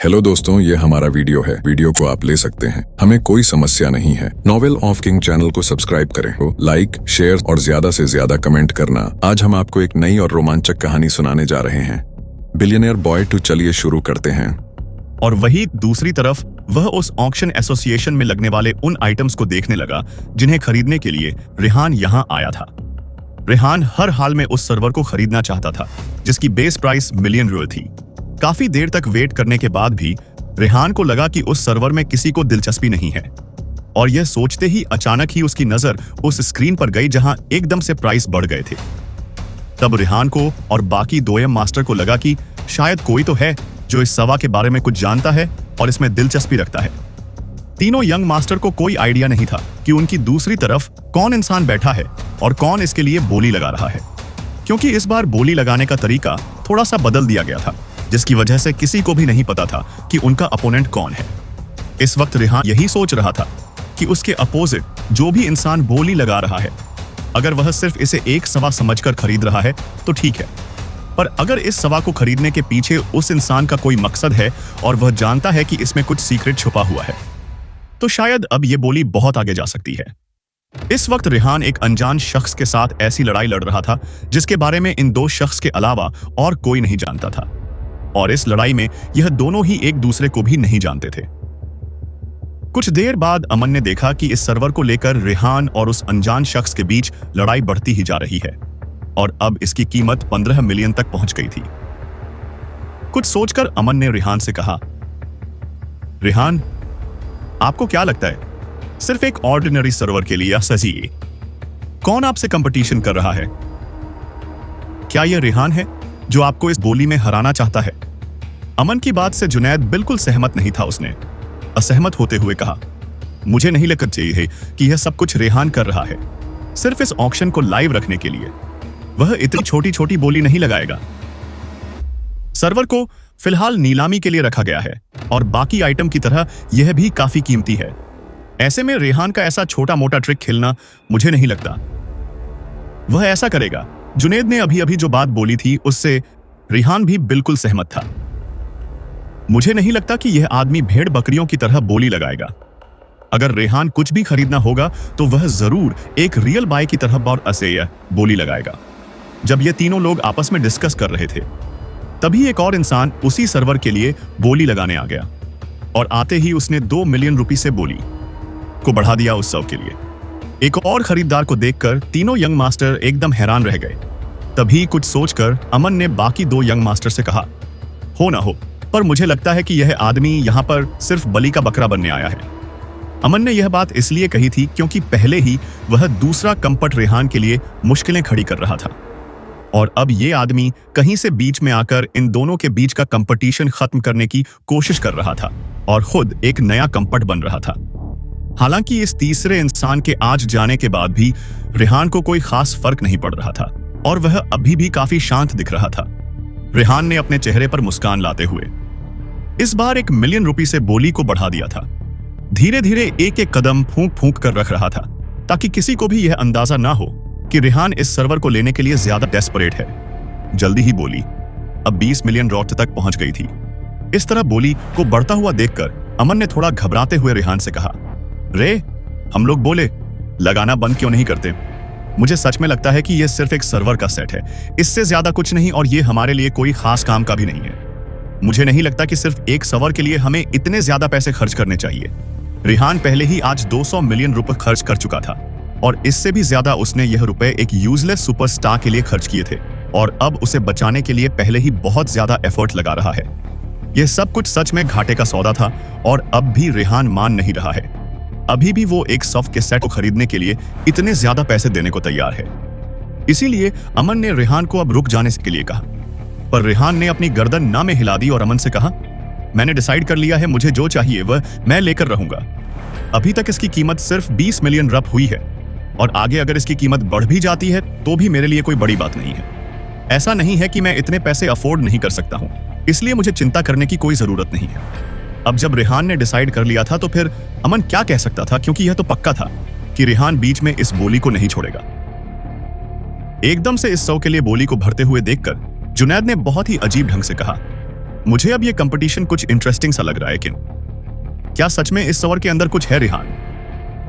Hello दोस्तों, ये हमारा वीडियो है। वीडियो को आप ले सकते हैं, हमें कोई समस्या नहीं है। नॉवेल ऑफ किंग चैनल को सब्सक्राइब करें, लाइक, शेयर और ज्यादा से ज्यादा कमेंट करना। आज हम आपको एक नई और रोमांचक कहानी सुनाने जा रहे हैं, बिलियनियर बॉय 2। चलिए शुरू करते हैं। और वही दूसरी तरफ वह उस ऑक्शन एसोसिएशन में लगने वाले उन आइटम्स को देखने लगा जिन्हें खरीदने के लिए रेहान यहां आया था। रेहान हर हाल में उस सर्वर को खरीदना चाहता था जिसकी बेस प्राइस मिलियन यूरो थी। काफी देर तक वेट करने के बाद भी रेहान को लगा कि उस सर्वर में किसी को दिलचस्पी नहीं है, और यह सोचते ही अचानक ही उसकी नजर उस स्क्रीन पर गई जहां एकदम से प्राइस बढ़ गए थे। तब रेहान को और बाकी 2M मास्टर को लगा कि शायद कोई तो है जो इस सवा के बारे में कुछ जानता है और इसमें दिलचस्पी रखता है। तीनों यंग मास्टर को कोई आइडिया नहीं था कि उनकी दूसरी तरफ कौन इंसान बैठा है और कौन इसके लिए बोली लगा रहा है, क्योंकि इस बार बोली लगाने का तरीका थोड़ा सा बदल दिया गया था, जिसकी वजह से किसी को भी नहीं पता था कि उनका अपोनेंट कौन है। इस वक्त रेहान यही सोच रहा था कि उसके अपोजिट जो भी इंसान बोली लगा रहा है, अगर वह सिर्फ इसे एक सवा समझकर खरीद रहा है तो ठीक है, पर अगर इस सवा को खरीदने के पीछे उस इंसान का कोई मकसद है और वह जानता है कि इसमें कुछ सीक्रेट छुपा हुआ है, तो शायद अब यह बोली बहुत आगे जा सकती है। इस वक्त रेहान एक अनजान शख्स के साथ ऐसी लड़ाई लड़ रहा था जिसके बारे में इन दो शख्स के अलावा और कोई नहीं जानता था, और इस लड़ाई में यह दोनों ही एक दूसरे को भी नहीं जानते थे। कुछ देर बाद अमन ने देखा कि इस सर्वर को लेकर रेहान और उस अनजान शख्स के बीच लड़ाई बढ़ती ही जा रही है, और अब इसकी कीमत 15 मिलियन तक पहुंच गई थी। कुछ सोचकर अमन ने रेहान से कहा, रेहान, आपको क्या लगता है, सिर्फ एक ऑर्डिनरी सर्वर के लिए सही कौन आपसे कंपटीशन कर रहा है? क्या यह रेहान है जो आपको इस बोली में हराना चाहता है? अमन की बात से जुनैद बिल्कुल सहमत नहीं था। उसने असहमत होते हुए कहा, मुझे नहीं लगता चाहिए कि यह सब कुछ रेहान कर रहा है सिर्फ इस ऑक्शन को लाइव रखने के लिए। वह इतनी छोटी छोटी बोली नहीं लगाएगा। सर्वर को फिलहाल नीलामी के लिए रखा गया है और बाकी आइटम की तरह यह भी काफी कीमती है। ऐसे में रेहान का ऐसा छोटा मोटा ट्रिक खेलना मुझे नहीं लगता वह ऐसा करेगा। जुनैद ने अभी अभी जो बात बोली थी उससे रेहान भी बिल्कुल सहमत था। मुझे नहीं लगता कि यह आदमी भेड़ बकरियों की तरह बोली लगाएगा। अगर रेहान कुछ भी खरीदना होगा तो वह जरूर एक रियल बाय की तरह और असेय बोली लगाएगा। जब ये तीनों लोग आपस में डिस्कस कर रहे थे, तभी एक और इंसान उसी सर्वर के लिए बोली लगाने आ गया, और आते ही उसने 2 मिलियन रुपए से बोली को बढ़ा दिया उस सब के लिए। एक और खरीदार को देखकर तीनों यंग मास्टर एकदम हैरान रह गए। तभी कुछ सोचकर अमन ने बाकी 2 यंग मास्टर से कहा, हो ना हो, पर मुझे लगता है कि यह आदमी यहां पर सिर्फ बलि का बकरा बनने आया है। अमन ने यह बात इसलिए कही थी क्योंकि पहले ही वह दूसरा कंपट रेहान के लिए मुश्किलें खड़ी कर रहा था, और अब यह आदमी कहीं से बीच में आकर इन दोनों के बीच का कंपटीशन खत्म करने की कोशिश कर रहा था और खुद एक नया कंपट बन रहा था। हालांकि इस तीसरे इंसान के आज जाने के बाद भी रेहान को कोई खास फर्क नहीं पड़ रहा था, और वह अभी भी काफी शांत दिख रहा था। रेहान ने अपने चेहरे पर मुस्कान लाते हुए इस बार 1 मिलियन रुपए से बोली को बढ़ा दिया था। धीरे धीरे एक एक कदम फूंक फूंक कर रख रहा था ताकि किसी को भी यह अंदाजा ना हो कि रेहान इस सर्वर को लेने के लिए ज्यादा डेस्परेट है। जल्दी ही बोली अब 20 मिलियन रॉट तक पहुंच गई थी। इस तरह बोली को बढ़ता हुआ देखकर अमन ने थोड़ा घबराते हुए रेहान से कहा, रे, हम लोग बोले लगाना बंद क्यों नहीं करते? मुझे सच में लगता है कि यह सिर्फ एक सर्वर का सेट है, इससे ज्यादा कुछ नहीं, और यह हमारे लिए कोई खास काम का भी नहीं है। मुझे नहीं लगता कि सिर्फ एक सर्वर के लिए हमें इतने ज्यादा पैसे खर्च करने चाहिए। रेहान पहले ही आज 200 मिलियन रुपए खर्च कर चुका था, और इससे भी ज्यादा उसने यह रुपए एक यूजलेस सुपरस्टार के लिए खर्च किए थे, और अब उसे बचाने के लिए पहले ही बहुत ज्यादा एफर्ट लगा रहा है। यह सब कुछ सच में घाटे का सौदा था, और अब भी रेहान मान नहीं रहा है। अभी भी वो एक सॉफ्ट के सेट को खरीदने के लिए इतने ज्यादा पैसे देने को तैयार है। इसीलिए अमन ने रेहान को अब रुक जाने के लिए कहा, पर रेहान ने अपनी गर्दन ना में हिला दी और अमन से कहा, मैंने डिसाइड कर लिया है, मुझे जो चाहिए वह मैं लेकर रहूंगा। अभी तक इसकी कीमत सिर्फ 20 मिलियन रप हुई है, और आगे अगर इसकी कीमत बढ़ भी जाती है तो भी मेरे लिए कोई बड़ी बात नहीं है। ऐसा नहीं है कि मैं इतने पैसे अफोर्ड नहीं कर सकता हूं, इसलिए मुझे चिंता करने की कोई जरूरत नहीं है। अब जब रेहान ने डिसाइड कर लिया था तो फिर अमन क्या कह सकता था, क्योंकि यह तो पक्का था कि रेहान बीच में इस बोली को नहीं छोड़ेगा। एकदम से इस 100 के लिए बोली को भरते हुए देखकर जुनैद ने बहुत ही अजीब ढंग से कहा, मुझे अब ये कंपटीशन कुछ इंटरेस्टिंग सा लग रहा है, लेकिन क्या सच में इस सर्वर के अंदर कुछ है? रेहान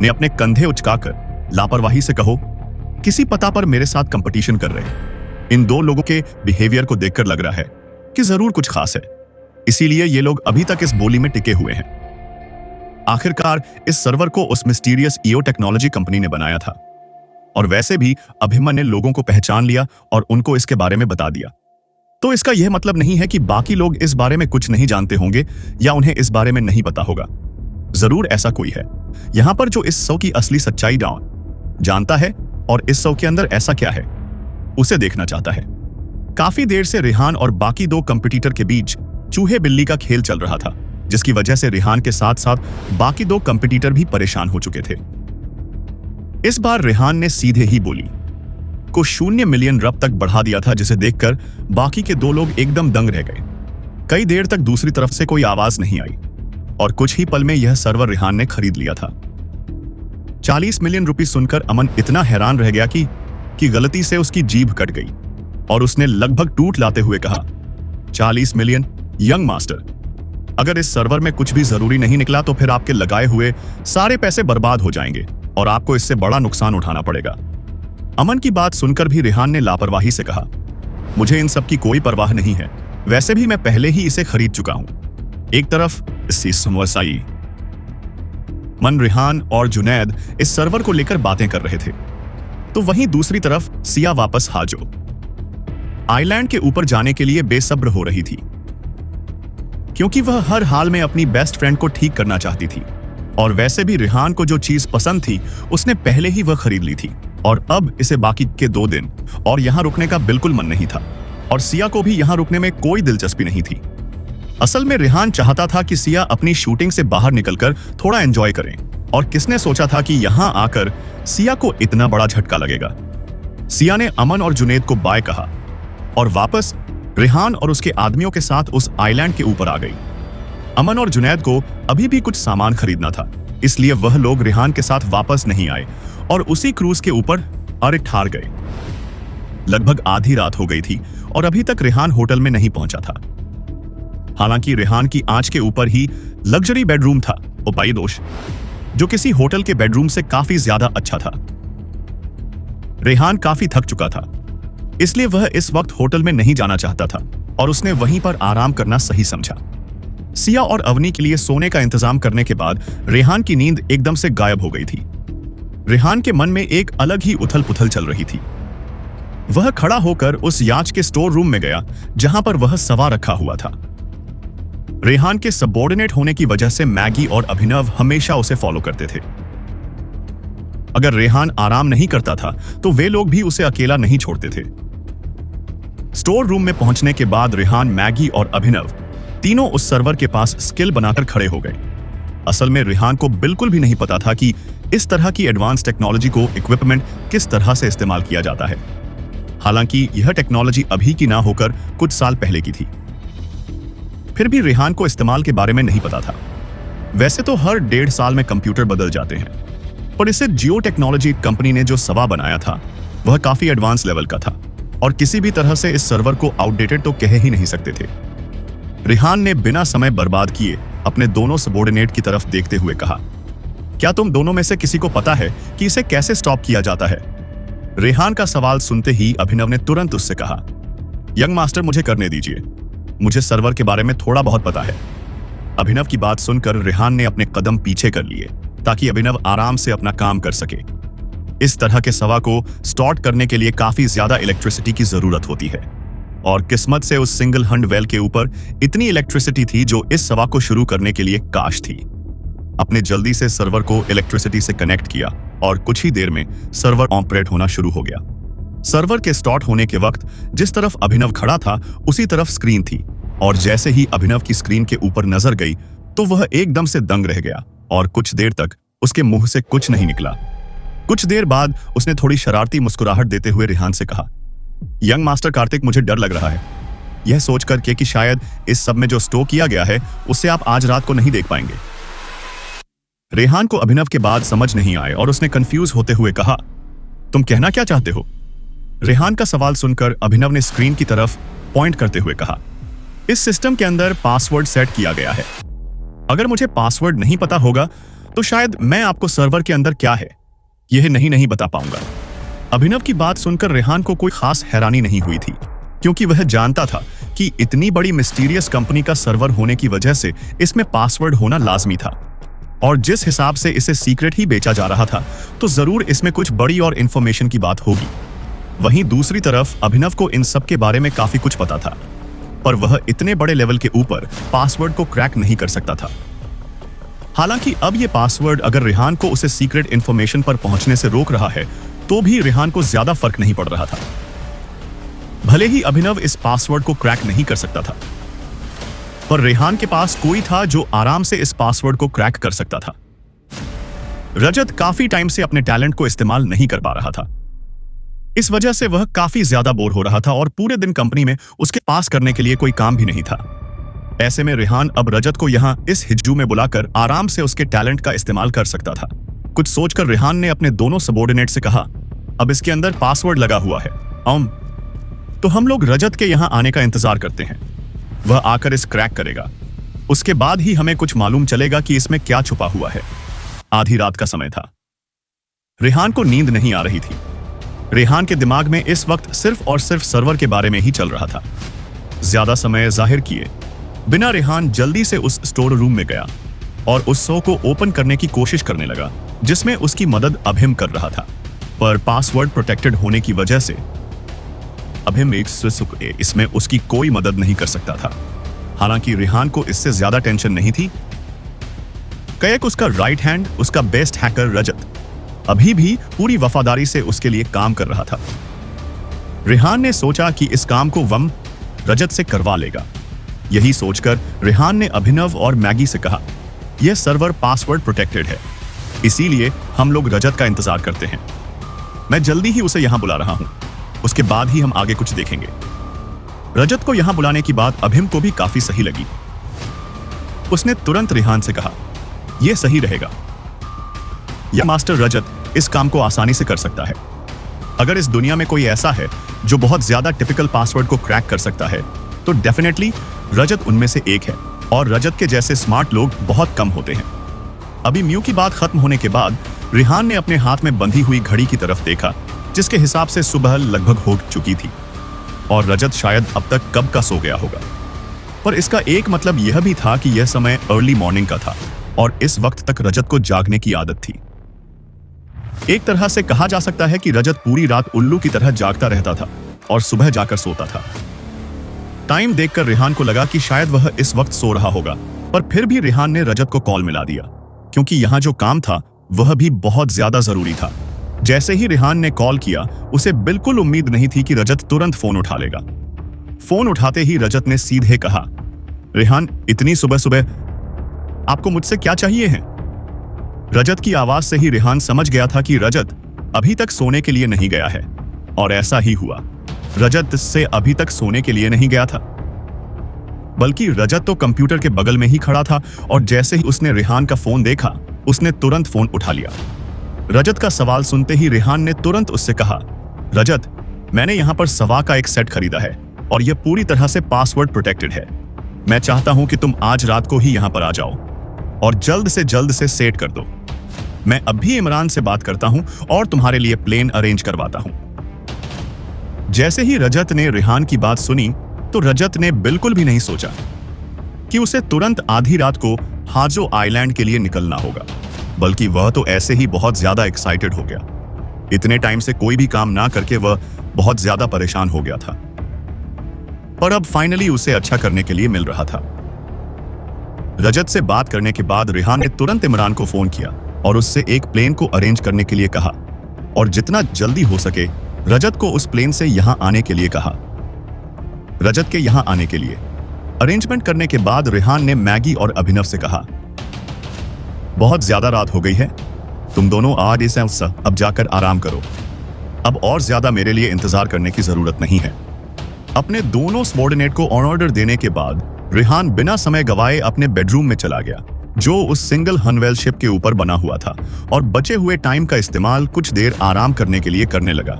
ने अपने कंधे उचकाकर लापरवाही से कहो, किसी पता पर मेरे साथ कंपटीशन कर रहे हैं। इन दो लोगों के बिहेवियर को देखकर लग रहा है कि जरूर कुछ खास है, इसीलिए ये लोग अभी तक इस बोली में टिके हुए हैं। आखिरकार इस सर्वर को उस मिस्टीरियस ईओ टेक्नोलॉजी कंपनी ने बनाया था, और वैसे भी अभिमन्यु ने लोगों को पहचान लिया और उनको इसके बारे में बता दिया। तो इसका यह मतलब नहीं है कि बाकी लोग इस बारे में कुछ नहीं जानते होंगे या उन्हें इस बारे में नहीं पता होगा। जरूर ऐसा कोई है यहां पर जो इस शो की असली सच्चाई जानता है, और इस शो के अंदर ऐसा क्या है उसे देखना चाहता है। काफी देर से रेहान और बाकी दो कंपटीटर के बीच चूहे बिल्ली का खेल चल रहा था, जिसकी वजह से रेहान के साथ साथ बाकी दो कंपटीटर भी परेशान हो चुके थे। इस बार रेहान ने सीधे ही बोली को 0 मिलियन रब तक बढ़ा दिया था, जिसे देखकर बाकी के दो लोग एकदम दंग रह गए। कई देर तक दूसरी तरफ से कोई आवाज नहीं आई और कुछ ही पल में यह सर्वर रेहान ने खरीद लिया था। 40 मिलियन रुपए सुनकर अमन इतना हैरान रह गया कि गलती से उसकी जीभ कट गई और उसने लगभग टूट लाते हुए कहा, 40 मिलियन? यंग मास्टर, अगर इस सर्वर में कुछ भी जरूरी नहीं निकला तो फिर आपके लगाए हुए सारे पैसे बर्बाद हो जाएंगे और आपको इससे बड़ा नुकसान उठाना पड़ेगा। अमन की बात सुनकर भी रेहान ने लापरवाही से कहा, मुझे इन सब की कोई परवाह नहीं है, वैसे भी मैं पहले ही इसे खरीद चुका हूं। एक तरफ समवसाई मन रेहान और जुनैद इस सर्वर को लेकर बातें कर रहे थे, तो वहीं दूसरी तरफ सिया वापस हाजो आइलैंड के ऊपर जाने के लिए बेसब्र हो रही थी, क्योंकि वह हर हाल में अपनी बेस्ट फ्रेंड को ठीक करना चाहती थी। और वैसे भी रेहान को जो चीज पसंद थी उसने पहले ही वह खरीद ली थी, और अब इसे बाकी के 2 दिन और यहां रुकने का बिल्कुल मन नहीं था, और सिया को भी यहां रुकने में कोई दिलचस्पी नहीं थी। असल में रेहान चाहता था कि सिया अपनी शूटिंग से बाहर निकलकर थोड़ा एंजॉय करें, और किसने सोचा था कि यहां आकर सिया को इतना बड़ा झटका लगेगा। सिया ने अमन और जुनैद को बाय कहा और वापस रेहान और उसके आदमियों के साथ उस आइलैंड के ऊपर आ गई। अमन और जुनैद को अभी भी कुछ सामान खरीदना था, इसलिए वह लोग रेहान के साथ वापस नहीं आए और उसी क्रूज के ऊपर अरे ठहर गए। लगभग आधी रात हो गई थी और अभी तक रेहान होटल में नहीं पहुंचा था। हालांकि रेहान की आंच के ऊपर ही लग्जरी बेडरूम था, उपाय दोष, जो किसी होटल के बेडरूम से काफी ज्यादा अच्छा था। रेहान काफी थक चुका था, इसलिए वह इस वक्त होटल में नहीं जाना चाहता था और उसने वहीं पर आराम करना सही समझा। सिया और अवनी के लिए सोने का इंतजाम करने के बाद रेहान की नींद एकदम से गायब हो गई थी। रेहान के मन में एक अलग ही उथल पुथल चल रही थी। वह खड़ा होकर उस याच के स्टोर रूम में गया जहां पर वह सवा रखा हुआ था। रेहान के सबऑर्डिनेट होने की वजह से मैगी और अभिनव हमेशा उसे फॉलो करते थे। अगर रेहान आराम नहीं करता था तो वे लोग भी उसे अकेला नहीं छोड़ते थे। स्टोर रूम में पहुंचने के बाद रेहान, मैगी और अभिनव तीनों उस सर्वर के पास स्किल बनाकर खड़े हो गए। असल में रेहान को बिल्कुल भी नहीं पता था कि इस तरह की एडवांस टेक्नोलॉजी को इक्विपमेंट किस तरह से इस्तेमाल किया जाता है। हालांकि यह टेक्नोलॉजी अभी की ना होकर कुछ साल पहले की थी, फिर भी रेहान को इस्तेमाल के बारे में नहीं पता था। वैसे तो हर 1.5 साल में कंप्यूटर बदल जाते हैं, पर इसे जियो टेक्नोलॉजी कंपनी ने जो सवा बनाया था वह काफी एडवांस लेवल का था और किसी भी तरह से इस सर्वर को आउटडेटेड तो कह ही नहीं सकते थे। रेहान ने बिना समय बर्बाद किए अपने दोनों सबऑर्डिनेट की तरफ देखते हुए कहा, क्या तुम दोनों में से किसी को पता है कि इसे कैसे स्टॉप किया जाता है? रेहान का सवाल सुनते ही अभिनव ने तुरंत उससे कहा, यंग मास्टर, मुझे करने दीजिए, मुझे सर्वर के बारे में थोड़ा बहुत पता है। अभिनव की बात सुनकर रेहान ने अपने कदम पीछे कर लिए ताकि अभिनव आराम से अपना काम कर सके। इस तरह के सवा को स्टार्ट करने के लिए काफी ज्यादा इलेक्ट्रिसिटी की जरूरत होती है और किस्मत से उस सिंगल हंड वेल के ऊपर इतनी इलेक्ट्रिसिटी थी जो इस सवा को शुरू करने के लिए काश थी। अपने जल्दी से सर्वर को इलेक्ट्रिसिटी से कनेक्ट किया और कुछ ही देर में सर्वर ऑपरेट होना शुरू हो गया। सर्वर के स्टार्ट होने के वक्त जिस तरफ अभिनव खड़ा था उसी तरफ स्क्रीन थी और जैसे ही अभिनव की स्क्रीन के ऊपर नजर गई तो वह एकदम से दंग रह गया और कुछ देर तक उसके मुंह से कुछ नहीं निकला। कुछ देर बाद उसने थोड़ी शरारती मुस्कुराहट देते हुए रेहान से कहा, यंग मास्टर कार्तिक, मुझे डर लग रहा है, यह सोचकर कि शायद इस सब में जो स्टोर किया गया है उससे आप आज रात को नहीं देख पाएंगे। रेहान को अभिनव के बाद समझ नहीं आए और उसने कंफ्यूज होते हुए कहा, तुम कहना क्या चाहते हो? रेहान का सवाल सुनकर अभिनव ने स्क्रीन की तरफ पॉइंट करते हुए कहा, इस सिस्टम के अंदर पासवर्ड सेट किया गया है। अगर मुझे पासवर्ड नहीं पता होगा तो शायद मैं आपको सर्वर के अंदर क्या है यह नहीं बता पाऊंगा। अभिनव की बात सुनकर रेहान को कोई खास हैरानी नहीं हुई थी, क्योंकि वह जानता था कि इतनी बड़ी मिस्टीरियस कंपनी का सर्वर होने की वजह से इसमें पासवर्ड होना लाजमी था, और जिस हिसाब से इसे सीक्रेट ही बेचा जा रहा था तो जरूर इसमें कुछ बड़ी और इंफॉर्मेशन की बात होगी। वहीं दूसरी तरफ अभिनव को इन सब के बारे में काफी कुछ पता था, पर वह इतने बड़े लेवल के ऊपर पासवर्ड को क्रैक नहीं कर सकता था। हालांकि अब यह पासवर्ड अगर रेहान को उसे सीक्रेट इंफॉर्मेशन पर पहुंचने से रोक रहा है तो भी रेहान को ज्यादा फर्क नहीं पड़ रहा था। भले ही अभिनव इस पासवर्ड को क्रैक नहीं कर सकता था, पर रेहान के पास कोई था जो आराम से इस पासवर्ड को क्रैक कर सकता था। रजत काफी टाइम से अपने टैलेंट को इस्तेमाल नहीं कर पा रहा था। इस वजह से वह काफी ज्यादा बोर हो रहा था और पूरे दिन कंपनी में उसके पास करने के लिए कोई काम भी नहीं था। ऐसे में रेहान अब रजत को यहां इस हिज्जू में बुलाकर आराम से उसके टैलेंट का इस्तेमाल कर सकता था। कुछ सोचकर रेहान ने अपने दोनों सबॉर्डिनेट से कहा, अब इसके अंदर पासवर्ड लगा हुआ है, तो हम लोग रजत के यहां आने का इंतजार करते हैं। वह आकर इस क्रैक करेगा, उसके बाद ही हमें कुछ मालूम चलेगा कि इसमें क्या छुपा हुआ है। आधी रात का समय था। रेहान को नींद नहीं आ रही थी। रेहान के दिमाग में इस वक्त सिर्फ और सिर्फ सर्वर के बारे में ही चल रहा था। ज्यादा समय जाहिर किए बिना रेहान जल्दी से उस स्टोर रूम में गया और उस शो को ओपन करने की कोशिश करने लगा जिसमें उसकी मदद अभिम कर रहा था, पर पासवर्ड प्रोटेक्टेड होने की वजह से अभिम इसमें उसकी कोई मदद नहीं कर सकता था। हालांकि रेहान को इससे ज्यादा टेंशन नहीं थी। कयक उसका राइट हैंड, उसका बेस्ट हैकर रजत अभी भी पूरी वफादारी से उसके लिए काम कर रहा था। रेहान ने सोचा कि इस काम को वम रजत से करवा लेगा। यही सोचकर रेहान ने अभिनव और मैगी से कहा, यह सर्वर पासवर्ड प्रोटेक्टेड है, इसीलिए हम लोग रजत का इंतजार करते हैं। मैं जल्दी ही उसे यहां बुला रहा हूं, उसके बाद ही हम आगे कुछ देखेंगे। रजत को यहां बुलाने की बात अभिम को भी काफी सही लगी। उसने तुरंत रेहान से कहा, यह सही रहेगा, यह मास्टर रजत इस काम को आसानी से कर सकता है। अगर इस दुनिया में कोई ऐसा है जो बहुत ज्यादा टिपिकल पासवर्ड को क्रैक कर सकता है तो डेफिनेटली रजत उनमें से एक है, और रजत के जैसे स्मार्ट लोग बहुत कम होते हैं। अभी म्यू की बात खत्म होने के बाद रेहान ने अपने हाथ में बंधी हुई घड़ी की तरफ देखा, जिसके हिसाब से सुबह लगभग हो चुकी थी और रजत शायद अब तक कब का सो गया होगा। पर इसका एक मतलब यह भी था कि यह समय अर्ली मॉर्निंग का था और इस वक्त तक रजत को जागने की आदत थी। एक तरह से कहा जा सकता है कि रजत पूरी रात उल्लू की तरह जागता रहता था और सुबह जाकर सोता था। टाइम देखकर रेहान को लगा कि शायद वह इस वक्त सो रहा होगा, पर फिर भी रेहान ने रजत को कॉल मिला दिया, क्योंकि यहां जो काम था वह भी बहुत ज्यादा जरूरी था। जैसे ही रेहान ने कॉल किया, उसे बिल्कुल उम्मीद नहीं थी कि रजत तुरंत फोन उठा लेगा। फोन उठाते ही रजत ने सीधे कहा, रेहान, इतनी सुबह सुबह आपको मुझसे क्या चाहिए है? रजत की आवाज से ही रेहान समझ गया था कि रजत अभी तक सोने के लिए नहीं गया है, और ऐसा ही हुआ। रजत से अभी तक सोने के लिए नहीं गया था, बल्कि रजत तो कंप्यूटर के बगल में ही खड़ा था, और जैसे ही उसने रेहान का फोन देखा, उसने तुरंत फोन उठा लिया। रजत का सवाल सुनते ही रेहान ने तुरंत उससे कहा, रजत, मैंने यहां पर सवा का एक सेट खरीदा है और यह पूरी तरह से पासवर्ड प्रोटेक्टेड है। मैं चाहता हूं कि तुम आज रात को ही यहां पर आ जाओ और जल्द से सेट कर दो। मैं अभी इमरान से बात करता हूं और तुम्हारे लिए प्लेन अरेंज करवाता हूं। जैसे ही रजत ने रेहान की बात सुनी तो रजत ने बिल्कुल भी नहीं सोचा कि उसे तुरंत आधी रात को हाजो आइलैंड के लिए निकलना होगा, बल्कि वह तो ऐसे ही बहुत ज्यादा एक्साइटेड हो गया। इतने टाइम से कोई भी काम ना करके वह बहुत ज्यादा परेशान हो गया था, पर अब फाइनली उसे अच्छा करने के लिए मिल रहा था। रजत से बात करने के बाद रेहान ने तुरंत इमरान को फोन किया और उससे एक प्लेन को अरेंज करने के लिए कहा, और जितना जल्दी हो सके रजत को उस प्लेन से यहां आने के लिए कहा। रजत के यहां आने के लिए अरेंजमेंट करने के बाद रेहान ने मैगी और अभिनव से कहा, बहुत ज्यादा रात हो गई है, तुम दोनों आज इस अब जाकर आराम करो। अब और ज्यादा मेरे लिए इंतजार करने की जरूरत नहीं है। अपने दोनों सबॉर्डिनेट को ऑर्डर देने के बाद रेहान बिना समय गवाए अपने बेडरूम में चला गया, जो उस सिंगल हनवेल शिप के ऊपर बना हुआ था, और बचे हुए टाइम का इस्तेमाल कुछ देर आराम करने के लिए करने लगा,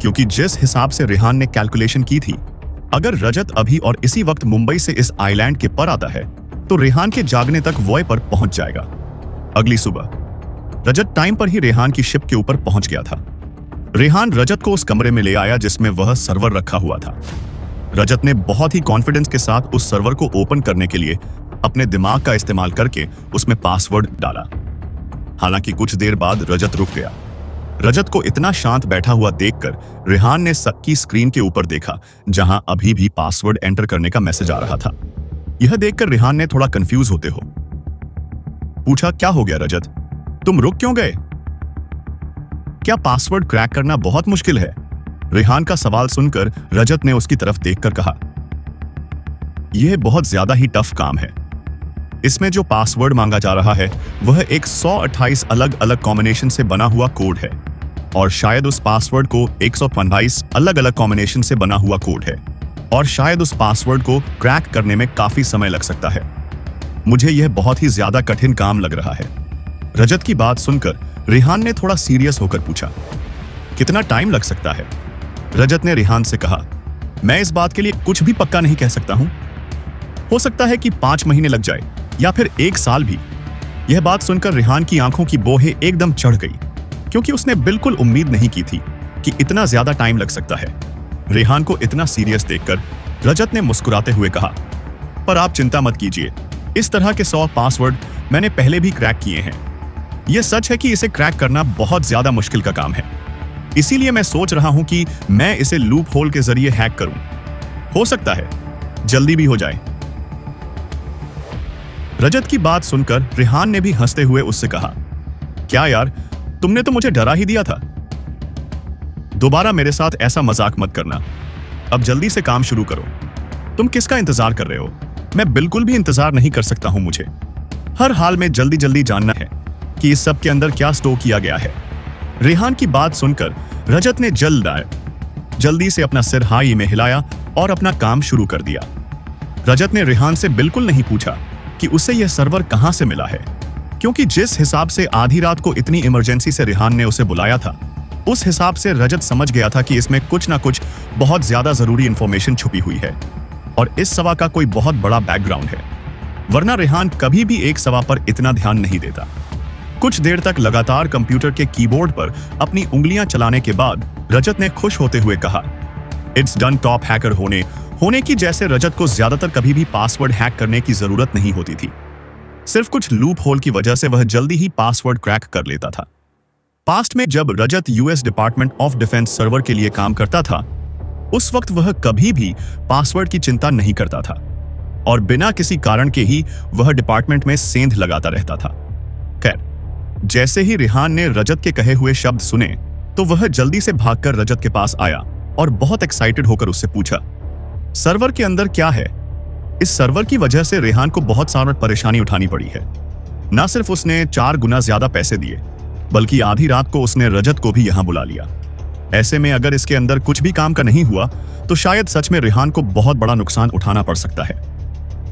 क्योंकि जिस हिसाब से रेहान ने कैलकुलेशन की थी अगर रजत अभी और इसी वक्त मुंबई से इस आइलैंड के पर आता है तो रेहान के जागने तक वॉय पर पहुंच जाएगा। अगली सुबह रजत टाइम पर ही रेहान की शिप के ऊपर पहुंच गया था। रेहान रजत को उस कमरे में ले आया जिसमें वह सर्वर रखा हुआ था। रजत ने बहुत ही कॉन्फिडेंस के साथ उस सर्वर को ओपन करने के लिए अपने दिमाग का इस्तेमाल करके उसमें पासवर्ड डाला। हालांकि कुछ देर बाद रजत रुक गया। रजत को इतना शांत बैठा हुआ देखकर रेहान ने सबकी स्क्रीन के ऊपर देखा जहां अभी भी पासवर्ड एंटर करने का मैसेज आ रहा था। यह देखकर रेहान ने थोड़ा कंफ्यूज होते हो पूछा, क्या हो गया रजत, तुम रुक क्यों गए? क्या पासवर्ड क्रैक करना बहुत मुश्किल है? रेहान का सवाल सुनकर रजत ने उसकी तरफ देखकर कहा, यह बहुत ज्यादा ही टफ काम है। इसमें जो पासवर्ड मांगा जा रहा है वह एक 128 अलग अलग कॉम्बिनेशन से बना हुआ कोड है और शायद उस पासवर्ड को 128 अलग अलग कॉम्बिनेशन से बना हुआ कोड है और शायद उस पासवर्ड को क्रैक करने में काफी समय लग सकता है। मुझे यह बहुत ही ज्यादा कठिन काम लग रहा है। रजत की बात सुनकर रेहान ने थोड़ा सीरियस होकर पूछा, कितना टाइम लग सकता है? रजत ने रेहान से कहा, मैं इस बात के लिए कुछ भी पक्का नहीं कह सकता हूं। हो सकता है कि 5 महीने लग जाए या फिर 1 साल भी। यह बात सुनकर रेहान की आंखों की बोहें एकदम चढ़ गई क्योंकि उसने बिल्कुल उम्मीद नहीं की थी कि इतना ज्यादा टाइम लग सकता है। रेहान को इतना सीरियस देखकर रजत ने मुस्कुराते हुए कहा, पर आप चिंता मत कीजिए, इस तरह के 100 पासवर्ड मैंने पहले भी क्रैक किए हैं। यह सच है कि इसे क्रैक करना बहुत ज्यादा मुश्किल का काम है, इसीलिए मैं सोच रहा हूं कि मैं इसे लूप होल के जरिए हैक करूं। हो सकता है जल्दी भी हो जाए। रजत की बात सुनकर रेहान ने भी हंसते हुए उससे कहा, क्या यार, तुमने तो मुझे डरा ही दिया था। दोबारा मेरे साथ ऐसा मजाक मत करना। अब जल्दी से काम शुरू करो। तुम किसका इंतजार कर रहे हो? मैं बिल्कुल भी इंतजार नहीं कर सकता हूं। मुझे हर हाल में जल्दी जल्दी जानना है कि इस सब के अंदर क्या स्टोर किया गया है। रेहान की बात सुनकर रजत ने जल्दी से अपना सिर हाई में हिलाया और अपना काम शुरू कर दिया। रजत ने रेहान से बिल्कुल नहीं पूछा कि उसे यह सर्वर कहां से मिला है, क्योंकि जिस हिसाब से आधी रात को इतनी इमरजेंसी से रेहान ने उसे बुलाया था, उस हिसाब से रजत समझ गया था कि इसमें कुछ ना कुछ बहुत ज्यादा जरूरी इंफॉर्मेशन छुपी हुई है और इस सवा का कोई बहुत बड़ा बैकग्राउंड है, वरना रेहान कभी भी एक सवा पर इतना ध्यान नहीं देता। कुछ देर तक लगातार कंप्यूटर के कीबोर्ड पर अपनी उंगलियां चलाने के बाद रजत ने खुश होते हुए कहा, इट्स डन। टॉप हैकर होने की जैसे रजत को ज्यादातर कभी भी पासवर्ड हैक करने की जरूरत नहीं होती थी। सिर्फ कुछ लूप होल की वजह से वह जल्दी ही पासवर्ड क्रैक कर लेता था। पास्ट में जब Rajat US department of defence server के लिए काम करता था, उस वक्त वह कभी भी पासवर्ड की चिंता नहीं करता था और बिना किसी कारण के ही वह डिपार्टमेंट में सेंध लगाता रहता था। खैर, जैसे ही रेहान ने रजत के कहे हुए शब्द सुने तो वह जल्दी से भागकर रजत के पास आया और बहुत एक्साइटेड होकर उससे पूछा, सर्वर के अंदर क्या है? इस सर्वर की वजह से रेहान को बहुत सारी परेशानी उठानी पड़ी है। न सिर्फ उसने 4 गुना ज्यादा पैसे दिए, बल्कि आधी रात को उसने रजत को भी यहां बुला लिया। ऐसे में अगर इसके अंदर कुछ भी काम का नहीं हुआ तो शायद सच में रेहान को बहुत बड़ा नुकसान उठाना पड़ सकता है।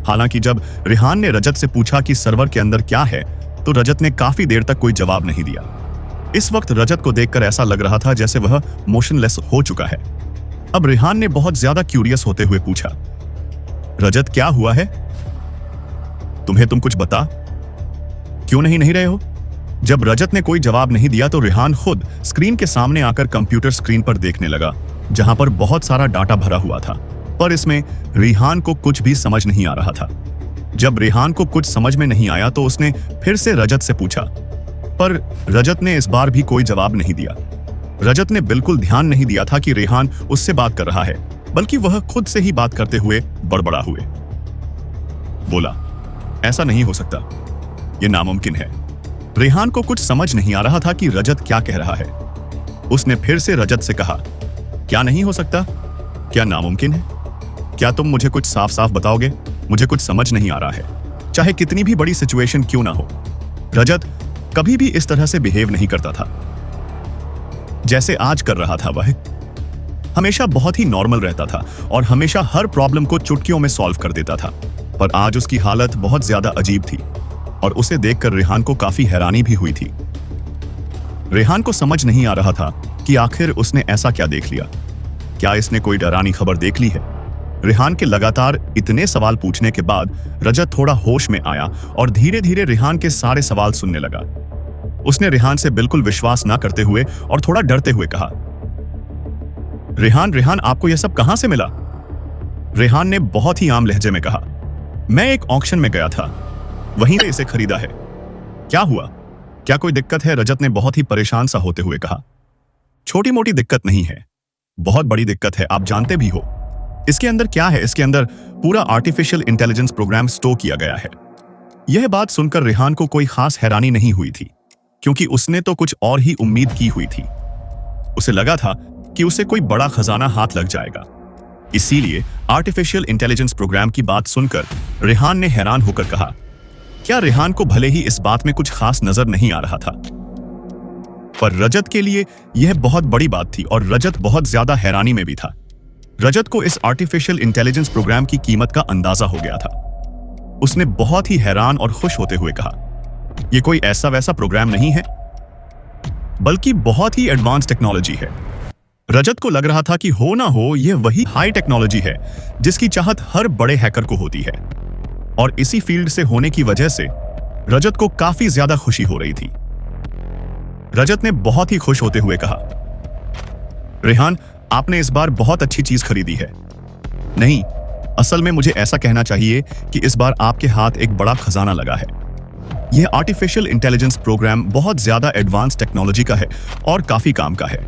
हालांकि जब रेहान ने रजत से पूछा कि सर्वर के अंदर क्या है, तो रजत ने काफी देर तक कोई जवाब नहीं दिया। इस वक्त रजत को देखकर ऐसा लग रहा था जैसे वह मोशनलेस हो चुका है। अब रेहान ने बहुत ज्यादा क्यूरियस होते हुए पूछा, रजत क्या हुआ है? तुम कुछ बता क्यों नहीं रहे हो? जब रजत ने कोई जवाब नहीं दिया तो रेहान खुद स्क्रीन के सामने आकर कंप्यूटर स्क्रीन पर देखने लगा, जहां पर बहुत सारा डाटा भरा हुआ था, पर इसमें रेहान को कुछ भी समझ नहीं आ रहा था। जब रेहान को कुछ समझ में नहीं आया तो उसने फिर से रजत से पूछा, पर रजत ने इस बार भी कोई जवाब नहीं दिया। रजत ने बिल्कुल ध्यान नहीं दिया था कि रेहान उससे बात कर रहा है, बल्कि वह खुद से ही बात करते हुए बड़बड़ा हुए बोला, ऐसा नहीं हो सकता, यह नामुमकिन है। रेहान को कुछ समझ नहीं आ रहा था कि रजत क्या कह रहा है। उसने फिर से रजत से कहा, क्या नहीं हो सकता? क्या नामुमकिन है? क्या तुम मुझे कुछ साफ साफ बताओगे? मुझे कुछ समझ नहीं आ रहा है, चाहे कितनी भी बड़ी सिचुएशन क्यों ना हो। रजत कभी भी इस तरह से बिहेव नहीं करता था जैसे आज कर रहा था। वह हमेशा बहुत ही नॉर्मल रहता था और हमेशा हर प्रॉब्लम को चुटकियों में सॉल्व कर देता था, पर आज उसकी हालत बहुत ज्यादा अजीब थी और उसे देखकर रेहान को काफी हैरानी भी हुई थी। रेहान को समझ नहीं आ रहा था कि आखिर उसने ऐसा क्या देख लिया। क्या इसने कोई डरावनी खबर देख ली है? रेहान के लगातार इतने सवाल पूछने के बाद रजत थोड़ा होश में आया और धीरे धीरे रेहान के सारे सवाल सुनने लगा। उसने रेहान से बिल्कुल विश्वास ना करते हुए और थोड़ा डरते हुए कहा, रेहान आपको यह सब कहां से मिला? रेहान ने बहुत ही आम लहजे में कहा, मैं एक ऑक्शन में गया था, वहीं से इसे खरीदा है। क्या हुआ? क्या कोई दिक्कत है? रजत ने बहुत ही परेशान सा होते हुए कहा। छोटी मोटी दिक्कत नहीं है, बहुत बड़ी दिक्कत है, आप जानते भी हो। इसके अंदर क्या है? इसके अंदर पूरा आर्टिफिशियल इंटेलिजेंस प्रोग्राम स्टोर किया गया है। यह बात सुनकर रेहान को कोई खास हैरानी नहीं हुई थी, क्योंकि उसने तो कुछ और ही उम्मीद की हुई थी। उसे लगा था कि उसे कोई बड़ा खजाना हाथ लग जाएगा। इसीलिए आर्टिफिशियल इंटेलिजेंस प्रोग्राम की बात सुनकर रेहान ने हैरान होकर कहा। क्या रेहान को भले ही इस बात में कुछ खास नजर नहीं आ रहा था, पर रजत के लिए यह बहुत बड़ी बात थी और रजत बहुत ज्यादा हैरानी में भी था। रजत को इस आर्टिफिशियल इंटेलिजेंस प्रोग्राम की कीमत का अंदाजा हो गया था। उसने बहुत ही हैरान और खुश होते हुए कहा, यह कोई ऐसा वैसा प्रोग्राम नहीं है, बल्कि बहुत ही एडवांस टेक्नोलॉजी है। रजत को लग रहा था कि हो ना हो यह वही हाई टेक्नोलॉजी है जिसकी चाहत हर बड़े हैकर को होती है, और इसी फील्ड से होने की वजह से रजत को काफी ज्यादा खुशी हो रही थी। रजत ने बहुत ही खुश होते हुए कहा, रेहान, आपने इस बार बहुत अच्छी चीज खरीदी है। नहीं, असल में मुझे ऐसा कहना चाहिए कि इस बार आपके हाथ एक बड़ा खजाना लगा है। यह आर्टिफिशियल इंटेलिजेंस प्रोग्राम बहुत ज्यादा एडवांस टेक्नोलॉजी का है और काफी काम का है।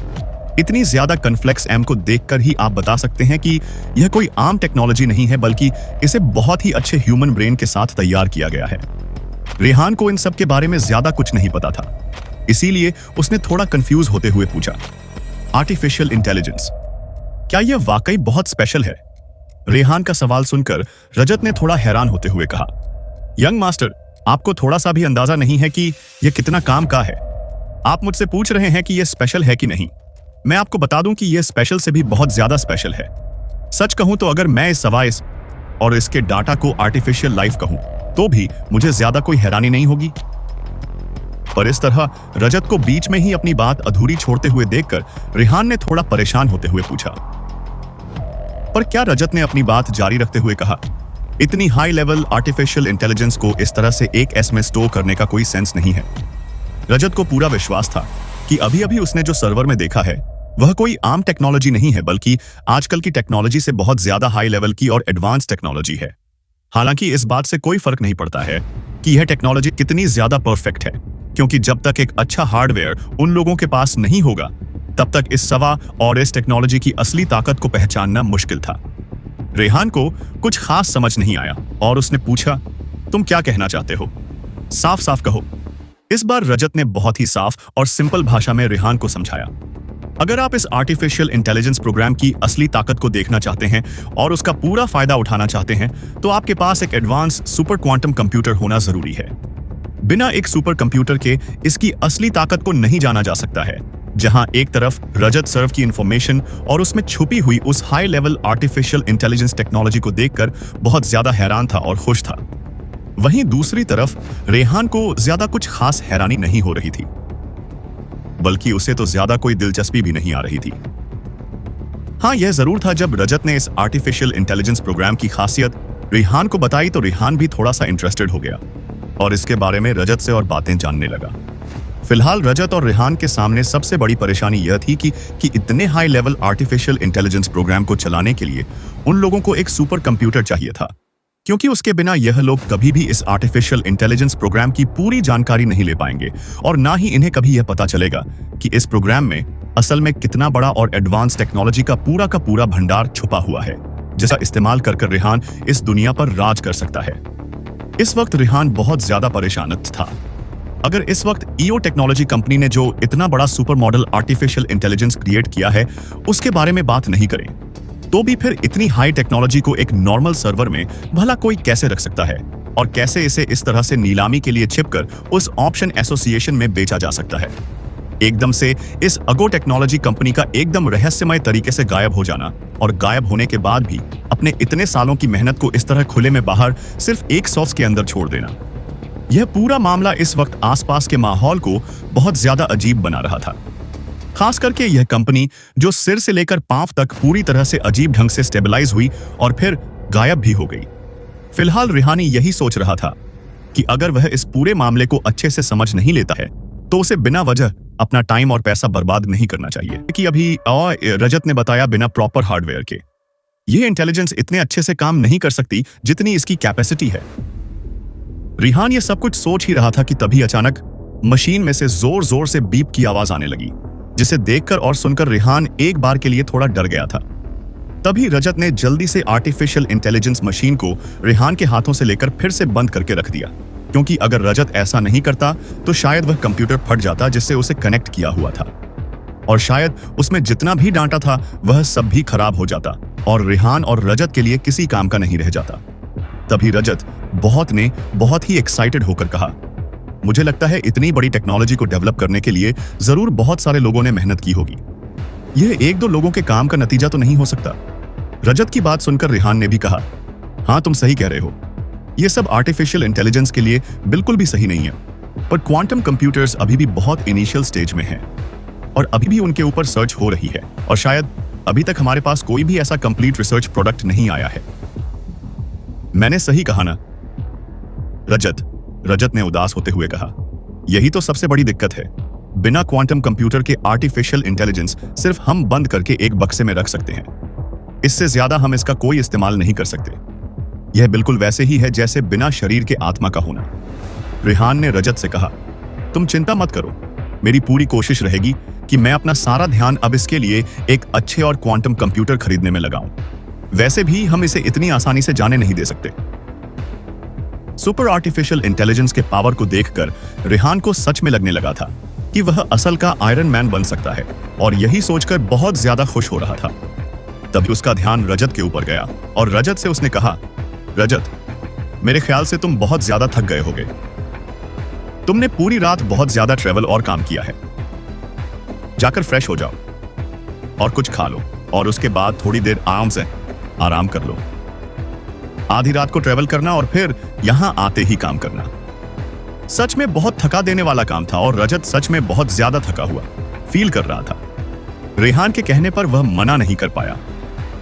इतनी ज्यादा कॉन्फ्लेक्स एम को देखकर ही आप बता सकते हैं कि यह कोई आम टेक्नोलॉजी नहीं है, बल्कि इसे बहुत ही अच्छे ह्यूमन ब्रेन के साथ तैयार किया गया है। रेहान को इन सब के बारे में ज्यादा कुछ नहीं पता था, इसीलिए उसने थोड़ा कंफ्यूज होते हुए पूछा, आर्टिफिशियल इंटेलिजेंस, क्या यह वाकई बहुत स्पेशल है? रेहान का सवाल सुनकर रजत ने थोड़ा हैरान होते हुए कहा, यंग मास्टर, आपको थोड़ा सा भी अंदाजा नहीं है कि यह कितना काम का है। आप मुझसे पूछ रहे हैं कि यह स्पेशल है कि नहीं। मैं आपको बता दूं कि यह स्पेशल से भी बहुत ज्यादा स्पेशल है। सच कहूं तो अगर मैं इस डिवाइस और इसके डाटा को आर्टिफिशियल लाइफ कहूं तो भी मुझे ज्यादा कोई हैरानी नहीं होगी। पर इस तरह रजत को बीच में ही अपनी बात अधूरी छोड़ते हुए देखकर रेहान ने थोड़ा परेशान होते हुए पूछा। पर क्या रजत ने अपनी बात जारी रखते हुए कहा, इतनी हाई लेवल आर्टिफिशियल इंटेलिजेंस को इस तरह से एक एस में स्टोर करने का कोई सेंस नहीं है। रजत को पूरा विश्वास था कि अभी अभी उसने जो सर्वर में देखा है वह कोई आम टेक्नोलॉजी नहीं है, बल्कि आजकल की टेक्नोलॉजी से बहुत ज्यादा हाई लेवल की और एडवांस टेक्नोलॉजी है। हालांकि इस बात से कोई फर्क नहीं पड़ता है कि यह टेक्नोलॉजी कितनी ज्यादा परफेक्ट है, क्योंकि जब तक एक अच्छा हार्डवेयर उन लोगों के पास नहीं होगा तब तक इस सवा और इस टेक्नोलॉजी की असली ताकत को पहचानना मुश्किल था। रेहान को कुछ खास समझ नहीं आया और उसने पूछा, तुम क्या कहना चाहते हो? साफ साफ कहो। इस बार रजत ने बहुत ही साफ और सिंपल भाषा में रेहान को समझाया, अगर आप इस आर्टिफिशियल इंटेलिजेंस प्रोग्राम की असली ताकत को देखना चाहते हैं और उसका पूरा फायदा उठाना चाहते हैं तो आपके पास एक एडवांस सुपर क्वांटम कंप्यूटर होना जरूरी है। बिना एक सुपर कंप्यूटर के इसकी असली ताकत को नहीं जाना जा सकता है। जहां एक तरफ रजत सर्व की इंफॉर्मेशन और उसमें छुपी हुई उस high level artificial intelligence technology को देखकर बहुत ज्यादा हैरान था और खुश था, वहीं दूसरी तरफ रेहान को ज्यादा कुछ खास हैरानी नहीं हो रही थी, बल्कि उसे तो ज्यादा कोई दिलचस्पी भी नहीं आ रही थी। हाँ, यह जरूर था, जब रजत ने इस आर्टिफिशियल इंटेलिजेंस प्रोग्राम की खासियत रेहान को बताई तो रेहान भी थोड़ा सा इंटरेस्टेड हो गया और इसके बारे में रजत से और बातें जानने लगा। फिलहाल रजत और रेहान के सामने सबसे बड़ी परेशानी यह थी कि इतने high level artificial intelligence programme को चलाने के लिए उन लोगों को एक सुपर कंप्यूटर चाहिए था, क्योंकि उसके बिना यह लोग कभी भी इस आर्टिफिशियल इंटेलिजेंस प्रोग्राम की पूरी जानकारी नहीं ले पाएंगे और ना ही इन्हें कभी यह पता चलेगा कि इस प्रोग्राम में असल में कितना बड़ा और एडवांस टेक्नोलॉजी का पूरा भंडार छुपा हुआ है, जिसका इस्तेमाल कर रेहान इस दुनिया पर राज कर सकता है। इस वक्त रेहान बहुत ज्यादा परेशान था। अगर इस वक्त ईओ टेक्नोलॉजी कंपनी ने जो इतना बड़ा super model artificial intelligence create किया है उसके बारे में बात नहीं करें तो भी फिर इतनी हाई टेक्नोलॉजी को एक नॉर्मल सर्वर में भला कोई कैसे रख सकता है और कैसे इसे इस तरह से नीलामी के लिए छिपकर उस ऑप्शन एसोसिएशन में बेचा जा सकता है। एकदम से इस अगो टेक्नोलॉजी कंपनी का एकदम रहस्यमय तरीके से गायब हो जाना और गायब होने के बाद भी अपने इतने सालों की मेहनत को इस तरह खुले में बाहर सिर्फ एक सॉस के अंदर छोड़ देना, यह पूरा मामला इस वक्त आसपास के माहौल को बहुत ज्यादा अजीब बना रहा था। खास करके यह कंपनी जो सिर से लेकर पांव तक पूरी तरह से अजीब ढंग से स्टेबलाइज हुई और फिर गायब भी हो गई। फिलहाल रिहानी यही सोच रहा था कि अगर वह इस पूरे मामले को अच्छे से समझ नहीं लेता है तो उसे बिना वजह अपना टाइम और पैसा बर्बाद नहीं करना चाहिए। कि अभी रजत ने बताया बिना प्रॉपर हार्डवेयर के यह इंटेलिजेंस इतने अच्छे से काम नहीं कर सकती जितनी इसकी कैपेसिटी है। रिहान ये सब कुछ सोच ही रहा था कि तभी अचानक मशीन में से जोर जोर से बीप की आवाज आने लगी, जिसे देखकर और सुनकर रिहान एक बार के लिए थोड़ा डर गया था। तभी रजत ने जल्दी से आर्टिफिशियल इंटेलिजेंस मशीन को रिहान के हाथों से लेकर फिर से बंद करके रख दिया, क्योंकि अगर रजत ऐसा नहीं करता तो शायद वह कंप्यूटर फट जाता जिससे उसे कनेक्ट किया हुआ था, और शायद उसमें जितना भी डाटा था वह सब भी खराब हो जाता और रिहान और रजत के लिए किसी काम का नहीं रह जाता। तभी रजत बहुत ही एक्साइटेड होकर कहा, मुझे लगता है इतनी बड़ी टेक्नोलॉजी को डेवलप करने के लिए जरूर बहुत सारे लोगों ने मेहनत की होगी। यह एक दो लोगों के काम का नतीजा तो नहीं हो सकता। रजत की बात सुनकर रिहान ने भी कहा, हाँ तुम सही कह रहे हो, यह सब आर्टिफिशियल इंटेलिजेंस के लिए बिल्कुल भी सही नहीं है, पर क्वांटम कंप्यूटर्स अभी भी बहुत इनिशियल स्टेज में हैं और अभी भी उनके ऊपर सर्च हो रही है और शायद अभी तक हमारे पास कोई भी ऐसा कंप्लीट रिसर्च प्रोडक्ट नहीं आया है। मैंने सही कहा ना? रजत ने उदास होते हुए कहा, यही तो सबसे बड़ी दिक्कत है। बिना क्वांटम कंप्यूटर के आर्टिफिशियल इंटेलिजेंस सिर्फ हम बंद करके एक बक्से में रख सकते हैं, इससे ज्यादा हम इसका कोई इस्तेमाल नहीं कर सकते। यह बिल्कुल वैसे ही है जैसे बिना शरीर के आत्मा का होना। रिहान ने रजत से कहा, तुम चिंता मत करो, मेरी पूरी कोशिश रहेगी कि मैं अपना सारा ध्यान अब इसके लिए एक अच्छे और क्वांटम कंप्यूटर खरीदने में लगाऊं। वैसे भी हम इसे इतनी आसानी से जाने नहीं दे सकते। सुपर आर्टिफिशियल इंटेलिजेंस के पावर को देखकर रिहान को सच में लगने लगा था कि वह असल का आयरन मैन बन सकता है, और यही सोचकर बहुत ज्यादा खुश हो रहा था। तभी उसका ध्यान रजत के ऊपर गया और रजत से उसने कहा, रजत, मेरे ख्याल से तुम बहुत ज्यादा थक गए होगे। तुमने पूरी रात बहुत ज्यादा ट्रेवल और काम किया है। जाकर फ्रेश हो जाओ और कुछ खा लो और उसके बाद थोड़ी देर आराम कर लो। आधी रात को ट्रेवल करना और फिर यहां आते ही काम करना सच में बहुत थका देने वाला काम था, और रजत सच में बहुत ज्यादा थका हुआ फील कर रहा था। रेहान के कहने पर वह मना नहीं कर पाया।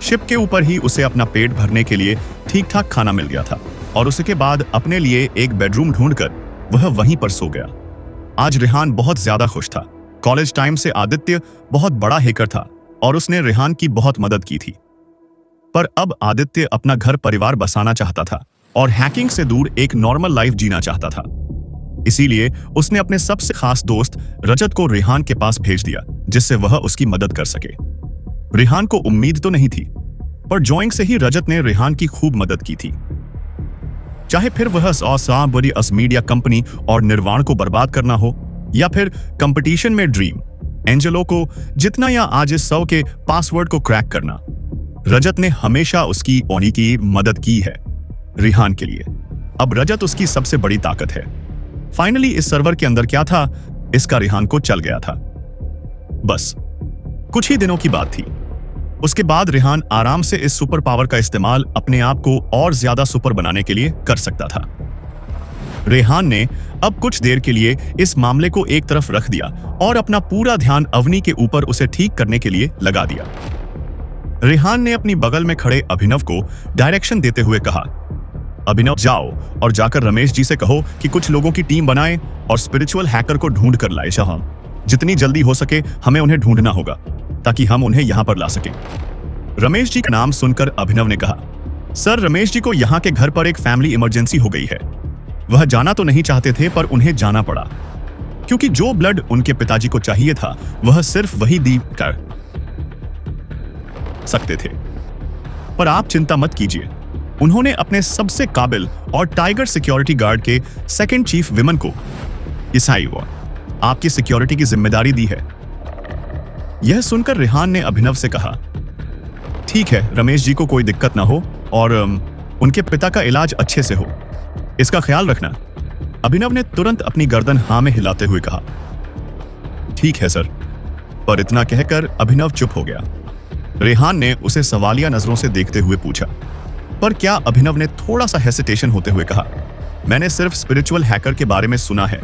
शिप के ऊपर ही उसे अपना पेट भरने के लिए ठीक ठाक खाना मिल गया था, और उसके बाद अपने लिए एक बेडरूम ढूंढकर वह वहीं पर सो गया। आज रेहान बहुत ज्यादा खुश था। कॉलेज टाइम से आदित्य बहुत बड़ा हैकर था और उसने रेहान की बहुत मदद की थी, पर अब आदित्य अपना घर परिवार बसाना चाहता था और हैकिंग से दूर एक नॉर्मल लाइफ जीना चाहता था। इसीलिए उसने अपने सबसे खास दोस्त रजत को रेहान के पास भेज दिया, जिससे वह उसकी मदद कर सके। रेहान को उम्मीद तो नहीं थी, पर जॉइंग से ही रजत ने रेहान की खूब मदद की थी। चाहे फिर वह बड़ी मीडिया कंपनी और निर्वाण को बर्बाद करना हो, या फिर कंपटीशन में ड्रीम एंजेलो को जितना, या आज इस 100 के पासवर्ड को क्रैक करना, रजत ने हमेशा उसकी ओनी की मदद की है रेहान के लिए। अब रजत उसकी सबसे बड़ी ताकत है। फाइनली इस सर्वर के अंदर क्या था, इसका रेहान को चल गया था। बस कुछ ही दिनों की बात थी। उसके बाद रेहान आराम से इस सुपर पावर का इस्तेमाल अपने आप को और ज्यादा सुपर बनाने के लिए कर सकता था। रेहान ने अब कुछ देर के लिए इस मामले को एक तरफ रख दिया और अपना पूरा ध्यान अवनी के ऊपर उसे ठीक करने के लिए लगा दिया। रेहान ने अपनी बगल में खड़े अभिनव को डायरेक्शन देते हुए कहा, अभिनव, जाओ और जाकर रमेश जी से कहो कि कुछ लोगों की टीम बनाएं और स्पिरिचुअल हैकर को ढूंढ कर लाए। शाह, जितनी जल्दी हो सके हमें उन्हें ढूंढना होगा ताकि हम उन्हें यहां पर ला सकें। रमेश जी का नाम सुनकर अभिनव ने कहा, सर, रमेश जी को यहाँ के घर पर एक फैमिली इमरजेंसी हो गई है। वह जाना तो नहीं चाहते थे, पर उन्हें जाना पड़ा, क्योंकि जो ब्लड उनके पिताजी को चाहिए था वह सिर्फ वही दी कर सकते थे। पर आप चिंता मत कीजिए, उन्होंने अपने सबसे काबिल और टाइगर सिक्योरिटी गार्ड के सेकंड चीफ विमन को ईसाई आपकी सिक्योरिटी की जिम्मेदारी दी है। यह सुनकर रेहान ने अभिनव से कहा, ठीक है, रमेश जी को कोई दिक्कत ना हो और उनके पिता का इलाज अच्छे से हो, इसका ख्याल रखना। अभिनव ने तुरंत अपनी गर्दन हाँ में हिलाते हुए कहा, ठीक है सर। पर इतना कहकर अभिनव चुप हो गया। रेहान ने उसे सवालिया नजरों से देखते हुए पूछा, पर क्या? अभिनव ने थोड़ा सा हेसिटेशन होते हुए कहा, मैंने सिर्फ स्पिरिचुअल हैकर के बारे में सुना है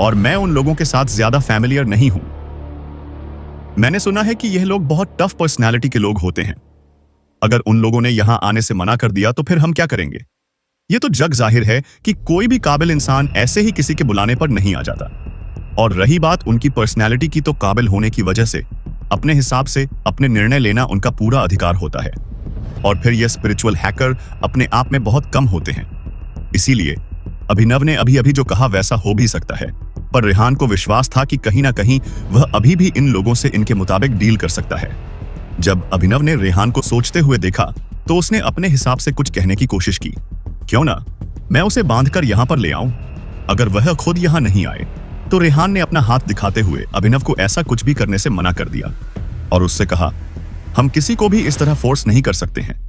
और मैं उन लोगों के साथ ज्यादा फैमिलियर नहीं हूं। मैंने सुना है कि यह लोग बहुत टफ पर्सनालिटी के लोग होते हैं। अगर उन लोगों ने यहां आने से मना कर दिया तो फिर हम क्या करेंगे? यह तो जग जाहिर है कि कोई भी काबिल इंसान ऐसे ही किसी के बुलाने पर नहीं आ जाता। और रही बात उनकी पर्सनालिटी की, तो काबिल होने की वजह से अपने हिसाब से अपने निर्णय लेना उनका पूरा अधिकार होता है। और फिर यह स्पिरिचुअल हैकर अपने आप में बहुत कम होते हैं। इसीलिए अभिनव ने अभी अभी जो कहा वैसा हो भी सकता है, पर रेहान को विश्वास था कि कहीं ना कहीं वह अभी भी इन लोगों से इनके मुताबिक डील कर सकता है। जब अभिनव ने रेहान को सोचते हुए देखा तो उसने अपने हिसाब से कुछ कहने की कोशिश की। क्यों ना मैं उसे बांधकर यहां पर ले आऊं? अगर वह खुद यहां नहीं आए तो रेहान ने अपना हाथ दिखाते हुए अभिनव को ऐसा कुछ भी करने से मना कर दिया और उससे कहा, हम किसी को भी इस तरह फोर्स नहीं कर सकते हैं।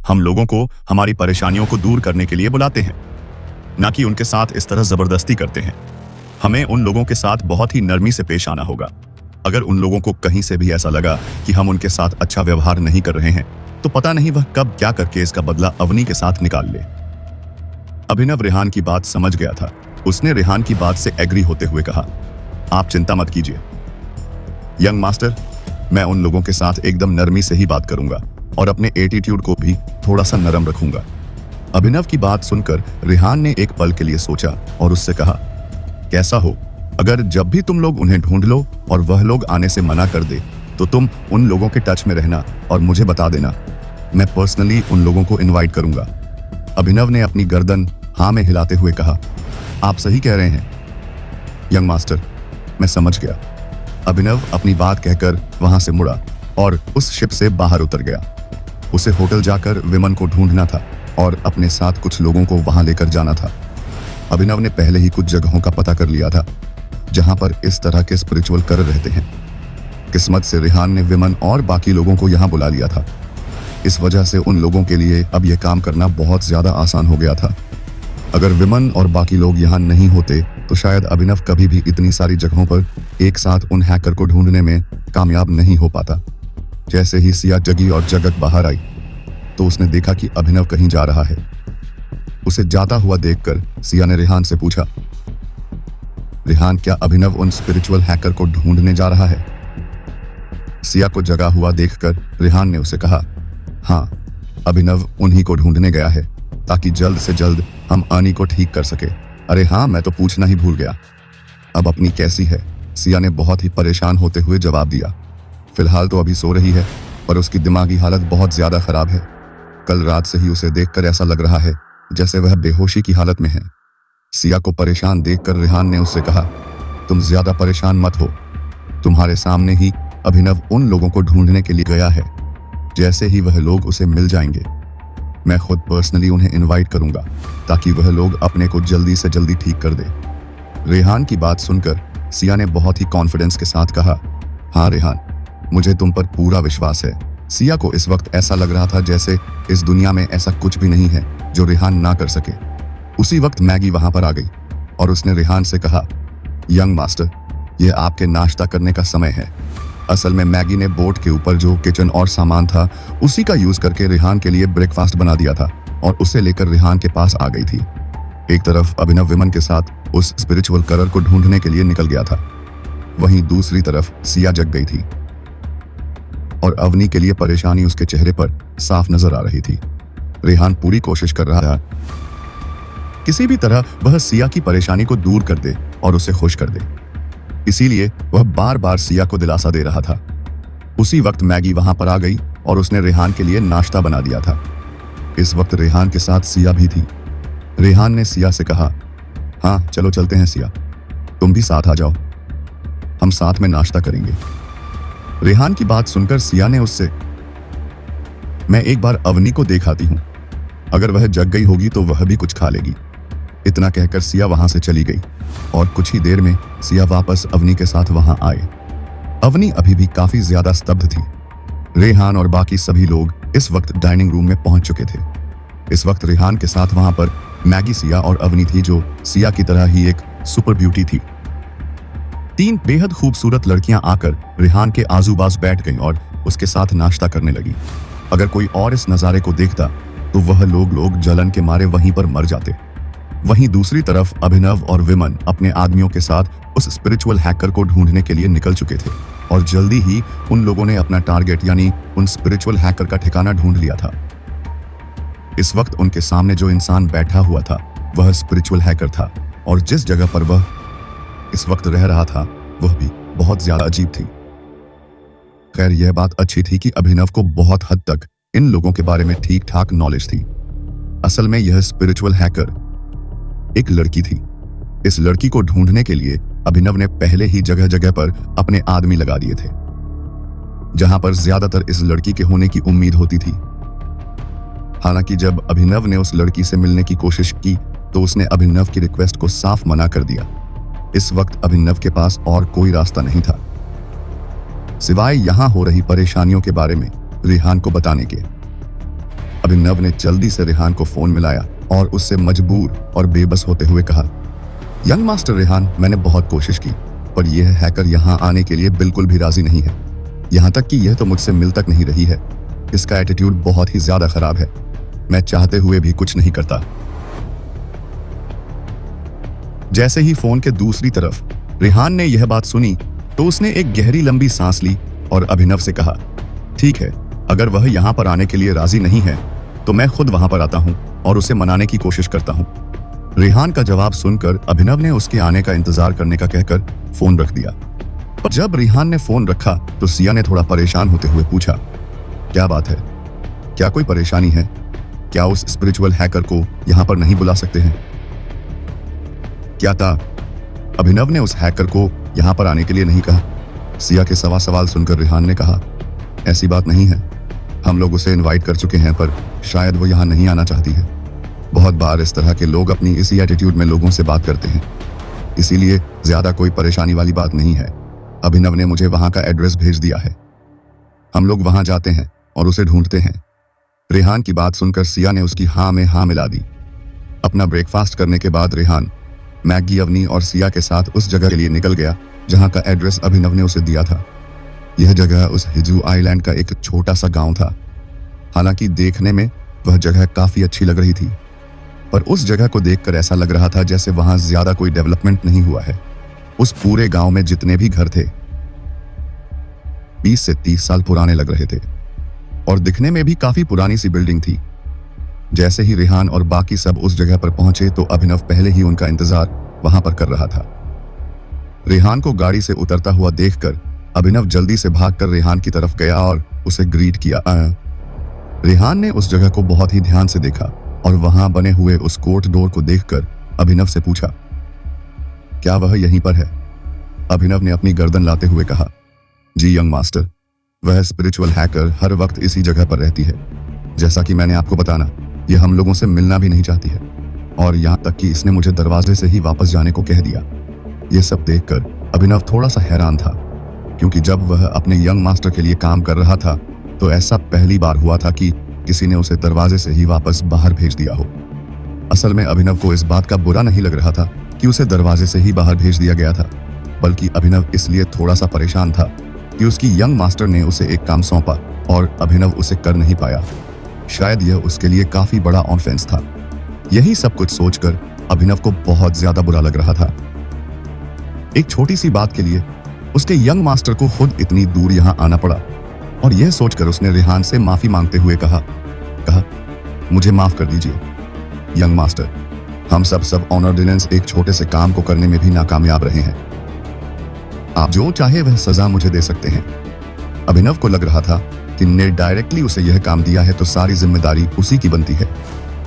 हम लोगों को हमारी परेशानियों को दूर करने के लिए बुलाते हैं, ना कि उनके साथ इस तरह जबरदस्ती करते हैं। हमें उन लोगों के साथ बहुत ही नरमी से पेश आना होगा। अगर उन लोगों को कहीं से भी ऐसा लगा कि हम उनके साथ अच्छा व्यवहार नहीं कर रहे हैं तो पता नहीं वह कब क्या करके इसका बदला अवनी के साथ निकाल ले। अभिनव रेहान की बात समझ गया था। उसने रेहान की बात से एग्री होते हुए कहा, आप चिंता मत कीजिए यंग मास्टर, मैं उन लोगों के साथ एकदम नरमी से ही बात करूंगा और अपने एटीट्यूड को भी थोड़ा सा नरम रखूंगा। अभिनव की बात सुनकर रेहान ने एक पल के लिए सोचा और उससे कहा, कैसा हो, अगर जब भी तुम लोग उन्हें ढूंढ लो और वह लोग आने से मना कर दे तो तुम उन लोगों के टच में रहना और मुझे बता देना। मैं पर्सनली उन लोगों को इनवाइट करूंगा। अभिनव ने अपनी गर्दन हाँ में हिलाते हुए कहा, आप सही कह रहे हैं यंग मास्टर, मैं समझ गया। अभिनव अपनी बात कहकर वहां से मुड़ा और उस शिप से बाहर उतर गया। उसे होटल जाकर विमन को ढूंढना था और अपने साथ कुछ लोगों को वहां लेकर जाना था। अभिनव ने पहले ही कुछ जगहों का पता कर लिया था जहां पर इस तरह के स्पिरिचुअल कर रहते हैं। किस्मत से रेहान ने विमन और बाकी लोगों को यहां बुला लिया था। इस वजह से उन लोगों के लिए अब यह काम करना बहुत ज्यादा आसान हो गया था। अगर विमन और बाकी लोग यहाँ नहीं होते तो शायद अभिनव कभी भी इतनी सारी जगहों पर एक साथ उन हैकर को ढूंढने में कामयाब नहीं हो पाता। जैसे ही सिया जगी और जगत बाहर आई तो उसने देखा कि अभिनव कहीं जा रहा है। उसे जाता हुआ देखकर सिया ने रेहान से पूछा, रेहान, क्या अभिनव उन स्पिरिचुअल हैकर को ढूंढने जा रहा है? सिया को जगा हुआ देखकर रेहान ने उसे कहा, हाँ, अभिनव उन्हीं को ढूंढने गया है ताकि जल्द से जल्द हम आनी को ठीक कर सके। अरे हाँ, मैं तो पूछना ही भूल गया, अब अपनी कैसी है? सिया ने बहुत ही परेशान होते हुए जवाब दिया, फिलहाल तो अभी सो रही है पर उसकी दिमागी हालत बहुत ज्यादा खराब है। कल रात से ही उसे देखकर ऐसा लग रहा है जैसे वह बेहोशी की हालत में है। सिया को परेशान देखकर रेहान ने उससे कहा, तुम ज्यादा परेशान मत हो, तुम्हारे सामने ही अभिनव उन लोगों को ढूंढने के लिए गया है। जैसे ही वह लोग उसे मिल जाएंगे मैं खुद पर्सनली उन्हें इनवाइट करूंगा ताकि वह लोग अपने को जल्दी से जल्दी ठीक कर दे। रेहान की बात सुनकर सिया ने बहुत ही कॉन्फिडेंस के साथ कहा, हाँ रेहान, मुझे तुम पर पूरा विश्वास है। सिया को इस वक्त ऐसा लग रहा था जैसे इस दुनिया में ऐसा कुछ भी नहीं है जो रेहान ना कर सके। उसी वक्त मैगी वहां पर आ गई और उसने रेहान से कहा, यंग मास्टर, यह आपके नाश्ता करने का समय है। असल में मैगी ने बोट के ऊपर जो किचन और सामान था उसी का यूज करके रेहान के लिए ब्रेकफास्ट बना दिया था और उसे लेकर रेहान के पास आ गई थी। एक तरफ अभिनव विमन के साथ उस स्पिरिचुअल करर को ढूंढने के लिए निकल गया था, वहीं दूसरी तरफ सिया जग गई थी और अवनी के लिए परेशानी उसके चेहरे पर साफ नजर आ रही थी। रेहान पूरी कोशिश कर रहा था किसी भी तरह वह सिया की परेशानी को दूर कर दे और उसे खुश कर दे, इसीलिए वह बार बार सिया को दिलासा दे रहा था। उसी वक्त मैगी वहां पर आ गई और उसने रेहान के लिए नाश्ता बना दिया था। इस वक्त रेहान के साथ सिया भी थी। रेहान ने सिया से कहा, हाँ चलो चलते हैं सिया, तुम भी साथ आ जाओ, हम साथ में नाश्ता करेंगे। रेहान की बात सुनकर सिया ने उससे, मैं एक बार अवनी को देख आती हूं, अगर वह जग गई होगी तो वह भी कुछ खा लेगी। इतना कहकर सिया वहां से चली गई और कुछ ही देर में सिया वापस अवनी के साथ वहां आए। अवनी अभी भी काफी ज्यादा स्तब्ध थी। रेहान और बाकी सभी लोग इस वक्त डाइनिंग रूम में पहुंच चुके थे। इस वक्त रेहान के साथ वहां पर मैगी, सिया और अवनी थी जो सिया की तरह ही एक सुपर ब्यूटी थी। तीन बेहद खूबसूरत लड़कियां आकर रेहान के आजू बाजू बैठ गईं और उसके साथ नाश्ता करने लगी। अगर कोई और इस नजारे को देखता तो वह लोग जलन के मारे वहीं पर मर जाते। वहीं दूसरी तरफ अभिनव और विमन अपने आदमियों के साथ उस स्पिरिचुअल हैकर को ढूंढने के लिए निकल चुके थे। और जल्दी ही उन लोगों ने अपना टारगेट यानी उन स्पिरिचुअल हैकर का ठिकाना ढूंढ लिया था। इस वक्त उनके सामने जो इंसान बैठा हुआ था वह स्पिरिचुअल हैकर था, और जिस जगह पर वह इस वक्त रह रहा था वह भी बहुत ज्यादा अजीब थी। खैर, यह बात अच्छी थी कि अभिनव को बहुत हद तक इन लोगों के बारे में ठीक ठाक नॉलेज थी। असल में यह स्पिरिचुअल हैकर एक लड़की थी। इस लड़की को ढूंढने के लिए अभिनव ने पहले ही जगह जगह पर अपने आदमी लगा दिए थे, जहां पर ज्यादातर इस लड़की के होने की उम्मीद होती थी। हालांकि जब अभिनव ने उस लड़की से मिलने की कोशिश की तो उसने अभिनव की रिक्वेस्ट को साफ मना कर दिया। इस वक्त अभिनव के पास और कोई रास्ता नहीं था सिवाय यहां हो रही परेशानियों के बारे में रेहान को बताने के। अभिनव ने जल्दी से रेहान को फोन मिलाया और उससे मजबूर और बेबस होते हुए कहा, यंग मास्टर रेहान, मैंने बहुत कोशिश की पर यह हैकर यहाँ आने के लिए बिल्कुल भी राजी नहीं है। यहाँ तक कि यह तो मुझसे मिल तक नहीं रही है। इसका एटीट्यूड बहुत ही ज्यादा खराब है। मैं चाहते हुए भी कुछ नहीं करता। जैसे ही फोन के दूसरी तरफ रेहान ने यह बात सुनी तो उसने एक गहरी लंबी सांस ली और अभिनव से कहा, ठीक है, अगर वह यहाँ पर आने के लिए राजी नहीं है तो मैं खुद वहां पर आता हूं और उसे मनाने की कोशिश करता हूं। रेहान का जवाब सुनकर अभिनव ने उसके आने का इंतजार करने का कहकर फोन रख दिया। जब रेहान ने फोन रखा तो सिया ने थोड़ा परेशान होते हुए पूछा, क्या बात है? क्या कोई परेशानी है? क्या उस स्पिरिचुअल हैकर को यहां पर नहीं बुला सकते हैं? क्या था अभिनव ने उस हैकर को यहां पर आने के लिए नहीं कहा? सिया के सवाल सुनकर रेहान ने कहा, ऐसी बात नहीं है। हम लोग उसे इनवाइट कर चुके हैं पर शायद वो यहाँ नहीं आना चाहती है। बहुत बार इस तरह के लोग अपनी इसी एटीट्यूड में लोगों से बात करते हैं, इसीलिए ज्यादा कोई परेशानी वाली बात नहीं है। अभिनव ने मुझे वहां का एड्रेस भेज दिया है। हम लोग वहां जाते हैं और उसे ढूंढते हैं। रेहान की बात सुनकर सिया ने उसकी हाँ में हाँ मिला दी। अपना ब्रेकफास्ट करने के बाद रेहान मैगी, अवनी और सिया के साथ उस जगह के लिए निकल गया जहां का एड्रेस अभिनव ने उसे दिया था। यह जगह उस हिजू आइलैंड का एक छोटा सा गांव था। हालांकि देखने में वह जगह काफी अच्छी लग रही थी, पर उस जगह को देखकर ऐसा लग रहा था जैसे वहां ज्यादा कोई डेवलपमेंट नहीं हुआ है। उस पूरे गांव में जितने भी घर थे 20 से 30 साल पुराने लग रहे थे और दिखने में भी काफी पुरानी सी बिल्डिंग थी। जैसे ही रेहान और बाकी सब उस जगह पर पहुंचे तो अभिनव पहले ही उनका इंतजार वहां पर कर रहा था। रेहान को गाड़ी से उतरता हुआ देखकर अभिनव जल्दी से भागकर रेहान की तरफ गया और उसे ग्रीट किया। रेहान ने उस जगह को बहुत ही ध्यान से देखा और वहां बने हुए उस कोर्ट डोर को देखकर अभिनव से पूछा, क्या वह यहीं पर है? अभिनव ने अपनी गर्दन लाते हुए कहा, जी यंग मास्टर, वह स्पिरिचुअल हैकर हर वक्त इसी जगह पर रहती है। जैसा कि मैंने आपको बताना, यह हम लोगों से मिलना भी नहीं चाहती है और यहाँ तक कि इसने मुझे दरवाजे से ही वापस जाने को कह दिया। यह सब देखकर अभिनव थोड़ा सा हैरान था, क्योंकि जब वह अपने यंग मास्टर के लिए काम कर रहा था तो ऐसा पहली बार हुआ था कि किसी ने उसे दरवाजे से ही वापस बाहर भेज दिया हो। असल में अभिनव को इस बात का बुरा नहीं लग रहा था कि उसे दरवाजे से ही बाहर भेज दिया गया था, बल्कि अभिनव इसलिए थोड़ा सा परेशान था कि उसकी यंग मास्टर ने उसे एक काम सौंपा और अभिनव उसे कर नहीं पाया। शायद यह उसके लिए काफी बड़ा ऑफेंस था। यही सब कुछ सोचकर अभिनव को बहुत ज्यादा बुरा लग रहा था। एक छोटी सी बात के लिए उसके यंग मास्टर को खुद इतनी दूर यहां आना पड़ा और यह सोचकर उसने रेहान से माफी मांगते हुए कहा, मुझे माफ कर दीजिए यंग मास्टर, हम सब ऑर्डिनेंस एक छोटे से काम को करने में भी नाकामयाब रहे हैं। आप जो चाहे वह सजा मुझे दे सकते हैं। अभिनव को लग रहा था कि ने डायरेक्टली उसे यह काम दिया है तो सारी जिम्मेदारी उसी की बनती है,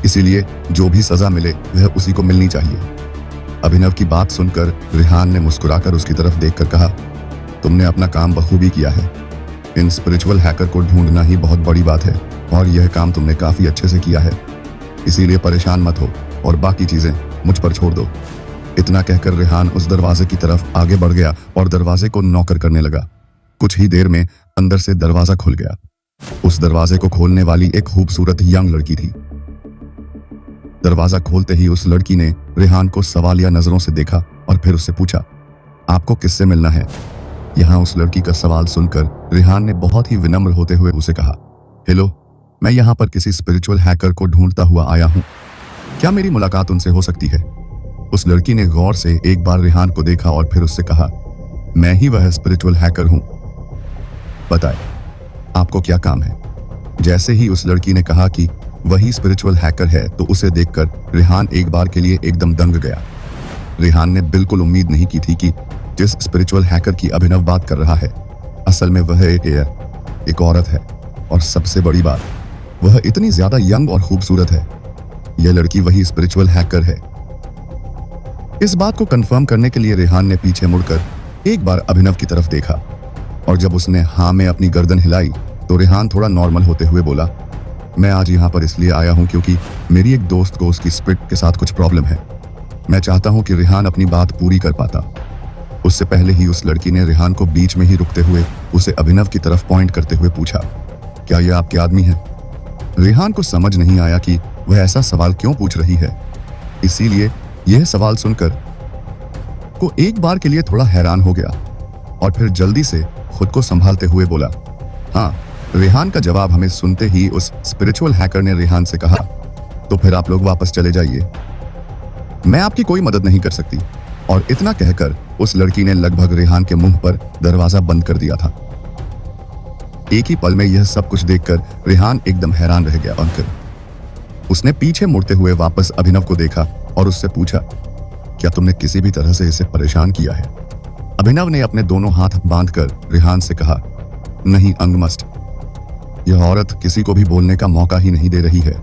इसीलिए जो भी सजा मिले वह उसी को मिलनी चाहिए। अभिनव की बात सुनकर रेहान ने मुस्कुराकर उसकी तरफ देखकर कहा, तुमने अपना काम बखूबी किया है। इन स्पिरिचुअल हैकर को ढूंढना ही बहुत बड़ी बात है और यह काम तुमने काफी अच्छे से किया है, इसीलिए परेशान मत हो और बाकी चीजें मुझ पर छोड़ दो। इतना कहकर रेहान उस दरवाजे की तरफ आगे बढ़ गया और दरवाजे को नॉकर करने लगा। कुछ ही देर में अंदर से दरवाजा खुल गया। उस दरवाजे को खोलने वाली एक खूबसूरत यंग लड़की थी। दरवाजा खोलते ही उस लड़की ने रेहान को सवालिया नजरों से देखा और फिर उससे पूछा, आपको किससे मिलना है? यहाँ उस लड़की का सवाल सुनकर रेहान ने बहुत ही विनम्र होते हुए उसे कहा, हेलो, मैं यहाँ पर किसी स्पिरिचुअल हैकर को ढूंढता हुआ आया हूँ। क्या मेरी मुलाकात उनसे हो सकती है? उस लड़की ने गौर से एक बार रेहान को देखा और फिर उससे कहा, मैं ही वह स्पिरिचुअल हैकर हूँ बताए, आपको क्या काम है? जैसे ही उस लड़की ने कहा कि वही स्पिरिचुअल हैकर है तो उसे देखकर रेहान एक बार के लिए एकदम दंग गया। रेहान ने बिल्कुल उम्मीद नहीं की थी कि जिस स्पिरिचुअल हैकर की अभिनव बात कर रहा है असल में वह एक औरत है, और सबसे बड़ी बात वह इतनी ज्यादा यंग और खूबसूरत है। यह लड़की वही स्पिरिचुअल हैकर है। इस बात को कंफर्म करने के लिए रेहान ने पीछे मुड़कर एक बार अभिनव की तरफ देखा, और जब उसने हाँ में अपनी गर्दन हिलाई तो रेहान थोड़ा नॉर्मल होते हुए बोला, मैं आज यहाँ पर इसलिए आया हूँ क्योंकि मेरी एक दोस्त को उसकी स्पिरिट के साथ कुछ प्रॉब्लम है। मैं चाहता हूँ कि रेहान अपनी बात पूरी कर पाता। उससे पहले ही उस लड़की ने रेहान को बीच में ही रुकते हुए उसे अभिनव की तरफ पॉइंट करते हुए पूछा, क्या यह आपके आदमी है? रेहान को समझ नहीं आया कि वह ऐसा सवाल क्यों पूछ रही है, इसीलिए यह सवाल सुनकर को एक बार के लिए थोड़ा हैरान हो गया और फिर जल्दी से खुद को संभालते हुए बोला, हाँ। रेहान का जवाब हमें सुनते ही उस स्पिरिचुअल हैकर ने रेहान से कहा, तो फिर आप लोग वापस चले जाइए, मैं आपकी कोई मदद नहीं कर सकती। और इतना कहकर उस लड़की ने लगभग रेहान के मुंह पर दरवाजा बंद कर दिया था। एक ही पल में यह सब कुछ देखकर रेहान एकदम हैरान रह गया और फिर उसने पीछे मुड़ते हुए वापस अभिनव को देखा और उससे पूछा, क्या तुमने किसी भी तरह से इसे परेशान किया है? अभिनव ने अपने दोनों हाथ बांधकर रेहान से कहा, नहीं अंगमस्ट, यह औरत किसी को भी बोलने का मौका ही नहीं दे रही है।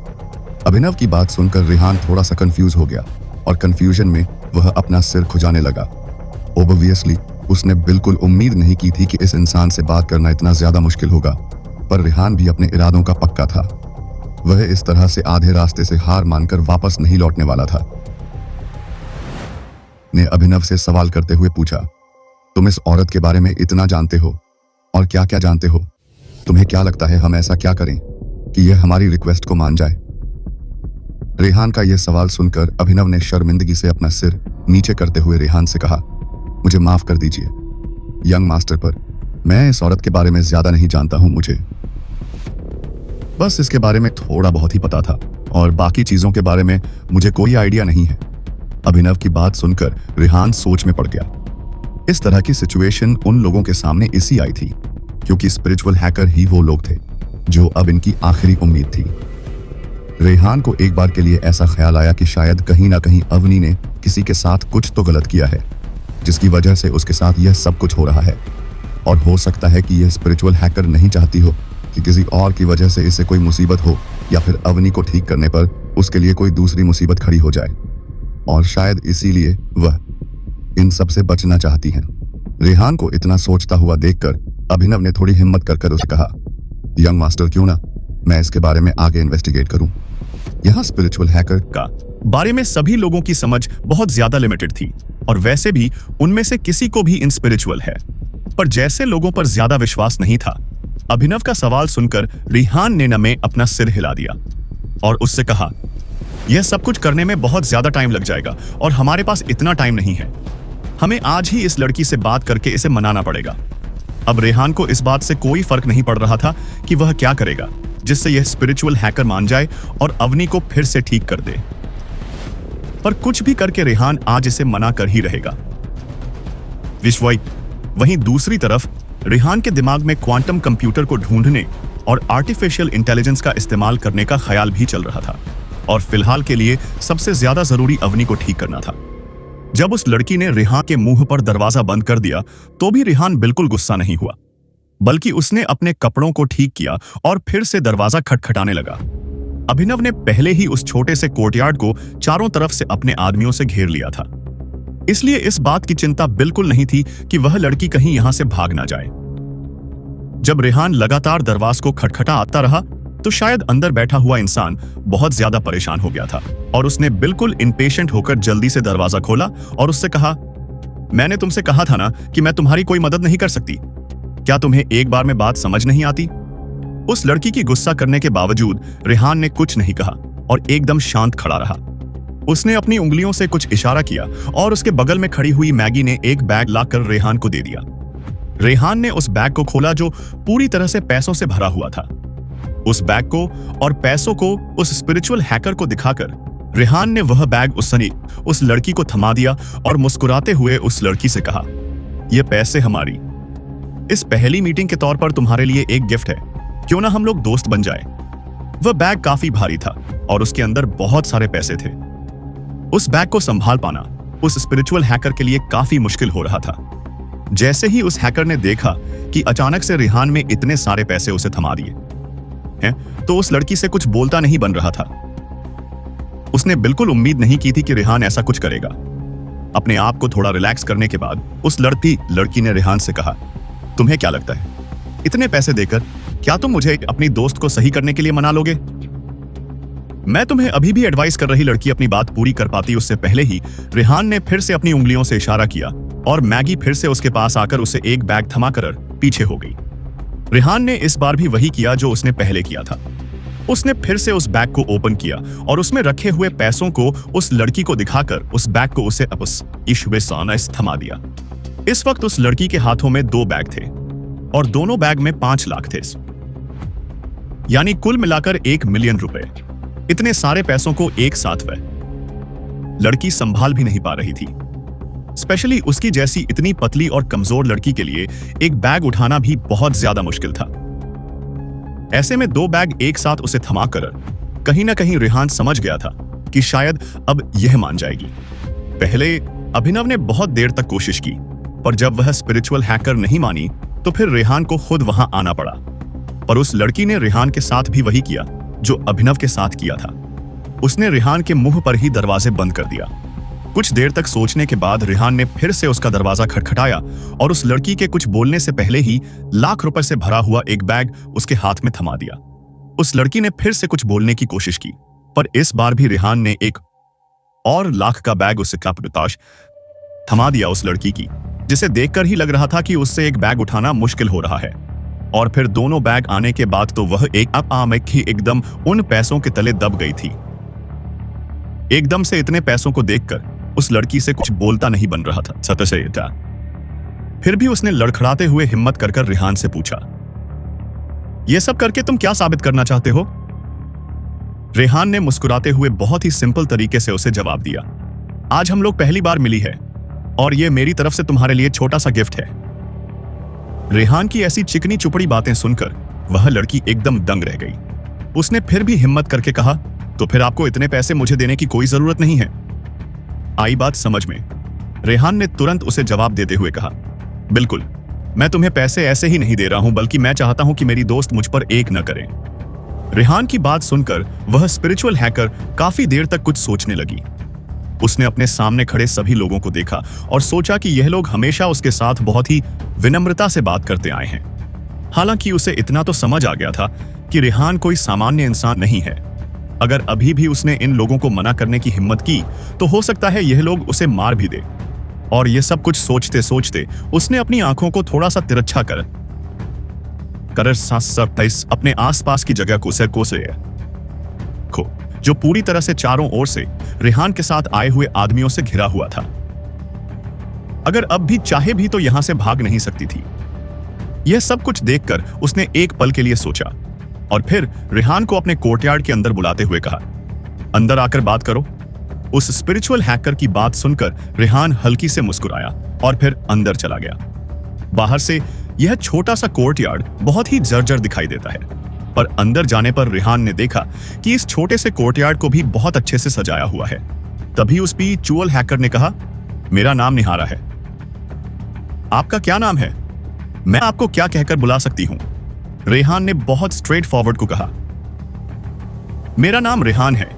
अभिनव की बात सुनकर रेहान थोड़ा सा कंफ्यूज हो गया और कंफ्यूजन में वह अपना सिर खुजाने लगा। ऑब्वियसली उसने बिल्कुल उम्मीद नहीं की थी कि इस इंसान से बात करना इतना ज्यादा मुश्किल होगा, पर रेहान भी अपने इरादों का पक्का था। वह इस तरह से आधे रास्ते से हार मानकर वापस नहीं लौटने वाला था। ने अभिनव से सवाल करते हुए पूछा, तुम इस औरत के बारे में इतना जानते हो और क्या क्या जानते हो? तुम्हें क्या लगता है हम ऐसा क्या करें कि यह हमारी रिक्वेस्ट को मान जाए? रेहान का यह सवाल सुनकर अभिनव ने शर्मिंदगी से अपना सिर नीचे करते हुए रेहान से कहा, मुझे माफ कर दीजिए यंग मास्टर, पर मैं इस औरत के बारे में ज्यादा नहीं जानता हूं। मुझे बस इसके बारे में थोड़ा बहुत ही पता था और बाकी चीजों के बारे में मुझे कोई आइडिया नहीं है। अभिनव की बात सुनकर रेहान सोच में पड़ गया। इस तरह की सिचुएशन उन लोगों के सामने इसी आई थी क्योंकि स्पिरिचुअल हैकर ही वो लोग थे जो अब इनकी आखिरी उम्मीद थी। रेहान को एक बार के लिए ऐसा ख्याल आया कि शायद कहीं ना कहीं अवनी ने किसी के साथ कुछ तो गलत किया है जिसकी वजह से उसके साथ यह सब कुछ हो रहा है, और हो सकता है कि यह स्पिरिचुअल हैकर नहीं चाहती हो कि किसी और की वजह से इसे कोई मुसीबत हो, या फिर अवनी को ठीक करने पर उसके लिए कोई दूसरी मुसीबत खड़ी हो जाए, और शायद इसीलिए वह इन सब से बचना चाहती हैं। रेहान को इतना सोचता हुआ देखकर अभिनव ने थोड़ी हिम्मत कर उसे कहा, यंग मास्टर क्यों ना मैं इसके बारे में आगे इन्वेस्टिगेट करूं। यहाँ स्पिरिचुअल हैकर का बारे में सभी लोगों की समझ बहुत ज्यादा लिमिटेड थी और वैसे भी उनमें से किसी को भी इन स्पिरिचुअल है, पर जैसे लोगों पर ज्यादा विश्वास नहीं था, अभिनव का सवाल सुनकर रेहान ने में अपना सिर हिला दिया और उससे कहा, यह सब कुछ करने में बहुत ज्यादा टाइम लग जाएगा और हमारे पास इतना टाइम नहीं है। हमें आज ही इस लड़की से बात करके इसे मनाना पड़ेगा। अब रेहान को इस बात से कोई फर्क नहीं पड़ रहा था कि वह क्या करेगा जिससे यह स्पिरिचुअल हैकर मान जाए और अवनी को फिर से ठीक कर दे, पर कुछ भी करके रेहान आज इसे मना कर ही रहेगा। विश्वई वहीं दूसरी तरफ रेहान के दिमाग में क्वांटम कंप्यूटर को ढूंढने और आर्टिफिशियल इंटेलिजेंस का इस्तेमाल करने का ख्याल भी चल रहा था, और फिलहाल के लिए सबसे ज्यादा जरूरी अवनी को ठीक करना था। जब उस लड़की ने रेहान के मुंह पर दरवाजा बंद कर दिया तो भी रेहान बिल्कुल गुस्सा नहीं हुआ, बल्कि उसने अपने कपड़ों को ठीक किया और फिर से दरवाजा खटखटाने लगा। अभिनव ने पहले ही उस छोटे से कोर्टयार्ड को चारों तरफ से अपने आदमियों से घेर लिया था, इसलिए इस बात की चिंता बिल्कुल नहीं थी कि वह लड़की कहीं यहां से भाग ना जाए। जब रेहान लगातार दरवाजे को खटखटा आता रहा तो शायद अंदर बैठा हुआ इंसान बहुत ज्यादा परेशान हो गया था और उसने बिल्कुल इम्पेशेंट होकर जल्दी से दरवाजा खोला और उससे कहा, मैंने तुमसे कहा था ना कि मैं तुम्हारी कोई मदद नहीं कर सकती। क्या तुम्हें एक बार में बात समझ नहीं आती? उस लड़की की गुस्सा करने के बावजूद रेहान ने कुछ नहीं कहा और एकदम शांत खड़ा रहा। उसने अपनी उंगलियों से कुछ इशारा किया और उसके बगल में खड़ी हुई मैगी ने एक बैग लाकर रेहान को दे दिया। रेहान ने उस बैग को खोला जो पूरी तरह से पैसों से भरा हुआ था। उस बैग को और पैसों को उस स्पिरिचुअल हैकर को दिखाकर रेहान ने वह बैग उस लड़की को थमा दिया और मुस्कुराते हुए उस लड़की से कहा, यह पैसे हमारी इस पहली मीटिंग के तौर पर तुम्हारे लिए एक गिफ्ट है, क्यों ना हम लोग दोस्त बन जाए। वह बैग काफी भारी था और उसके अंदर बहुत सारे पैसे थे। उस बैग को संभाल पाना उस स्पिरिचुअल हैकर के लिए काफी मुश्किल हो रहा था। जैसे ही उस हैकर ने देखा कि अचानक से रेहान में इतने सारे पैसे उसे थमा दिए हैं, तो उस लड़की से कुछ बोलता नहीं बन रहा था। उसने बिल्कुल उम्मीद नहीं की थी कि रेहान ऐसा कुछ करेगा। अपने आप को थोड़ा रिलैक्स करने के बाद उस लड़की ने रेहान से कहा, तुम्हें क्या लगता है, इतने पैसे देकर क्या तुम मुझे अपनी दोस्त को सही करने के लिए मना लोगे? मैं तुम्हें अभी भी एडवाइस कर रही लड़की अपनी बात पूरी कर पाती उससे पहले ही रेहान ने फिर से अपनी उंगलियों से इशारा किया और मैगी फिर से उसके पास आकर उसे एक बैग थमाकर पीछे हो गई। रेहान ने इस बार भी वही किया जो उसने पहले किया था। उसने फिर से उस बैग को ओपन किया और उसमें रखे हुए पैसों को उस लड़की को दिखाकर उस बैग को उसे वापस थमा दिया। इस वक्त उस लड़की के हाथों में 2 बैग थे और दोनों बैग में 5 लाख थे, यानी कुल मिलाकर 1 मिलियन रुपए। इतने सारे पैसों को एक साथ वह लड़की संभाल भी नहीं पा रही थी। स्पेशली उसकी जैसी इतनी पतली और कमजोर लड़की के लिए एक बैग उठाना भी बहुत ज्यादा मुश्किल था। ऐसे में 2 बैग एक साथ उसे थमाकर कहीं ना कहीं रेहान समझ गया था कि शायद अब यह मान जाएगी। पहले अभिनव ने बहुत देर तक कोशिश की, पर जब वह स्पिरिचुअल हैकर नहीं मानी तो फिर रेहान को खुद वहां आना पड़ा। पर उस लड़की ने रेहान के साथ भी वही किया जो अभिनव के साथ किया था। उसने रेहान के मुंह पर ही दरवाजे बंद कर दिया। कुछ देर तक सोचने के बाद रेहान ने फिर से उसका दरवाजा खटखटाया और उस लड़की के कुछ बोलने से पहले ही लाख रुपए से भरा हुआ एक बैग उसके हाथ में थमा दिया। उस लड़की ने फिर से कुछ बोलने की कोशिश की, पर इस बार भी रेहान ने एक और लाख का बैग उसे थमा दिया उस लड़की की, जिसे देखकर ही लग रहा था कि उससे एक बैग उठाना मुश्किल हो रहा है। और फिर दोनों बैग आने के बाद तो वह एकदम उन पैसों के तले दब गई थी। एकदम से इतने पैसों को देखकर उस लड़की से कुछ बोलता नहीं बन रहा था। फिर भी उसने लड़खड़ाते हुए हिम्मत कर रेहान से पूछा, यह सब करके तुम क्या साबित करना चाहते हो? रेहान ने मुस्कुराते हुए बहुत ही सिंपल तरीके से उसे जवाब दिया, आज हम लोग पहली बार मिली है और यह मेरी तरफ से तुम्हारे लिए छोटा सा गिफ्ट है। रेहान की ऐसी चिकनी चुपड़ी बातें सुनकर वह लड़की एकदम दंग रह गई। उसने फिर भी हिम्मत करके कहा, तो फिर आपको इतने पैसे मुझे देने की कोई जरूरत नहीं है। आई बात समझ में, रेहान ने तुरंत उसे जवाब देते हुए कहा, बिल्कुल, मैं तुम्हें पैसे ऐसे ही नहीं दे रहा हूं, बल्कि मैं चाहता हूं कि मेरी दोस्त मुझ पर एक न करें। रेहान की बात सुनकर वह स्पिरिचुअल हैकर काफी देर तक कुछ सोचने लगी। उसने अपने सामने खड़े सभी लोगों को देखा और सोचा कि यह लोग हमेशा उसके साथ बहुत ही विनम्रता से बात करते आए हैं। हालांकि उसे इतना तो समझ आ गया था कि रेहान कोई सामान्य इंसान नहीं है। अगर अभी भी उसने इन लोगों को मना करने की हिम्मत की तो हो सकता है यह लोग उसे मार भी दे। और यह सब कुछ सोचते सोचते उसने अपनी आंखों को थोड़ा सा तिरछा कर अपने आसपास की जगह को जो पूरी तरह से चारों ओर से रेहान के साथ आए हुए आदमियों से घिरा हुआ था। अगर अब भी चाहे भी तो यहां से भाग नहीं सकती थी। यह सब कुछ देखकर उसने एक पल के लिए सोचा और फिर रेहान को अपने कोर्टयार्ड के अंदर बुलाते हुए कहा, अंदर आकर बात करो। उस स्पिरिचुअल हैकर की बात सुनकर रेहान हल्की से मुस्कुराया और फिर अंदर चला गया। बाहर से यह छोटा सा कोर्टयार्ड बहुत ही जर्जर दिखाई देता है, पर अंदर जाने पर रेहान ने देखा कि इस छोटे से कोर्टयार्ड को भी बहुत अच्छे से सजाया हुआ है। तभी उस स्पिरिचुअल हैकर ने कहा, मेरा नाम निहारा है। आपका क्या नाम है? मैं आपको क्या कहकर बुला सकती हूं? रेहान ने बहुत स्ट्रेट फॉरवर्ड को कहा, मेरा नाम रेहान है।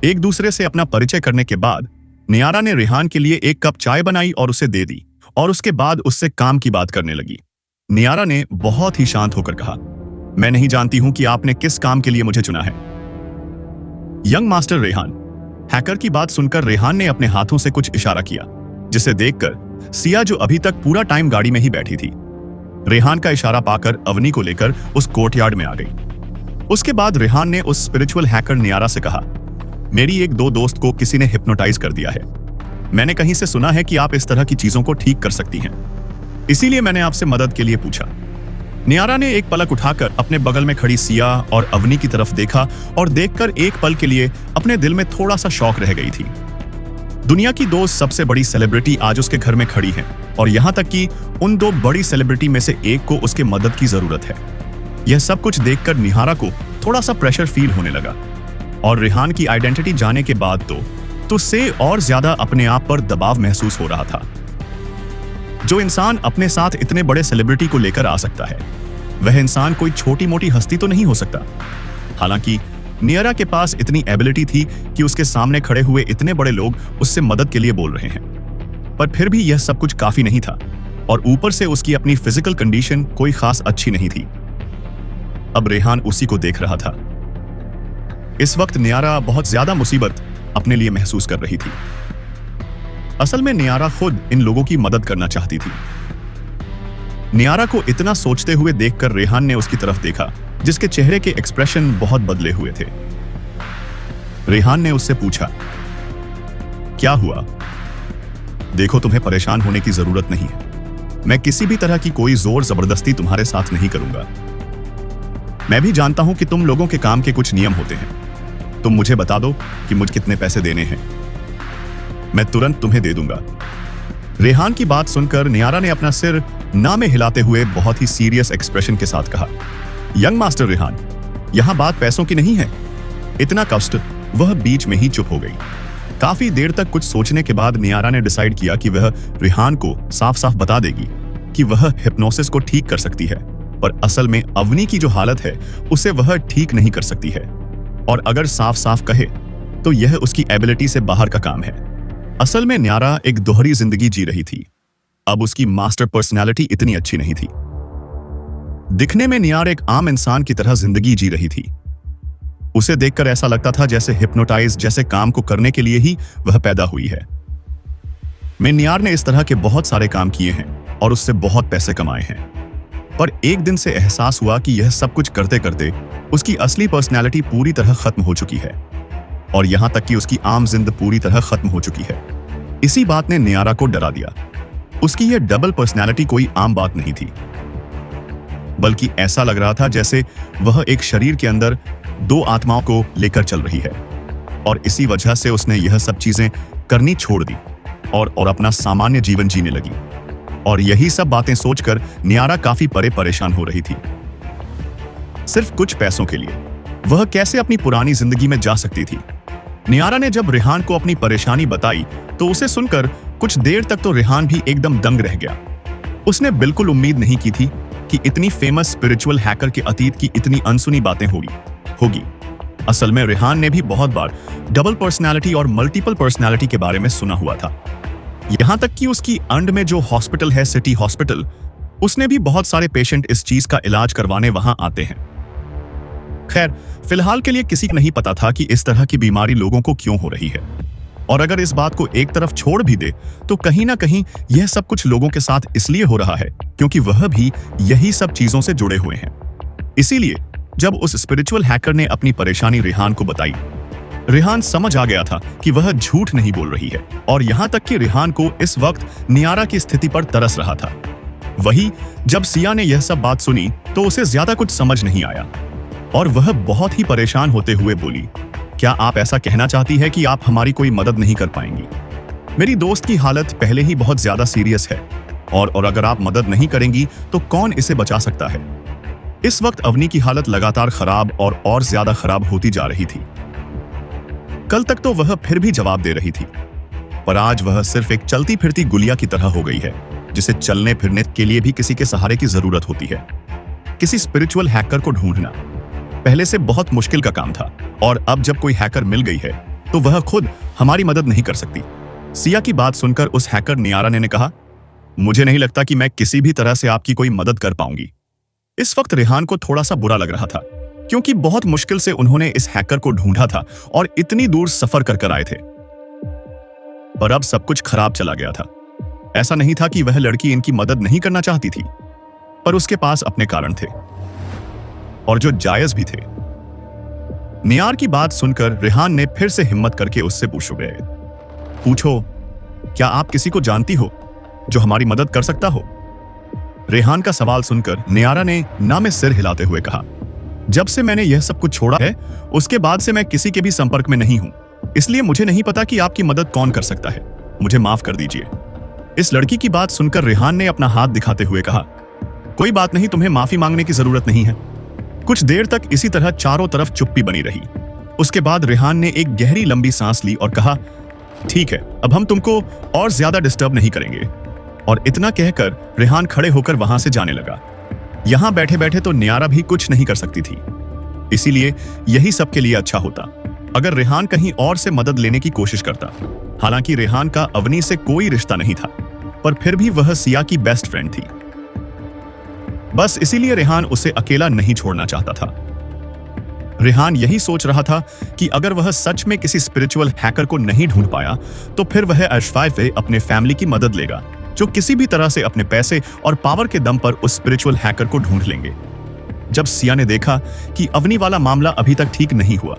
एक दूसरे से अपना परिचय करने के बाद नियारा ने रेहान के लिए एक कप चाय बनाई और उसे दे दी और उसके बाद उससे काम की बात करने लगी। नियारा ने बहुत ही शांत होकर कहा, मैं नहीं जानती हूं कि आपने किस काम के लिए मुझे चुना है। Young master Rehan. हैकर की बात सुनकर रेहान ने अपने हाथों से कुछ इशारा किया, जिसे देखकर सिया जो अभी तक पूरा टाइम गाड़ी में ही बैठी थी, रेहान का इशारा पाकर अवनी को लेकर उस कोर्टयार्ड में आ गई। उसके बाद रेहान ने उस स्पिरिचुअल हैकर नियारा से कहा, मेरी एक दो दोस्त को किसी ने हिप्नोटाइज कर दिया है। मैंने कहीं से सुना है कि आप इस तरह की चीजों को ठीक कर सकती हैं, इसीलिए मैंने आपसे मदद के लिए पूछा। नियारा ने एक पलक उठाकर अपने बगल में खड़ी सिया और अवनी की तरफ देखा और देखकर एक पल के लिए अपने दिल में थोड़ा सा शौक रह गई थी। दुनिया की दो सबसे बड़ी सेलिब्रिटी आज उसके घर में खड़ी हैं और यहाँ तक कि उन दो बड़ी सेलिब्रिटी में से एक को उसके मदद की जरूरत है। यह सब कुछ देखकर निहारा को थोड़ा सा प्रेशर फील होने लगा और रेहान की आइडेंटिटी जाने के बाद तो उससे और ज्यादा अपने आप पर दबाव महसूस हो रहा था। जो इंसान अपने साथ इतने बड़े सेलिब्रिटी को लेकर आ सकता है, वह इंसान कोई छोटी मोटी हस्ती तो नहीं हो सकता। हालांकि निहारा के पास इतनी एबिलिटी थी कि उसके सामने खड़े हुए इतने बड़े लोग उससे मदद के लिए बोल रहे हैं, पर फिर भी यह सब कुछ काफी नहीं था और ऊपर से उसकी अपनी फिजिकल कंडीशन कोई खास अच्छी नहीं थी। अब रेहान उसी को देख रहा था। इस वक्त निहारा बहुत ज्यादा मुसीबत अपने लिए महसूस कर रही थी। असल में निहारा खुद इन लोगों की मदद करना चाहती थी। निहारा को इतना सोचते हुए देखकर रेहान ने उसकी तरफ देखा, जिसके चेहरे के एक्सप्रेशन बहुत बदले हुए थे। रेहान ने उससे पूछा, क्या हुआ? देखो, तुम्हें परेशान होने की जरूरत नहीं है। मैं किसी भी तरह की कोई जोर जबरदस्ती तुम्हारे साथ नहीं करूंगा। मैं भी जानता हूं कि तुम लोगों के काम के कुछ नियम होते हैं। तुम मुझे बता दो कि मुझे कितने पैसे देने हैं, मैं तुरंत तुम्हें दे दूंगा। रेहान की बात सुनकर निहारा ने अपना सिर ना में हिलाते हुए बहुत ही सीरियस एक्सप्रेशन के साथ कहा, यंग मास्टर रेहान, यहां बात पैसों की नहीं है। इतना कष्ट। वह बीच में ही चुप हो गई। काफी देर तक कुछ सोचने के बाद निहारा ने डिसाइड किया कि वह रेहान को साफ साफ बता देगी कि वह हिप्नोसिस को ठीक कर सकती है, पर असल में अवनी की जो हालत है उसे वह ठीक नहीं कर सकती है। और अगर साफ साफ कहे तो यह उसकी एबिलिटी से बाहर का काम है। असल में निहारा एक दोहरी जिंदगी जी रही थी। अब उसकी मास्टर पर्सनालिटी इतनी अच्छी नहीं थी। दिखने में निहारा एक आम इंसान की तरह जिंदगी जी रही थी। उसे देखकर ऐसा लगता था जैसे हिप्नोटाइज जैसे काम को करने के लिए ही वह पैदा हुई है। निहार ने इस तरह के बहुत सारे काम किए हैं और उससे बहुत पैसे कमाए हैं, पर एक दिन से एहसास हुआ कि यह सब कुछ करते करते उसकी असली पर्सनैलिटी पूरी तरह खत्म हो चुकी है और यहां तक कि उसकी आम जिंद पूरी तरह खत्म हो चुकी है। इसी बात ने निहारा को डरा दिया। उसकी यह डबल पर्सनैलिटी कोई आम बात नहीं थी, बल्कि ऐसा लग रहा था जैसे वह एक शरीर के अंदर दो आत्माओं को लेकर चल रही है और इसी वजह से उसने यह सब चीजें करनी छोड़ दी और अपना सामान्य जीवन जीने लगी। और यही सब बातें सोचकर निहारा काफी परेशान हो रही थी। सिर्फ कुछ पैसों के लिए वह कैसे अपनी पुरानी जिंदगी में जा सकती थी? निहारा ने जब रेहान को अपनी परेशानी बताई तो उसे सुनकर कुछ देर तक तो रेहान भी एकदम दंग रह गया। उसने बिल्कुल उम्मीद नहीं की थी कि इतनी फेमस स्पिरिचुअल हैकर के अतीत की इतनी अनसुनी बातें होगी। असल में रेहान ने भी बहुत बार डबल पर्सनालिटी और मल्टीपल पर्सनालिटी के बारे में सुना हुआ था। यहां तक कि उसकी अंड में जो हॉस्पिटल है, सिटी हॉस्पिटल, उसने भी बहुत सारे पेशेंट इस चीज का इलाज करवाने वहां आते हैं। खैर, फिलहाल के लिए किसी को नहीं पता था कि इस तरह की बीमारी लोगों को क्यों हो रही है, और अगर इस बात को एक तरफ छोड़ भी दे तो कहीं ना कहीं यह सब कुछ लोगों के साथ इसलिए हो रहा है क्योंकि वह भी यही सब चीजों से जुड़े हुए हैं। इसीलिए जब उस स्पिरिचुअल हैकर ने अपनी परेशानी रेहान को बताई, रेहान समझ आ गया था कि वह झूठ नहीं बोल रही है, और यहां तक कि रेहान को इस वक्त निहारा की स्थिति पर तरस रहा था। वही जब सिया ने यह सब बात सुनी तो उसे ज्यादा कुछ समझ नहीं आया और वह बहुत ही परेशान होते हुए बोली, क्या आप ऐसा कहना चाहती है कि आप हमारी कोई मदद नहीं कर पाएंगी? मेरी दोस्त की हालत पहले ही बहुत ज्यादा सीरियस है और अगर आप मदद नहीं करेंगी तो कौन इसे बचा सकता है? इस वक्त अवनी की हालत लगातार खराब और ज्यादा खराब होती जा रही थी। कल तक तो वह फिर भी जवाब दे रही थी, पर आज वह सिर्फ एक चलती फिरती गुलिया की तरह हो गई है, जिसे चलने फिरने के लिए भी किसी के सहारे की जरूरत होती है। किसी स्पिरिचुअल हैकर को ढूंढना पहले से बहुत मुश्किल का काम था, और अब जब कोई हैकर मिल गई है तो वह खुद हमारी मदद नहीं कर सकती। सिया की बात सुनकर उस हैकर नियारा ने कहा, मुझे नहीं लगता कि मैं किसी भी तरह से आपकी कोई मदद कर पाऊंगी। इस वक्त रेहान को थोड़ा सा बुरा लग रहा था, क्योंकि बहुत मुश्किल से उन्होंने इस हैकर को ढूंढा था और इतनी दूर सफर कर आए थे, पर अब सब कुछ खराब चला गया था। ऐसा नहीं था कि वह लड़की इनकी मदद नहीं करना चाहती थी, पर उसके पास अपने कारण थे, और जो जायज भी थे। नियार की बात सुनकर रेहान ने फिर से हिम्मत करके उससे पूछो, क्या आप किसी को जानती हो जो हमारी मदद कर सकता हो? रेहान का सवाल सुनकर नियारा ने ना में सिर हिलाते हुए कहा, जब से मैंने यह सब कुछ छोड़ा है उसके बाद से मैं किसी के भी संपर्क में नहीं हूं। इसलिए मुझे नहीं पता कि आपकी मदद कौन कर सकता है। मुझे माफ कर दीजिए। इस लड़की की बात सुनकर रेहान ने अपना हाथ दिखाते हुए कहा, कोई बात नहीं, तुम्हें माफी मांगने की जरूरत नहीं है। कुछ देर तक इसी तरह चारों तरफ चुप्पी बनी रही। उसके बाद रेहान ने एक गहरी लंबी सांस ली और कहा, ठीक है, अब हम तुमको और ज्यादा डिस्टर्ब नहीं करेंगे। और इतना कहकर रेहान खड़े होकर वहां से जाने लगा। यहां बैठे बैठे तो न्यारा भी कुछ नहीं कर सकती थी, इसीलिए यही सबके लिए अच्छा होता अगर रेहान कहीं और से मदद लेने की कोशिश करता। हालांकि रेहान का अवनी से कोई रिश्ता नहीं था, पर फिर भी वह सिया की बेस्ट फ्रेंड थी। बस इसीलिए रेहान उसे अकेला नहीं छोड़ना चाहता था। रेहान यही सोच रहा था कि अगर वह सच में किसी स्पिरिचुअल हैकर को नहीं ढूंढ पाया तो फिर वह अशफाई अपने फैमिली की मदद लेगा, जो किसी भी तरह से अपने पैसे और पावर के दम पर उस स्पिरिचुअल हैकर को ढूंढ लेंगे। जब सिया ने देखा कि अवनी वाला मामला अभी तक ठीक नहीं हुआ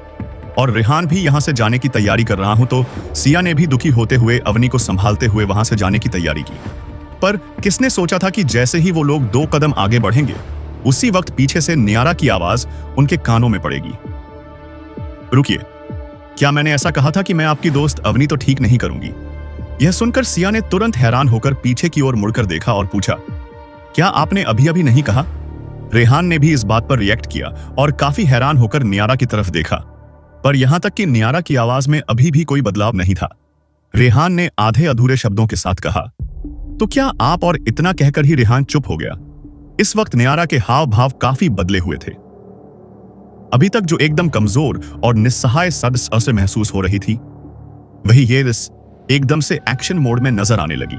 और रेहान भी यहां से जाने की तैयारी कर रहा हूं, तो सिया ने भी दुखी होते हुए अवनी को संभालते हुए वहां से जाने की तैयारी की। पर किसने सोचा था कि जैसे ही वो लोग 2 कदम आगे बढ़ेंगे, उसी वक्त पीछे से न्यारा की आवाज उनके कानों में पड़ेगी। रुकिए, क्या मैंने ऐसा कहा था कि मैं आपकी दोस्त अवनी तो ठीक नहीं करूंगी? यह सुनकर सिया ने तुरंत हैरान होकर पीछे की ओर मुड़कर देखा और पूछा, क्या आपने अभी अभी नहीं कहा? रेहान ने भी इस बात पर रिएक्ट किया और काफी हैरान होकर न्यारा की तरफ देखा, पर यहां तक कि न्यारा की आवाज में अभी भी कोई बदलाव नहीं था। रेहान ने आधे अधूरे शब्दों के साथ कहा, तो क्या आप? और इतना कहकर ही रेहान चुप हो गया। इस वक्त न्यारा के हाव भाव काफी बदले हुए थे। अभी तक जो एकदम कमजोर और निस्सहाय सदस्य से महसूस हो रही थी, वही ये एकदम से एक्शन मोड में नजर आने लगी।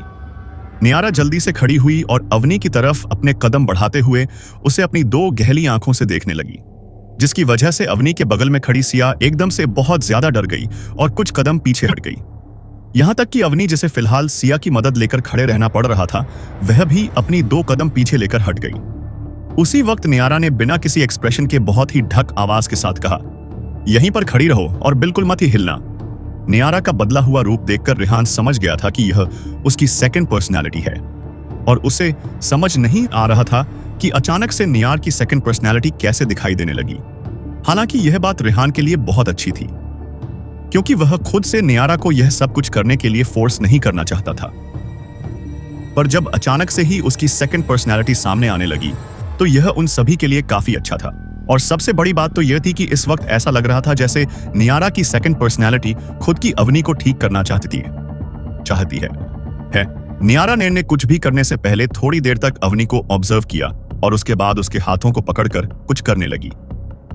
न्यारा जल्दी से खड़ी हुई और अवनी की तरफ अपने कदम बढ़ाते हुए उसे अपनी 2 गहरी आंखों से देखने लगी, जिसकी वजह से अवनी के बगल में खड़ी सिया एकदम से बहुत ज्यादा डर गई और कुछ कदम पीछे हट गई। यहां तक कि अवनी, जिसे फिलहाल सिया की मदद लेकर खड़े रहना पड़ रहा था, वह भी अपनी 2 कदम पीछे लेकर हट गई। उसी वक्त न्यारा ने बिना किसी एक्सप्रेशन के बहुत ही ढक आवाज के साथ कहा, यहीं पर खड़ी रहो और बिल्कुल मत ही हिलना। न्यारा का बदला हुआ रूप देखकर रेहान समझ गया था कि यह उसकी सेकंड पर्सनैलिटी है, और उसे समझ नहीं आ रहा था कि अचानक से न्यार की सेकंड पर्सनैलिटी कैसे दिखाई देने लगी। हालांकि यह बात रेहान के लिए बहुत अच्छी थी, क्योंकि वह खुद से न्यारा को यह सब कुछ करने के लिए फोर्स नहीं करना चाहता था। पर जब अचानक से ही उसकी सेकंड पर्सनैलिटी सामने आने लगी, तो यह उन सभी के लिए काफी अच्छा था। और सबसे बड़ी बात तो यह थी कि इस वक्त ऐसा लग रहा था जैसे न्यारा की सेकंड पर्सनैलिटी खुद की अवनी को ठीक करना चाहती है। न्यारा ने कुछ भी करने से पहले थोड़ी देर तक अवनी को ऑब्जर्व किया और उसके बाद उसके हाथों को पकड़कर कुछ करने लगी।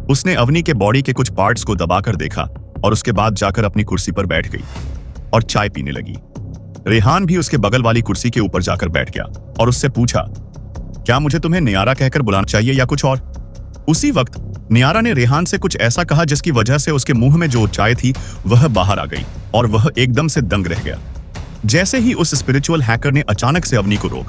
उसने अवनी के बॉडी के कुछ पार्ट्स को दबाकर देखा और उसके बाद जाकर अपनी कुर्सी पर बैठ गई और चाय पीने लगी। रेहान भी उसके बगल वाली कुर्सी के ऊपर जाकर बैठ गया और उससे पूछा, क्या मुझे तुम्हें न्यारा कहकर बुलाना चाहिए या कुछ और? उसी वक्त न्यारा ने रेहान से कुछ ऐसा कहा जिसकी वजह से उसके मुंह में जो चाय थी वह बाहर आ गई और वह एकदम से दंग रह गया। जैसे ही उस स्पिरिचुअल हैकर ने अचानक से अवनी को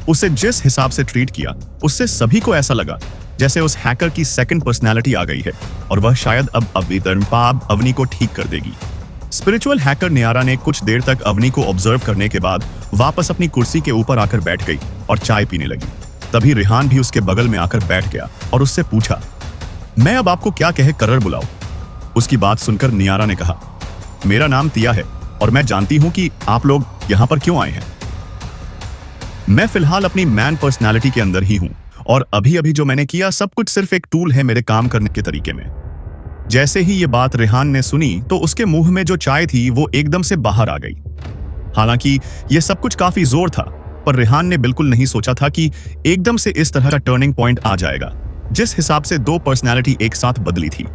उसे जिस हिसाब से ट्रीट किया, उससे सभी को ऐसा लगा जैसे उस हैकर की सेकंड पर्सनैलिटी आ गई है और वह शायद अब अवनी को ठीक कर देगी। स्पिरिचुअल हैकर न्यारा ने कुछ देर तक अवनी को ऑब्जर्व करने के बाद वापस अपनी कुर्सी के ऊपर आकर बैठ गई और चाय पीने लगी। तभी रेहान भी उसके बगल में आकर बैठ गया और उससे पूछा, मैं अब आपको क्या कहे कर बुलाऊं? उसकी बात सुनकर न्यारा ने कहा, मेरा नाम तिया है और मैं जानती हूं कि आप लोग यहां पर क्यों आए हैं। मैं फिलहाल अपनी मैन पर्सनालिटी के अंदर ही हूं और अभी अभी जो मैंने किया सब कुछ सिर्फ एक टूल है मेरे काम करने के तरीके में। जैसे ही ये बात रेहान ने सुनी तो उसके मुंह में जो चाय थी वो एकदम से बाहर आ गई। हालांकि ये सब कुछ काफी जोर था, पर रेहान ने बिल्कुल नहीं सोचा था कि एकदम से इस तरह का टर्निंग पॉइंट आ जाएगा, जिस हिसाब से 2 पर्सनैलिटी एक साथ बदली थी।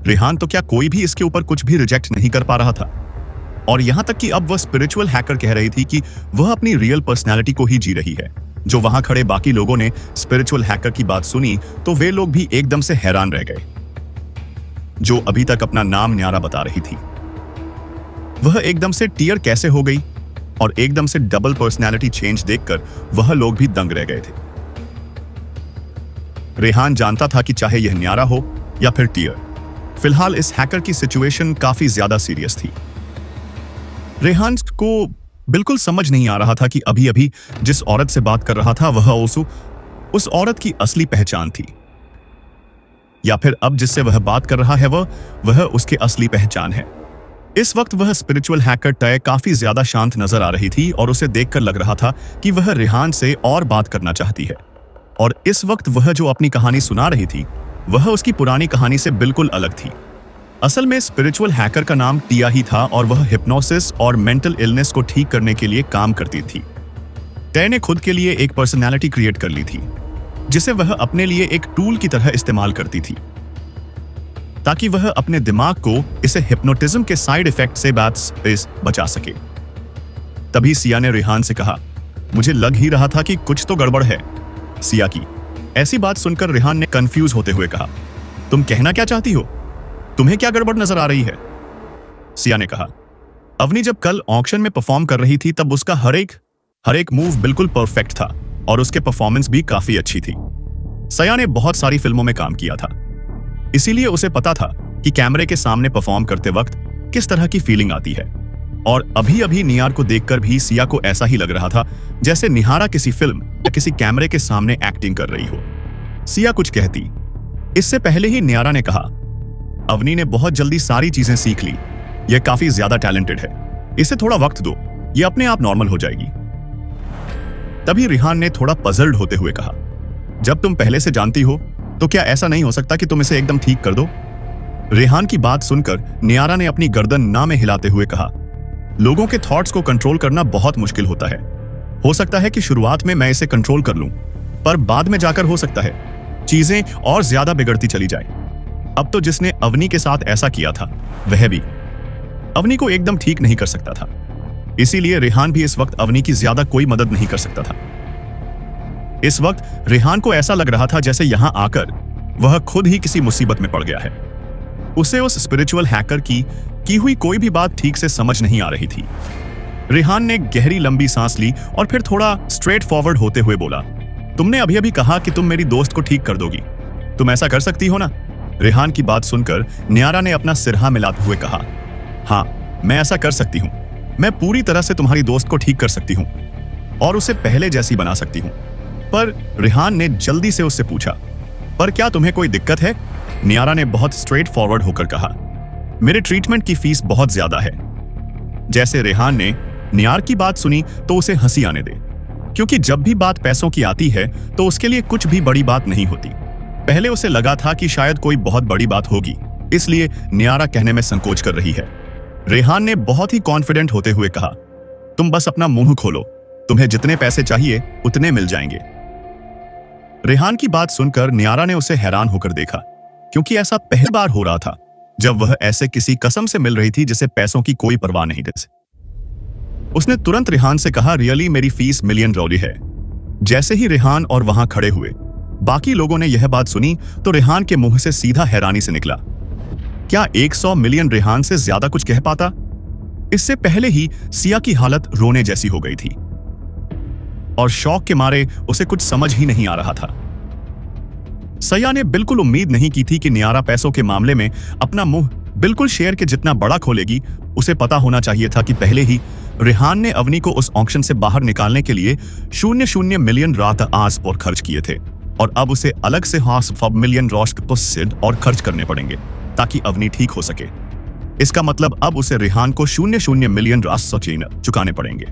रेहान तो क्या कोई भी इसके ऊपर कुछ भी रिजेक्ट नहीं कर पा रहा था, और यहां तक कि अब वह स्पिरिचुअल हैकर कह रही थी कि वह अपनी रियल पर्सनैलिटी को ही जी रही है। जो वहां खड़े बाकी लोगों ने स्पिरिचुअल हैकर की बात सुनी तो वे लोग भी एकदम से हैरान रह गए। जो अभी तक अपना नाम न्यारा बता रही थी, वह एकदम से टीयर कैसे हो गई, और एकदम से डबल पर्सनैलिटी चेंज देखकर वह लोग भी दंग रह गए थे। रेहान जानता था कि चाहे यह न्यारा हो या फिर टीयर, फिलहाल इस हैकर की सिचुएशन काफी ज्यादा सीरियस थी। रेहान को बिल्कुल समझ नहीं आ रहा था कि अभी अभी जिस औरत से बात कर रहा था वह उस औरत की असली पहचान थी, या फिर अब जिससे वह बात कर रहा है वह उसकी असली पहचान है। इस वक्त वह स्पिरिचुअल हैकर तय काफी ज्यादा शांत नजर आ रही थी और उसे देखकर लग रहा था कि वह रेहान से और बात करना चाहती है। और इस वक्त वह जो अपनी कहानी सुना रही थी वह उसकी पुरानी कहानी से बिल्कुल अलग थी। असल में स्पिरिचुअल हैकर का नाम टिया ही था और वह हिप्नोसिस और मेंटल इलनेस को ठीक करने के लिए काम करती थी। तय ने खुद के लिए एक पर्सनैलिटी क्रिएट कर ली थी जिसे वह अपने लिए एक टूल की तरह इस्तेमाल करती थी ताकि वह अपने दिमाग को इसे हिप्नोटिज्म के साइड इफेक्ट से बचा सके। तभी सिया ने रेहान से कहा, मुझे लग ही रहा था कि कुछ तो गड़बड़ है। सिया की ऐसी बात सुनकर रेहान ने कंफ्यूज होते हुए कहा, तुम कहना क्या चाहती हो? तुम्हें क्या गड़बड़ नजर आ रही है? सिया ने कहा, अवनी जब कल ऑक्शन में परफॉर्म कर रही थी तब उसका हर एक मूव बिल्कुल परफेक्ट था और उसके परफॉर्मेंस भी काफी अच्छी थी। सिया ने बहुत सारी फिल्मों में काम किया था, इसीलिए उसे पता था कि कैमरे के सामने परफॉर्म करते वक्त किस तरह की फीलिंग आती है। और अभी अभी निहार को देखकर भी सिया को ऐसा ही लग रहा था जैसे निहारा किसी फिल्म या किसी कैमरे के सामने एक्टिंग कर रही हो। सिया कुछ कहती इससे पहले ही निहारा ने कहा, अवनी ने बहुत जल्दी सारी चीजें सीख ली, यह काफी ज्यादा टैलेंटेड है, इसे थोड़ा वक्त दो, यह अपने आप नॉर्मल हो जाएगी। तभी रेहान ने थोड़ा पजल्ड होते हुए कहा, जब तुम पहले से जानती हो तो क्या ऐसा नहीं हो सकता कि तुम इसे एकदम ठीक कर दो? रेहान की बात सुनकर नियारा ने अपनी गर्दन ना में हिलाते हुए कहा, लोगों के थॉट्स को कंट्रोल करना बहुत मुश्किल होता है। हो सकता है कि शुरुआत में मैं इसे कंट्रोल कर लूं, पर बाद में जाकर हो सकता है चीजें और ज्यादा बिगड़ती चली जाए। अब तो जिसने अवनी के साथ ऐसा किया था वह भी अवनी को एकदम ठीक नहीं कर सकता था, इसीलिए रेहान भी इस वक्त अवनी की ज्यादा कोई मदद नहीं कर सकता था। इस वक्त रेहान को ऐसा लग रहा था जैसे यहां आकर वह खुद ही किसी मुसीबत में पड़ गया है। उसे उस स्पिरिचुअल हैकर की हुई कोई भी बात ठीक से समझ नहीं आ रही थी। रेहान ने गहरी लंबी सांस ली और फिर थोड़ा स्ट्रेट फॉरवर्ड होते हुए बोला, तुमने अभी अभी कहा कि तुम मेरी दोस्त को ठीक कर दोगी, तुम ऐसा कर सकती हो ना? रेहान की बात सुनकर नियारा ने अपना सिरहा मिलाते हुए कहा, हाँ मैं ऐसा कर सकती हूँ, मैं पूरी तरह से तुम्हारी दोस्त को ठीक कर सकती हूँ और उसे पहले जैसी बना सकती हूँ। पर रेहान ने जल्दी से उससे पूछा, पर क्या तुम्हें कोई दिक्कत है? नियारा ने बहुत स्ट्रेट फॉरवर्ड होकर कहा, मेरे ट्रीटमेंट की फीस बहुत ज्यादा है। जैसे रेहान ने नियार की बात सुनी तो उसे हंसी आने दे, क्योंकि जब भी बात पैसों की आती है तो उसके लिए कुछ भी बड़ी बात नहीं होती। पहले उसे लगा था कि शायद कोई बहुत बड़ी बात होगी, इसलिए नियारा कहने में संकोच कर रही है। रेहान ने बहुत ही कॉन्फिडेंट होते हुए कहा, तुम बस अपना मुंह खोलो, तुम्हें जितने पैसे चाहिए उतने मिल जाएंगे। रेहान की बात सुनकर नियारा ने उसे हैरान होकर देखा, क्योंकि ऐसा पहली बार हो रहा था जब वह ऐसे किसी कसम से मिल रही थी जिसे पैसों की कोई परवाह नहीं थी। उसने तुरंत रेहान से कहा, रियली मेरी फीस $1 मिलियन है। जैसे ही रेहान और वहां खड़े हुए बाकी लोगों ने यह बात सुनी तो रेहान के मुंह से सीधा हैरानी से निकला, क्या 100 मिलियन रेहान से ज्यादा कुछ कह पाता? इससे पहले ही सिया की हालत रोने जैसी हो गई थी और शौक के मारे उसे कुछ समझ ही नहीं आ रहा था। सिया ने बिल्कुल उम्मीद नहीं की थी कि नियारा पैसों के मामले में अपना मुंह बिल्कुल शेर के जितना बड़ा खोलेगी। उसे पता होना चाहिए था कि पहले ही रेहान ने अवनी को उस ऑक्शन से बाहर निकालने के लिए 0.0 मिलियन रात आज पर खर्च किए थे और अब उसे अलग से $500 मिलियन और खर्च करने पड़ेंगे ताकि अवनी ठीक हो सके। इसका मतलब अब उसे रेहान को 0.0 मिलियन चुकाने पड़ेंगे।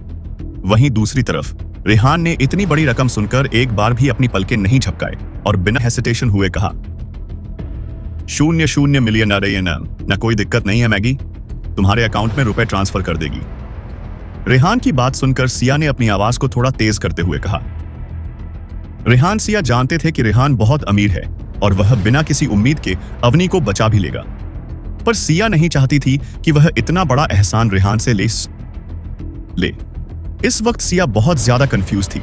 वहीं दूसरी तरफ रेहान ने इतनी बड़ी रकम सुनकर एक बार भी अपनी पलकें नहीं झपकाए और बिना हेसिटेशन हुए कहा, 0.0 मिलियन ना कोई दिक्कत नहीं है मैगी, तुम्हारे अकाउंट में रुपए ट्रांसफर कर देगी। रेहान की बात सुनकर सिया ने अपनी आवाज को थोड़ा तेज करते हुए कहा। रेहान सिया जानते थे कि रेहान बहुत अमीर है और वह बिना किसी उम्मीद के अवनी को बचा भी लेगा, पर सिया नहीं चाहती थी कि वह इतना बड़ा एहसान रेहान से ले। इस वक्त सिया बहुत ज्यादा कंफ्यूज थी,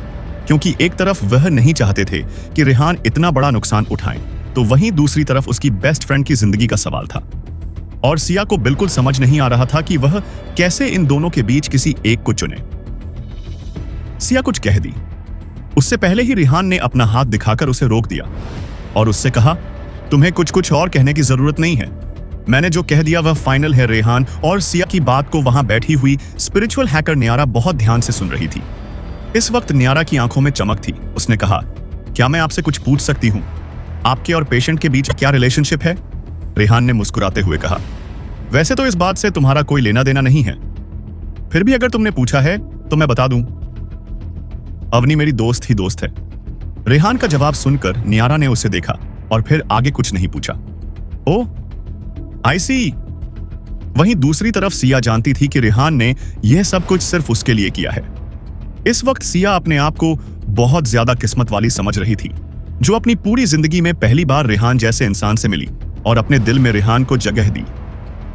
क्योंकि एक तरफ वह नहीं चाहते थे कि रेहान इतना बड़ा नुकसान उठाए, तो वहीं दूसरी तरफ उसकी बेस्ट फ्रेंड की जिंदगी का सवाल था और सिया को बिल्कुल समझ नहीं आ रहा था कि वह कैसे इन दोनों के बीच किसी एक को चुने। सिया कुछ कह दी, उससे पहले ही रेहान ने अपना हाथ दिखाकर उसे रोक दिया और उससे कहा, तुम्हें कुछ और कहने की जरूरत नहीं है, मैंने जो कह दिया वह फाइनल है। रेहान और सिया की बात को वहां बैठी हुई स्पिरिचुअल हैकर नियारा बहुत ध्यान से सुन रही थी। इस वक्त नियारा की आंखों में चमक थी। उसने कहा, क्या मैं आपसे कुछ पूछ सकती हूँ? आपके और पेशेंट के बीच क्या रिलेशनशिप है? रेहान ने मुस्कुराते हुए कहा, वैसे तो इस बात से तुम्हारा कोई लेना देना नहीं है, फिर भी अगर तुमने पूछा है तो मैं बता दूं, अवनी मेरी दोस्त ही दोस्त है। रेहान का जवाब सुनकर नियारा ने उसे देखा और फिर आगे कुछ नहीं पूछा। ओ आई सी। वहीं दूसरी तरफ सिया जानती थी कि रेहान ने यह सब कुछ सिर्फ उसके लिए किया है। इस वक्त सिया अपने आप को बहुत ज्यादा किस्मत वाली समझ रही थी, जो अपनी पूरी जिंदगी में पहली बार रेहान जैसे इंसान से मिली और अपने दिल में रेहान को जगह दी।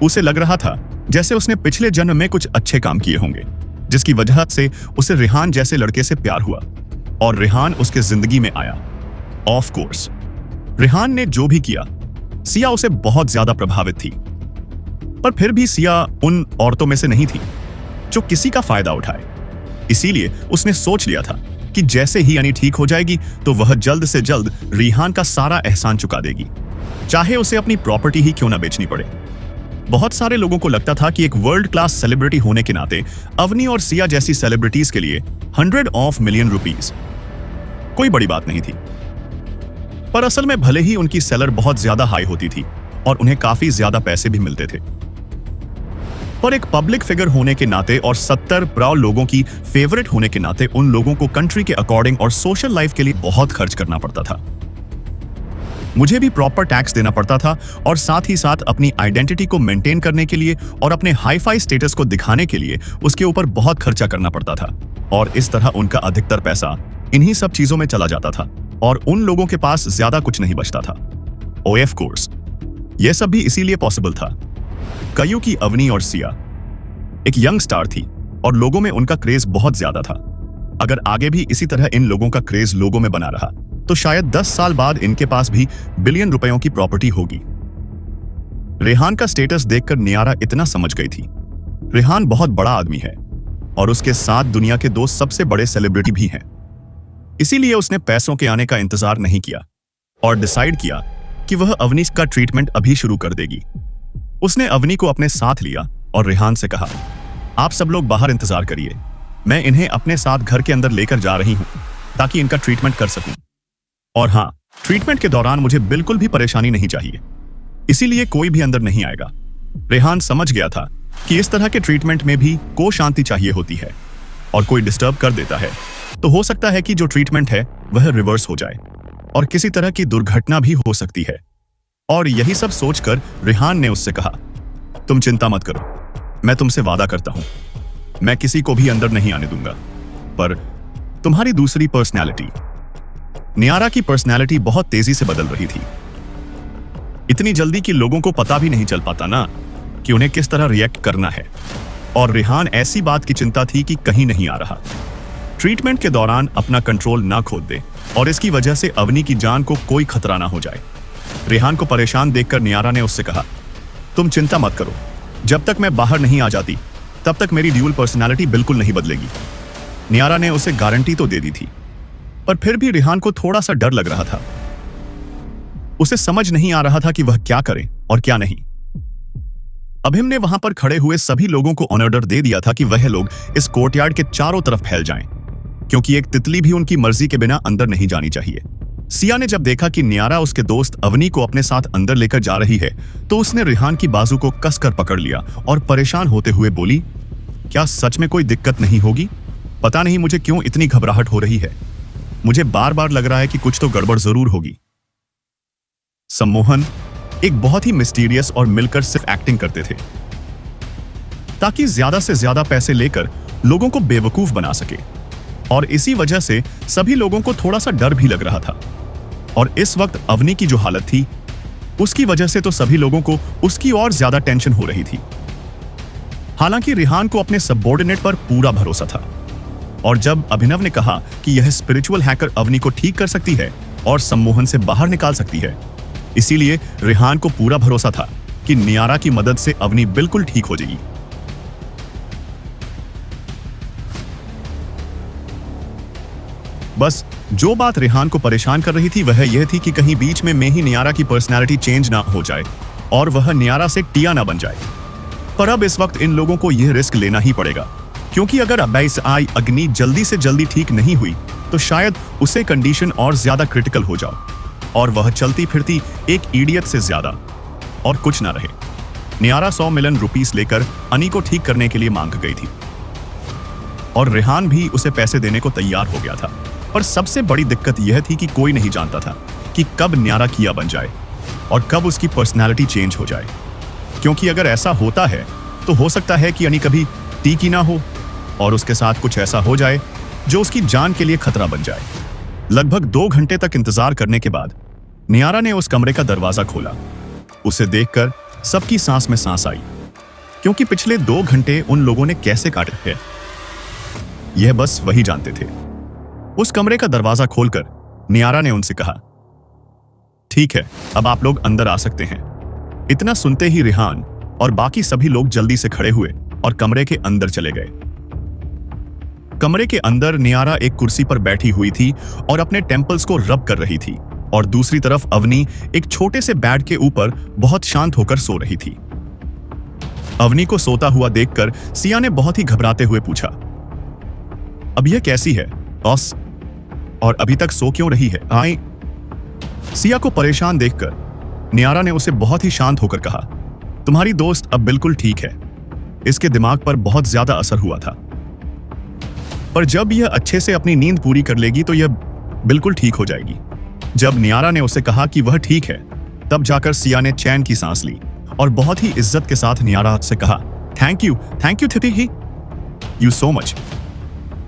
उसे लग रहा था जैसे उसने पिछले जन्म में कुछ अच्छे काम किए होंगे, जिसकी वजह से उसे रेहान जैसे लड़के से प्यार हुआ और रेहान उसके जिंदगी में आया। ऑफ कोर्स रेहान ने जो भी किया, सिया उसे बहुत ज्यादा प्रभावित थी, पर फिर भी सिया उन औरतों में से नहीं थी जो किसी का फायदा उठाए। इसीलिए उसने सोच लिया था कि जैसे ही यानी ठीक हो जाएगी तो वह जल्द से जल्द रेहान का सारा एहसान चुका देगी, चाहे उसे अपनी प्रॉपर्टी ही क्यों ना बेचनी पड़े। बहुत सारे लोगों को लगता था कि एक वर्ल्ड क्लास सेलिब्रिटी होने के नाते अवनी और सिया जैसी सेलिब्रिटीज के लिए 100 मिलियन रुपीस कोई बड़ी बात नहीं थी, पर असल में भले ही उनकी सैलरी बहुत ज्यादा हाई होती थी और उन्हें काफी ज्यादा पैसे भी मिलते थे, पर एक पब्लिक फिगर होने के नाते और 70 प्राउड लोगों की फेवरेट होने के नाते उन लोगों को कंट्री के अकॉर्डिंग और सोशल लाइफ के लिए बहुत खर्च करना पड़ता था। मुझे भी प्रॉपर टैक्स देना पड़ता था और साथ ही साथ अपनी आइडेंटिटी को मेंटेन करने के लिए और अपने हाई-फाई स्टेटस को दिखाने के लिए उसके ऊपर बहुत खर्चा करना पड़ता था, और इस तरह उनका अधिकतर पैसा इन्हीं सब चीजों में चला जाता था और उन लोगों के पास ज्यादा कुछ नहीं बचता था। ऑफ कोर्स यह सब भी इसीलिए पॉसिबल था कयूं की अवनी और सिया एक यंग स्टार थी और लोगों में उनका क्रेज बहुत ज्यादा था। अगर आगे भी इसी तरह इन लोगों का क्रेज लोगों में बना रहा तो शायद 10 साल बाद इनके पास भी बिलियन रुपयों की प्रॉपर्टी होगी। रेहान का स्टेटस देखकर नियारा इतना समझ गई थी, रेहान बहुत बड़ा आदमी है और उसके साथ दुनिया के 2 सबसे बड़े सेलिब्रिटी भी हैं। इसीलिए उसने पैसों के आने का इंतजार नहीं किया और डिसाइड किया कि वह अवनी का ट्रीटमेंट अभी शुरू कर देगी। उसने अवनी को अपने साथ लिया और रेहान से कहा, आप सब लोग बाहर इंतजार करिए, मैं इन्हें अपने साथ घर के अंदर लेकर जा रही हूं ताकि इनका ट्रीटमेंट कर सकूं। और हाँ, ट्रीटमेंट के दौरान मुझे बिल्कुल भी परेशानी नहीं चाहिए, इसीलिए कोई भी अंदर नहीं आएगा। रेहान समझ गया था कि इस तरह के ट्रीटमेंट में भी को शांति चाहिए होती है और कोई डिस्टर्ब कर देता है तो हो सकता है कि जो ट्रीटमेंट है वह रिवर्स हो जाए और किसी तरह की दुर्घटना भी हो सकती है। और यही सब सोचकर रेहान ने उससे कहा, तुम चिंता मत करो, मैं तुमसे वादा करता हूं, मैं किसी को भी अंदर नहीं आने दूंगा। पर तुम्हारी दूसरी पर्सनैलिटी, नियारा की पर्सनैलिटी बहुत तेजी से बदल रही थी, इतनी जल्दी कि लोगों को पता भी नहीं चल पाता ना कि उन्हें किस तरह रिएक्ट करना है। और रेहान ऐसी बात की चिंता थी कि कहीं नहीं आ रहा, ट्रीटमेंट के दौरान अपना कंट्रोल ना खो दे और इसकी वजह से अवनी की जान को कोई खतरा ना हो जाए। रेहान को परेशान देखकर नियारा ने उससे कहा, तुम चिंता मत करो, जब तक मैं बाहर नहीं आ जाती तब तक मेरी ड्यूल पर्सनालिटी बिल्कुल नहीं बदलेगी। नियारा ने उसे गारंटी तो दे दी थी, पर फिर भी रेहान को थोड़ा सा डर लग रहा था। उसे समझ नहीं आ रहा था कि वह क्या करे और क्या नहीं। अभिम ने वहां पर खड़े हुए सभी लोगों को ऑर्डर दे दिया था कि वह लोग इस कोर्टयार्ड के चारों तरफ फैल जाएं, क्योंकि एक तितली भी उनकी मर्जी के बिना अंदर नहीं जानी चाहिए। सिया ने जब देखा कि नियारा उसके दोस्त अवनी को अपने साथ अंदर लेकर जा रही है तो उसने रेहान की बाजू को कसकर पकड़ लिया और परेशान होते हुए बोली, क्या सच में कोई दिक्कत नहीं होगी? पता नहीं मुझे क्यों इतनी घबराहट हो रही है, मुझे बार बार लग रहा है कि कुछ तो गड़बड़ जरूर होगी। सम्मोहन एक बहुत ही मिस्टीरियस और मिलकर सिर्फ एक्टिंग करते थे ताकि ज्यादा से ज्यादा पैसे लेकर लोगों को बेवकूफ बना सके, और इसी वजह से सभी लोगों को थोड़ा सा डर भी लग रहा था। और इस वक्त अवनी की जो हालत थी उसकी वजह से तो सभी लोगों को उसकी और ज्यादा टेंशन हो रही थी। हालांकि रेहान को अपने सबऑर्डिनेट पर पूरा भरोसा था, और जब अभिनव ने कहा कि यह स्पिरिचुअल हैकर अवनी को ठीक कर सकती है और सम्मोहन से बाहर निकाल सकती है, इसीलिए रेहान को पूरा भरोसा था कि नियारा की मदद से अवनी बिल्कुल ठीक हो जाएगी। बस जो बात रेहान को परेशान कर रही थी वह यह थी कि कहीं बीच में ही नियारा की पर्सनालिटी चेंज ना हो जाए और वह नियारा से टिया ना बन जाए। पर अब इस वक्त इन लोगों को यह रिस्क लेना ही पड़ेगा, क्योंकि अगर अबैस-आई अग्नि जल्दी से जल्दी ठीक नहीं हुई तो शायद उसे कंडीशन और ज्यादा क्रिटिकल हो जाओ और वह चलती फिरती एक इडियट से ज्यादा और कुछ ना रहे। नियारा 100 मिलियन रुपीस लेकर अनी को ठीक करने के लिए मांग गई थी और रेहान भी उसे पैसे देने को तैयार हो गया था। पर सबसे बड़ी दिक्कत यह थी कि कोई नहीं जानता था कि कब नियारा किया बन जाए और कब उसकी पर्सनालिटी चेंज हो जाए, क्योंकि अगर ऐसा होता है तो हो सकता है कि अनी कभी ठीक ही ना हो और उसके साथ कुछ ऐसा हो जाए जो उसकी जान के लिए खतरा बन जाए। लगभग 2 घंटे तक इंतजार करने के बाद नियारा ने उस कमरे का दरवाजा खोला। उसे देखकर सबकी सांस में सांस आई, क्योंकि पिछले 2 घंटे उन लोगों ने कैसे काटे थे यह बस वही जानते थे। उस कमरे का दरवाजा खोलकर नियारा ने उनसे कहा, ठीक है, अब आप लोग अंदर आ सकते हैं। इतना सुनते ही रेहान और बाकी सभी लोग जल्दी से खड़े हुए और कमरे के अंदर चले गए। कमरे के अंदर नियारा एक कुर्सी पर बैठी हुई थी और अपने टेम्पल्स को रब कर रही थी और दूसरी तरफ अवनी एक छोटे से बेड के ऊपर बहुत शांत होकर सो रही थी। अवनी को सोता हुआ देखकर सिया ने बहुत ही घबराते हुए पूछा, अब यह कैसी है बॉस, और अभी तक सो क्यों रही है? आई सिया को परेशान देखकर नियारा ने उसे बहुत ही शांत होकर कहा, तुम्हारी दोस्त अब बिल्कुल ठीक है। इसके दिमाग पर बहुत ज्यादा असर हुआ था, पर जब यह अच्छे से अपनी नींद पूरी कर लेगी तो यह बिल्कुल ठीक हो जाएगी। जब नियारा ने उसे कहा कि वह ठीक है, तब जाकर सिया ने चैन की सांस ली और बहुत ही इज्जत के साथ नियारा से कहा, थैंक यू थिथि यू सो मच।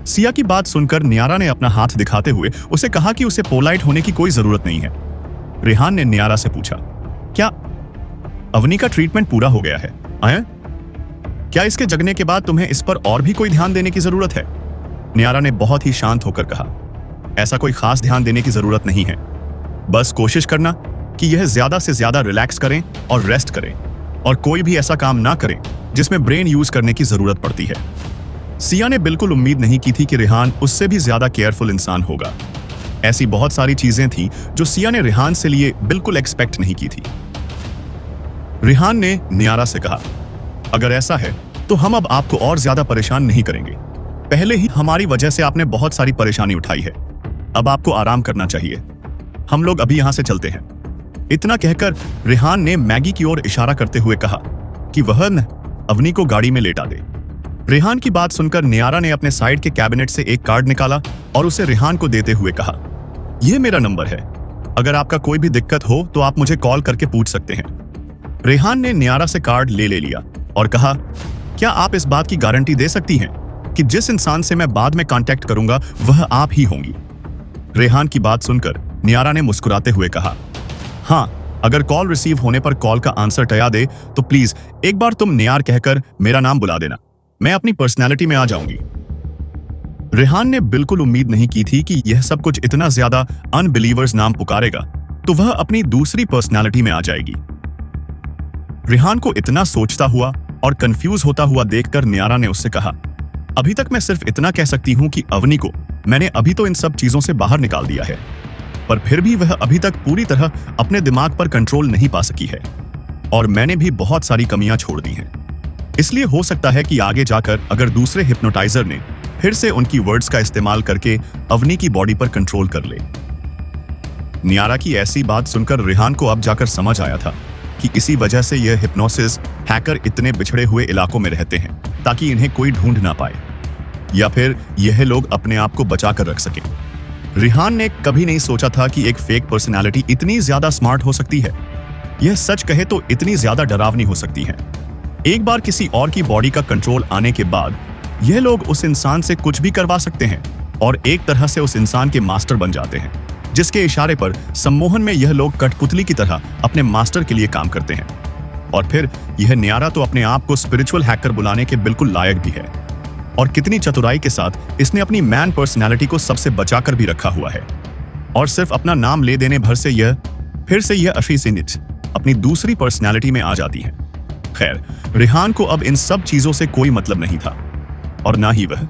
सिया की बात सुनकर नियारा ने अपना हाथ दिखाते हुए उसे कहा कि उसे पोलाइट होने की कोई जरूरत नहीं है। रेहान ने नियारा से पूछा, क्या अवनी का ट्रीटमेंट पूरा हो गया है? क्या इसके जगने के बाद तुम्हें इस पर और भी कोई ध्यान देने की जरूरत है? नियारा ने बहुत ही शांत होकर कहा, ऐसा कोई खास ध्यान देने की जरूरत नहीं है, बस कोशिश करना कि यह ज्यादा से ज्यादा रिलैक्स करें और रेस्ट करें और कोई भी ऐसा काम ना करें जिसमें ब्रेन यूज करने की जरूरत पड़ती है। सिया ने बिल्कुल उम्मीद नहीं की थी कि रेहान उससे भी ज्यादा केयरफुल इंसान होगा। ऐसी बहुत सारी चीजें थी जो सिया ने रेहान से लिए बिल्कुल एक्सपेक्ट नहीं की थी। रेहान ने नियारा से कहा, अगर ऐसा है तो हम अब आपको और ज्यादा परेशान नहीं करेंगे। पहले ही हमारी वजह से आपने बहुत सारी परेशानी उठाई है, अब आपको आराम करना चाहिए। हम लोग अभी यहां से चलते हैं। इतना कहकर रेहान ने मैगी की ओर इशारा करते हुए कहा कि वह अवनी को गाड़ी में लेटा दे। रेहान की बात सुनकर नियारा ने अपने साइड के कैबिनेट से एक कार्ड निकाला और उसे रेहान को देते हुए कहा, यह मेरा नंबर है, अगर आपका कोई भी दिक्कत हो तो आप मुझे कॉल करके पूछ सकते हैं। रेहान ने नियारा से कार्ड ले लिया और कहा, क्या आप इस बात की गारंटी दे सकती हैं कि जिस इंसान से मैं बाद में कांटेक्ट करूंगा वह आप ही होंगी? रेहान की बात सुनकर नियारा ने मुस्कुराते हुए कहा, हाँ, अगर कॉल रिसीव होने पर कॉल का आंसर टया दे तो प्लीज एक बार तुम नियार कहकर मेरा नाम बुला देना, मैं अपनी पर्सनैलिटी में आ जाऊंगी। रेहान ने बिल्कुल उम्मीद नहीं की थी कि यह सब कुछ इतना ज्यादा अनबिलीवर्स नाम पुकारेगा तो वह अपनी दूसरी पर्सनैलिटी में आ जाएगी। रेहान को इतना सोचता हुआ और कंफ्यूज होता हुआ देखकर नियारा ने उससे कहा, अभी तक मैं सिर्फ इतना कह सकती हूं कि अवनी को मैंने अभी तो इन सब चीजों से बाहर निकाल दिया है, पर फिर भी वह अभी तक पूरी तरह अपने दिमाग पर कंट्रोल नहीं पा सकी है और मैंने भी बहुत सारी कमियां छोड़ दी हैं। इसलिए हो सकता है कि आगे जाकर अगर दूसरे हिप्नोटाइजर ने फिर से उनकी वर्ड्स का इस्तेमाल करके अवनी की बॉडी पर कंट्रोल कर ले। नियारा की ऐसी बात सुनकर रेहान को अब जाकर समझ आया था कि इसी वजह से यह हिप्नोसिस हैकर इतने बिछड़े हुए इलाकों में रहते हैं ताकि इन्हें कोई ढूंढ ना पाए या फिर यह लोग अपने आप को बचा कर रख सकें। रेहान ने कभी नहीं सोचा था कि एक फेक पर्सनालिटी इतनी ज्यादा स्मार्ट हो सकती है। यह सच कहे तो इतनी ज्यादा डरावनी हो सकती है। एक बार किसी और की बॉडी का कंट्रोल आने के बाद यह लोग उस इंसान से कुछ भी करवा सकते हैं और एक तरह से उस इंसान के मास्टर बन जाते हैं, जिसके इशारे पर सम्मोहन में यह लोग कठपुतली की तरह अपने मास्टर के लिए काम करते हैं। और फिर यह नियारा तो अपने आप को स्पिरिचुअल हैकर बुलाने के बिल्कुल लायक भी है और कितनी चतुराई के साथ इसने अपनी मैन पर्सनैलिटी को सबसे बचाकर भी रखा हुआ है और सिर्फ अपना नाम ले देने भर से यह फिर से यह अशीसिनिच अपनी दूसरी पर्सनैलिटी में आ जाती है। खैर, रेहान को अब इन सब चीजों से कोई मतलब नहीं था और ना ही वह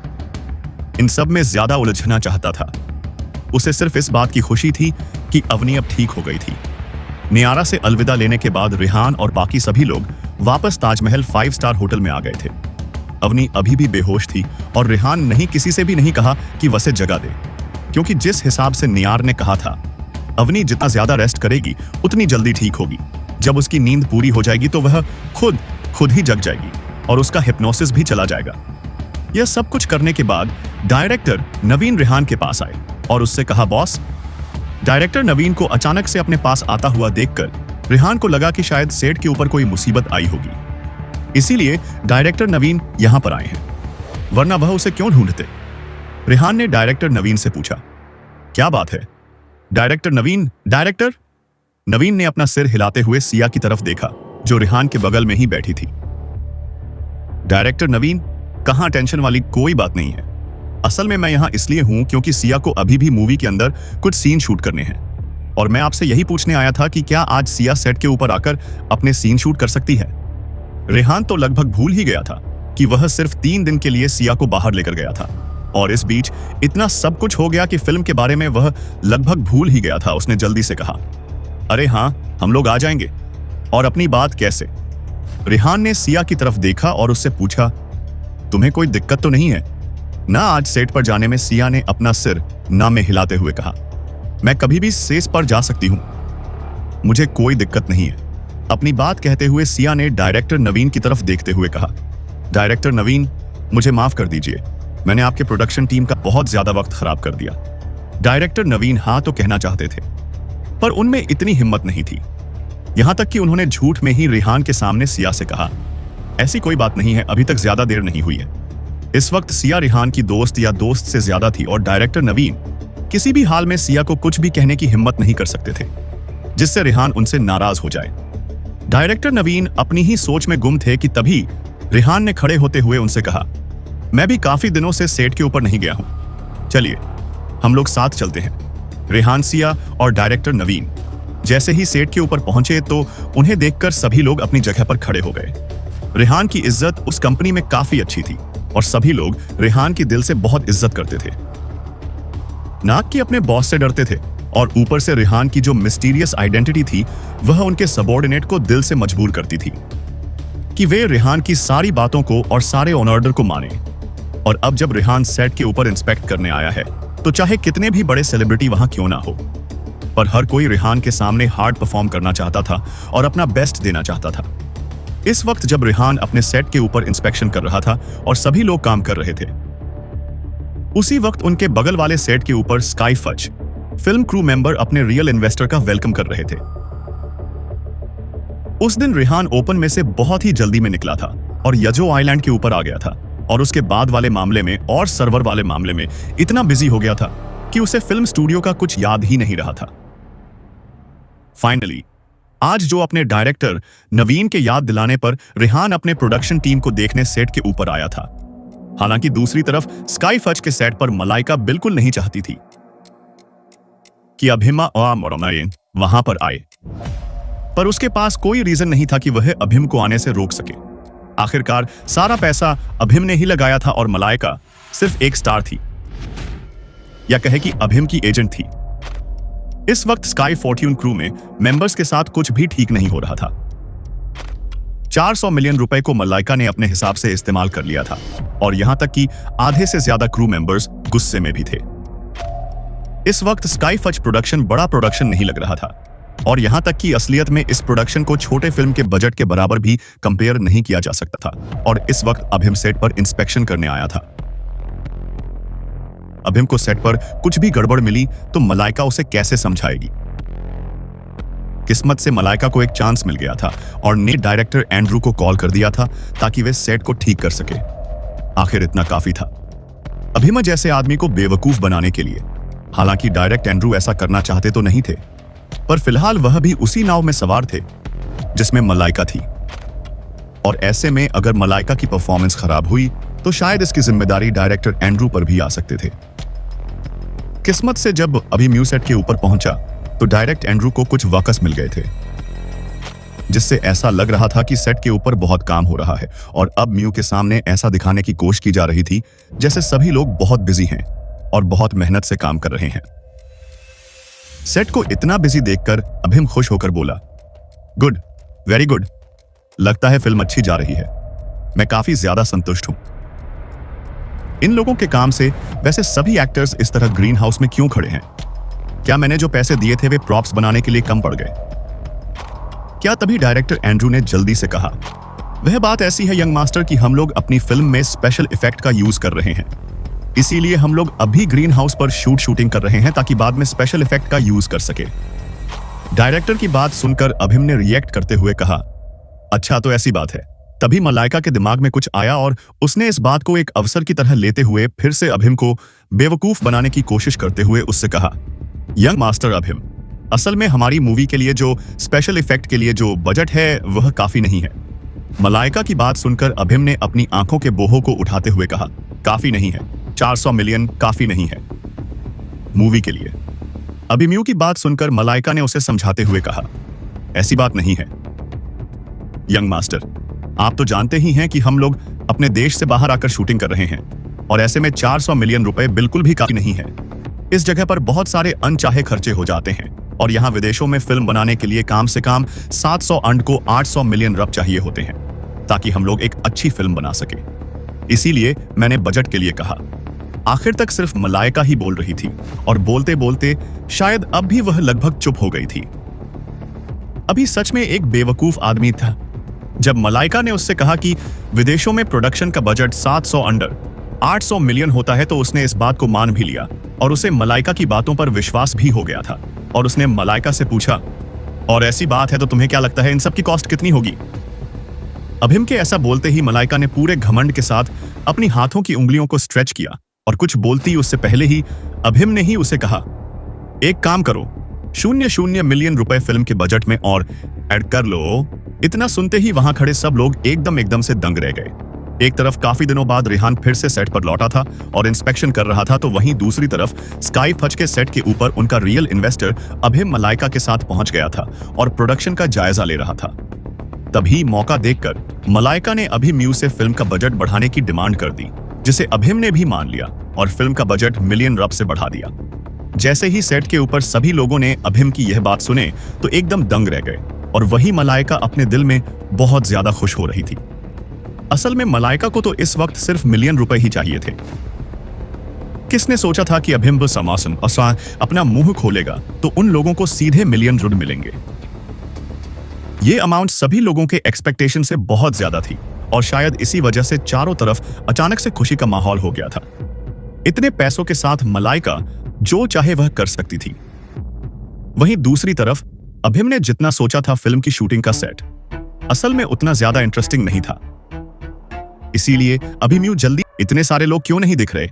इन सब में ज्यादा उलझना चाहता था। उसे सिर्फ इस बात की खुशी थी कि अवनी अब ठीक हो गई थी। नियारा से अलविदा लेने के बाद रेहान और बाकी सभी लोग वापस ताजमहल 5 स्टार होटल में आ गए थे। अवनी अभी भी बेहोश थी और रेहान नहीं किसी से भी नहीं कहा कि वसे जगा दे, क्योंकि जिस हिसाब से नियार ने कहा था अवनी जितना ज्यादा रेस्ट करेगी उतनी जल्दी ठीक होगी। जब उसकी नींद पूरी हो जाएगी तो वह खुद ही जग जाएगी और उसका हिप्नोसिस भी चला जाएगा। यह सब कुछ करने के बाद डायरेक्टर नवीन रेहान के पास आए और उससे कहा, बॉस। डायरेक्टर नवीन को अचानक से अपने पास आता हुआ देखकर रेहान को लगा कि शायद सेट के ऊपर कोई मुसीबत आई होगी, इसीलिए डायरेक्टर नवीन यहां पर आए हैं, वरना वह उसे क्यों ढूंढते। रेहान ने डायरेक्टर नवीन से पूछा, क्या बात है? डायरेक्टर नवीन ने अपना सिर हिलाते हुए सिया की तरफ देखा जो रेहान के बगल में ही बैठी थी। डायरेक्टर नवीन, कहां टेंशन वाली कोई बात नहीं है। असल में मैं यहां इसलिए हूं क्योंकि सिया को अभी भी मूवी के अंदर कुछ सीन शूट करने हैं और मैं आपसे यही पूछने आया था कि क्या आज सिया सेट के ऊपर आकर अपने सीन शूट कर सकती है। रेहान तो लगभग भूल ही गया था कि वह सिर्फ 3 दिन के लिए सिया को बाहर लेकर गया था और इस बीच इतना सब कुछ हो गया कि फिल्म के बारे में वह लगभग भूल ही गया था। उसने जल्दी से कहा, अरे हाँ, हम लोग आ जाएंगे। और अपनी बात कैसे? रेहान ने सिया की तरफ देखा और उससे पूछा, तुम्हें कोई दिक्कत तो नहीं है ना आज सेट पर जाने में? सिया ने अपना सिर ना में हिलाते हुए कहा, मैं कभी भी सेट पर जा सकती हूं, मुझे कोई दिक्कत नहीं है। अपनी बात कहते हुए सिया ने डायरेक्टर नवीन की तरफ देखते हुए कहा, डायरेक्टर नवीन, मुझे माफ कर दीजिए, मैंने आपके प्रोडक्शन टीम का बहुत ज्यादा वक्त खराब कर दिया। डायरेक्टर नवीन हाँ तो कहना चाहते थे पर उनमें इतनी हिम्मत नहीं थी, यहां तक कि उन्होंने झूठ में ही रेहान के सामने सिया से कहा, ऐसी कोई बात नहीं है, अभी तक ज्यादा देर नहीं हुई है। इस वक्त सिया रेहान की दोस्त या दोस्त से ज्यादा थी और डायरेक्टर नवीन किसी भी हाल में सिया को कुछ भी कहने की हिम्मत नहीं कर सकते थे जिससे रेहान उनसे नाराज हो जाए। डायरेक्टर नवीन अपनी ही सोच में गुम थे कि तभी रेहान ने खड़े होते हुए उनसे कहा, मैं भी काफी दिनों से सेट के ऊपर नहीं गया हूं, चलिए हम लोग साथ चलते हैं। रेहान, सिया और डायरेक्टर नवीन जैसे ही सेट के ऊपर पहुंचे तो उन्हें देखकर सभी लोग अपनी जगह पर खड़े हो गए। रेहान की इज्जत उस कंपनी में काफी अच्छी थी और सभी लोग रेहान की दिल से बहुत इज्जत करते थे, नाक की अपने बॉस से डरते थे और ऊपर से रेहान की जो मिस्टीरियस आइडेंटिटी थी वह उनके सबॉर्डिनेट को दिल से मजबूर करती थी कि वे रेहान की सारी बातों को और सारे ऑनर्डर को माने। और अब जब रेहान सेट के ऊपर इंस्पेक्ट करने आया है तो चाहे कितने भी बड़े सेलिब्रिटी वहां क्यों ना हो, पर हर कोई रेहान के सामने हार्ड परफॉर्म करना चाहता था और अपना बेस्ट देना चाहता था। इस वक्त जब रेहान अपने सेट के ऊपर इंस्पेक्शन कर रहा था और सभी लोग काम कर रहे थे, उसी वक्त उनके बगल वाले सेट के ऊपर sky fuzz film crew member अपने रियल इन्वेस्टर का वेलकम कर रहे थे। उस दिन रेहान ओपन में से बहुत ही जल्दी में निकला था और यजो आइलैंड के ऊपर आ गया था और उसके बाद वाले मामले में और सर्वर वाले मामले में इतना बिजी हो गया था कि उसे फिल्म स्टूडियो का कुछ याद ही नहीं रहा था। फाइनली आज जो अपने डायरेक्टर नवीन के याद दिलाने पर रेहान अपने प्रोडक्शन टीम को देखने सेट के ऊपर आया था। हालांकि दूसरी तरफ स्काई फज के सेट पर मलाइका बिल्कुल नहीं चाहती थी कि अभिमा और मोरमायन वहां पर आए, पर उसके पास कोई रीजन नहीं था कि वह अभिम को आने से रोक सके। आखिरकार सारा पैसा अभिम ने ही लगाया था और मलाइका सिर्फ एक स्टार थी, या कहे कि अभिम की एजेंट थी। इस वक्त स्काई फॉर्ट्यून क्रू में मेंबर्स के साथ कुछ भी ठीक नहीं हो रहा था। 400 मिलियन रुपए को मलाइका ने अपने हिसाब से इस्तेमाल कर लिया था और यहां तक कि आधे से ज्यादा क्रू मेंबर्स गुस्से में भी थे। इस वक्त स्काई फज प्रोडक्शन बड़ा प्रोडक्शन नहीं लग रहा था और यहां तक कि असलियत में इस प्रोडक्शन को छोटे फिल्म के बजट के बराबर भी कंपेयर नहीं किया जा सकता था। और इस वक्त अभिम सेट पर इंस्पेक्शन करने आया था। अभिम को सेट पर कुछ भी गड़बड़ मिली तो मलाइका उसे कैसे समझाएगी। किस्मत से मलाइका को एक चांस मिल गया था और ने डायरेक्टर एंड्रू को कॉल कर दिया था ताकि वे सेट को ठीक कर सके। आखिर इतना काफी था अभिमा जैसे आदमी को बेवकूफ बनाने के लिए। हालांकि डायरेक्ट एंड्रू ऐसा करना चाहते तो नहीं थे, पर फिलहाल वह भी उसी नाव में सवार थे जिसमें मलाइका थी। और ऐसे में अगर मलाइका की परफॉर्मेंस खराब हुई तो शायद इसकी जिम्मेदारी डायरेक्टर एंड्रू पर भी आ सकते थे। किस्मत से जब अभी म्यू सेट के ऊपर पहुंचा तो डायरेक्ट एंड्रू को कुछ वाकस मिल गए थे, जिससे ऐसा लग रहा था कि सेट के ऊपर बहुत काम हो रहा है और अब म्यू के सामने ऐसा दिखाने की कोशिश की जा रही थी जैसे सभी लोग बहुत बिजी हैं और बहुत मेहनत से काम कर रहे हैं। सेट को इतना बिजी देखकर अभिम खुश होकर बोला, गुड, वेरी गुड, लगता है फिल्म अच्छी जा रही है, मैं काफी ज्यादा संतुष्ट हूं। इन लोगों के काम से वैसे सभी एक्टर्स इस तरह ग्रीन हाउस में क्यों खड़े हैं? क्या मैंने जो पैसे दिए थे वे प्रॉप्स बनाने के लिए कम पड़ गए? क्या तभी डायरेक्टर एंड्रू ने जल्दी से कहा, वह बात ऐसी है यंग मास्टर कि हम लोग अपनी फिल्म में स्पेशल इफेक्ट का यूज कर रहे हैं, इसीलिए हम लोग अभी ग्रीन हाउस पर शूटिंग कर रहे हैं ताकि बाद में स्पेशल इफेक्ट का यूज कर सके। डायरेक्टर की बात सुनकर अभिम ने रिएक्ट करते हुए कहा, अच्छा तो ऐसी बात है। तभी मलाइका के दिमाग में कुछ आया और उसने इस बात को एक अवसर की तरह लेते हुए फिर से अभिम को बेवकूफ बनाने की कोशिश करते हुए उससे कहा, यंग मास्टर अभिम, असल में हमारी मूवी के लिए जो स्पेशल इफेक्ट के लिए जो बजट है वह काफी नहीं है। मलाइका की बात सुनकर अभिम ने अपनी आंखों के बोहों को उठाते हुए कहा, काफी नहीं है, 400 मिलियन काफी नहीं है मूवी के लिए। अभिमन्यु की बात सुनकर मलाइका ने उसे समझाते हुए कहा, ऐसी बात नहीं है यंग मास्टर, आप तो जानते ही हैं कि हम लोग अपने देश से बाहर आकर शूटिंग कर रहे हैं और ऐसे में 400 मिलियन रुपए बिल्कुल भी काफी नहीं है। इस जगह पर बहुत सारे अनचाहे खर्चे हो जाते हैं और यहाँ विदेशों में फिल्म बनाने के लिए कम से कम 700 अंड को 800 मिलियन रब चाहिए होते हैं ताकि हम लोग एक अच्छी फिल्म बना सके। इसीलिए मैंने बजट के लिए कहा। आखिर तक सिर्फ मलाइका ही बोल रही थी और बोलते बोलते शायद अब भी वह लगभग चुप हो गई थी। अभी सच में एक बेवकूफ आदमी था। जब मलाइका ने उससे कहा कि विदेशों में प्रोडक्शन का बजट 700 अंडर 800 मिलियन होता है तो उसने इस बात को मान भी लिया और उसे मलाइका की बातों पर विश्वास भी हो गया था और उसने मलाइका से पूछा, और ऐसी बात है तो तुम्हें क्या लगता है इन सब की कॉस्ट कितनी होगी? अभिम के ऐसा बोलते ही मलाइका ने पूरे घमंड के साथ अपनी हाथों की उंगलियों को स्ट्रेच किया और कुछ बोलती उससे पहले ही अभिम ने ही उसे कहा, एक काम करो, 0 मिलियन रुपए फिल्म के बजट में और ऐड कर लो। इतना सुनते ही वहां खड़े सब लोग एकदम से दंग रह गए। एक तरफ काफी दिनों बाद रेहान फिर से सेट पर लौटा था और इंस्पेक्शन कर रहा था, तो वहीं दूसरी तरफ स्काई फज के सेट के ऊपर उनका रियल इन्वेस्टर अभिम मलाइका के साथ पहुंच गया था और प्रोडक्शन का जायजा ले रहा था। तभी मौका देखकर मलाइका ने अभिमन्यु से फिल्म का बजट बढ़ाने की डिमांड कर दी, जिसे अभिम ने भी मान लिया और फिल्म का बजट मिलियन रब से बढ़ा दिया। जैसे ही सेट के ऊपर सभी लोगों ने अभिम की यह बात सुने तो एकदम दंग रह गए और वही मलाइका अपने दिल में बहुत ज्यादा खुश हो रही थी। असल में मलाइका को तो इस वक्त सिर्फ मिलियन रुपए ही चाहिए थे। किसने सोचा था कि अभिम समासन अपना मुंह खोलेगा तो उन लोगों को सीधे मिलियन रुपए मिलेंगे। ये अमाउंट सभी लोगों के एक्सपेक्टेशन से बहुत ज्यादा थी और शायद इसी वजह से चारों तरफ अचानक से खुशी का माहौल हो गया था। इतने पैसों के साथ मलाइका जो चाहे वह कर सकती थी। वहीं दूसरी तरफ अभिम ने जितना सोचा था फिल्म की शूटिंग का सेट असल में उतना ज्यादा इंटरेस्टिंग नहीं था। इसीलिए अभिमन्यु जल्दी, इतने सारे लोग क्यों नहीं दिख रहे?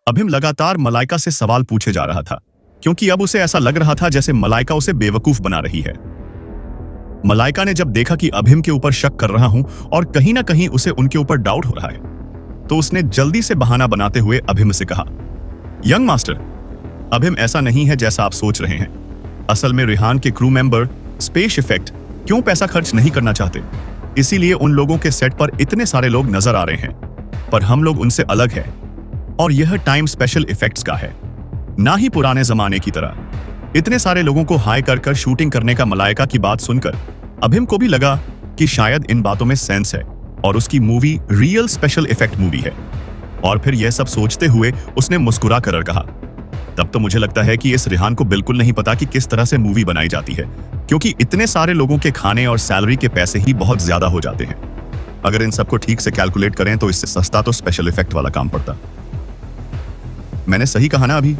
अभिम लगातार मलाइका से सवाल पूछे जा रहा था क्योंकि अब उसे ऐसा लग रहा था जैसे मलाइका उसे बेवकूफ बना रही है। मलाइका ने जब देखा कि अभिम के ऊपर शक कर रहा हूं और कहीं ना कहीं उसे उनके ऊपर डाउट हो रहा है, तो उसने जल्दी से बहाना बनाते हुए अभिम से कहा, यंग मास्टर, अभिम ऐसा नहीं है जैसा आप सोच रहे हैं। असल में रेहान के क्रू मेंबर स्पेस इफेक्ट क्यों पैसा खर्च नहीं करना चाहते, इसीलिए उन लोगों के सेट पर इतने सारे लोग नजर आ रहे हैं, पर हम लोग उनसे अलग है और यह टाइम स्पेशल इफेक्ट्स का है, ना ही पुराने जमाने की तरह। इतने सारे लोगों को हाई कर शूटिंग करने का मलाइका की बात सुनकर अभिम को भी लगा कि शायद इन बातों में सेंस है और उसकी movie real special effect movie है। और फिर यह सब सोचते हुए उसने मुस्कुरा कर कहा, तब तो मुझे लगता है कि इस रेहान को बिल्कुल नहीं पता कि किस तरह से मूवी बनाई जाती है, क्योंकि इतने सारे लोगों के खाने और सैलरी के पैसे ही बहुत ज्यादा हो जाते हैं। अगर इन सबको ठीक से कैलकुलेट करें तो इससे सस्ता तो स्पेशल इफेक्ट वाला काम पड़ता। मैंने सही कहा ना? अभी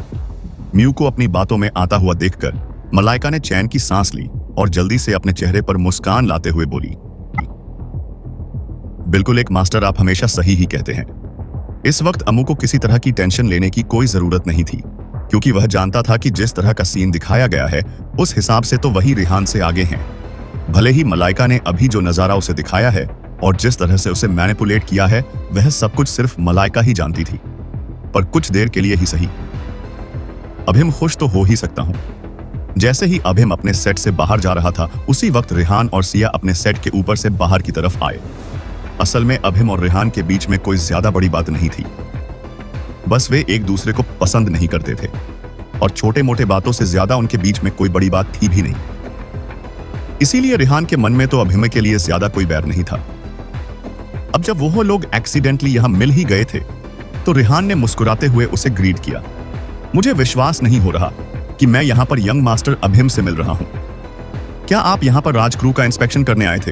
म्यू को अपनी बातों में आता हुआ देखकर मलाइका ने चैन की सांस ली और जल्दी से अपने चेहरे पर मुस्कान लाते हुए बोली, बिल्कुल एक मास्टर, आप हमेशा सही ही कहते हैं। इस वक्त अमू को किसी तरह की टेंशन लेने की कोई जरूरत नहीं थी, क्योंकि वह जानता था कि जिस तरह का सीन दिखाया गया है उस हिसाब से तो वही रेहान से आगे हैं। भले ही मलाइका ने अभी जो नजारा उसे दिखाया है और जिस तरह से उसे मैनिपुलेट किया है वह सब कुछ सिर्फ मलाइका ही जानती थी, पर कुछ देर के लिए ही सही। अभिम खुश तो हो ही सकता हूं। जैसे ही अभिम अपने सेट से बाहर जा रहा था उसी वक्त रेहान और सिया अपने सेट के ऊपर से बाहर की तरफ आए। असल में अभिम और रेहान के बीच में कोई ज्यादा बड़ी बात नहीं थी, बस वे एक दूसरे को पसंद नहीं करते थे और छोटे मोटे बातों से ज्यादा उनके बीच में कोई बड़ी बात थी भी नहीं। इसीलिए रेहान के मन में तो अभिम के लिए ज्यादा कोई बैर नहीं था। अब जब वो लोग एक्सीडेंटली यहां मिल ही गए थे तो रेहान ने मुस्कुराते हुए उसे ग्रीट किया, मुझे विश्वास नहीं हो रहा कि मैं यहां पर यंग मास्टर अभिम से मिल रहा हूं। क्या आप यहाँ पर राज क्रू का इंस्पेक्शन करने आए थे?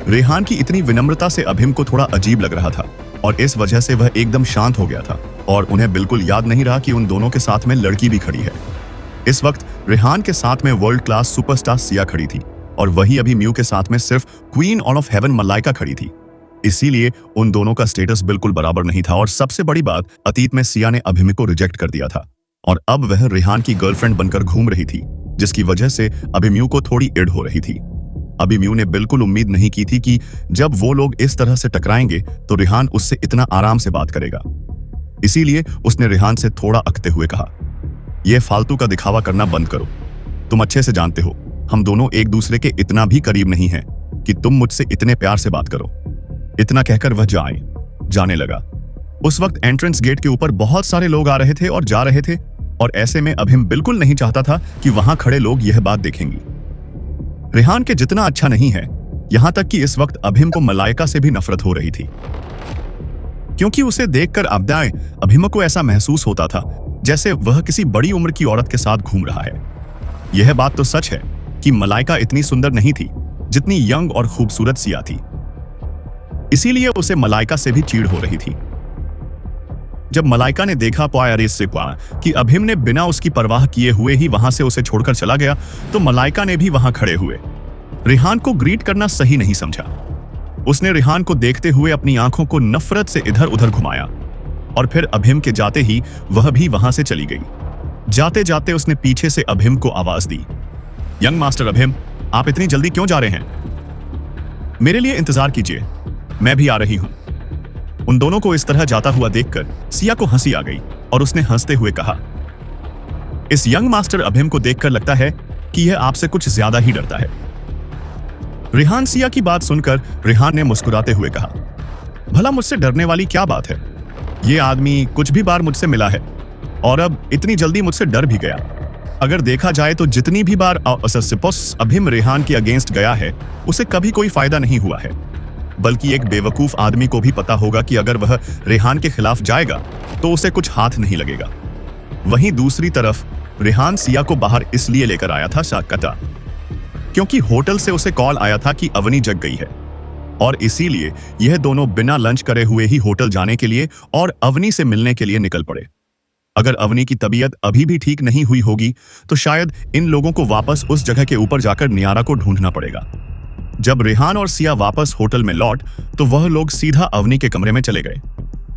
रेहान की इतनी विनम्रता से अभिम को थोड़ा अजीब लग रहा था और इस वजह से वह एकदम शांत हो गया था और उन्हें बिल्कुल याद नहीं रहा कि उन दोनों के साथ में लड़की भी खड़ी है। इस वक्त रेहान के साथ में वर्ल्ड क्लास सुपरस्टार सिया खड़ी थी और वही अभिमन्यु के साथ में सिर्फ क्वीन ऑफ हेवन मलाइका खड़ी थी। इसीलिए उन दोनों का स्टेटस बिल्कुल बराबर नहीं था और सबसे बड़ी बात, अतीत में सिया ने अभिमन्यु को रिजेक्ट कर दिया था और अब वह रेहान की गर्लफ्रेंड बनकर घूम रही थी, जिसकी वजह से अभिमन्यु को थोड़ी इड हो रही थी। अभिमन्यु ने बिल्कुल उम्मीद नहीं की थी कि जब वो लोग इस तरह से टकराएंगे तो रेहान उससे इतना आराम से बात करेगा। इसीलिए उसने रेहान से थोड़ा अकते हुए कहा, यह फालतू का दिखावा करना बंद करो। तुम अच्छे से जानते हो हम दोनों एक दूसरे के इतना भी करीब नहीं हैं कि तुम मुझसे इतने प्यार से बात करो। इतना कहकर वह जाने लगा। उस वक्त एंट्रेंस गेट के ऊपर बहुत सारे लोग आ रहे थे और जा रहे थे और ऐसे में अभिम बिल्कुल नहीं चाहता था कि वहां खड़े लोग यह बात देखेंगी। रेहान के जितना अच्छा नहीं है, यहां तक कि इस वक्त अभिम को मलाइका से भी नफरत हो रही थी, क्योंकि उसे देखकर अभिम को ऐसा महसूस होता था जैसे वह किसी बड़ी उम्र की औरत के साथ घूम रहा है। यह बात तो सच है कि मलाइका इतनी सुंदर नहीं थी जितनी यंग और खूबसूरत सिया थी, इसीलिए उसे मलाइका से भी चिढ़ हो रही थी। जब मलाइका ने देखा कि अभिम ने बिना उसकी परवाह किए हुए ही वहां से उसे छोड़कर चला गया, तो मलाइका ने भी वहां खड़े हुए रेहान को ग्रीट करना सही नहीं समझा। उसने रेहान को देखते हुए अपनी आंखों को नफरत से इधर उधर घुमाया और फिर अभिम के जाते ही वह भी वहां से चली गई। जाते जाते उसने पीछे से अभिम को आवाज दी, यंग मास्टर अभिम, आप इतनी जल्दी क्यों जा रहे हैं? मेरे लिए इंतजार कीजिए, मैं भी आ रही हूं। उन दोनों को इस तरह जाता हुआ देखकर सिया को हंसी आ गई और उसने हंसते हुए कहा, इस यंग मास्टर अभिम को देखकर लगता है कि यह आपसे कुछ ज्यादा ही डरता है। रेहान सिया की बात सुनकर रेहान ने मुस्कुराते हुए कहा, भला मुझसे डरने वाली क्या बात है? यह आदमी कुछ भी बार मुझसे मिला है और अब इतनी जल्दी मुझसे डर भी गया। अगर देखा जाए तो जितनी भी बार अभिम रेहान के अगेंस्ट गया है उसे कभी कोई फायदा नहीं हुआ है, बल्कि एक बेवकूफ आदमी को भी पता होगा कि अगर वह रेहान के खिलाफ जाएगा तो उसे कुछ हाथ नहीं लगेगा। वहीं दूसरी तरफ रेहान सिया को बाहर इसलिए लेकर आया था शाकता, क्योंकि होटल से उसे कॉल आया था कि अवनी जग गई है और इसीलिए यह दोनों बिना लंच करे हुए ही होटल जाने के लिए और अवनी से मिलने के लिए निकल पड़े। अगर अवनी की तबीयत अभी भी ठीक नहीं हुई होगी तो शायद इन लोगों को वापस उस जगह के ऊपर जाकर नियारा को ढूंढना पड़ेगा। जब रेहान और सिया वापस होटल में लौट तो वह लोग सीधा अवनी के कमरे में चले गए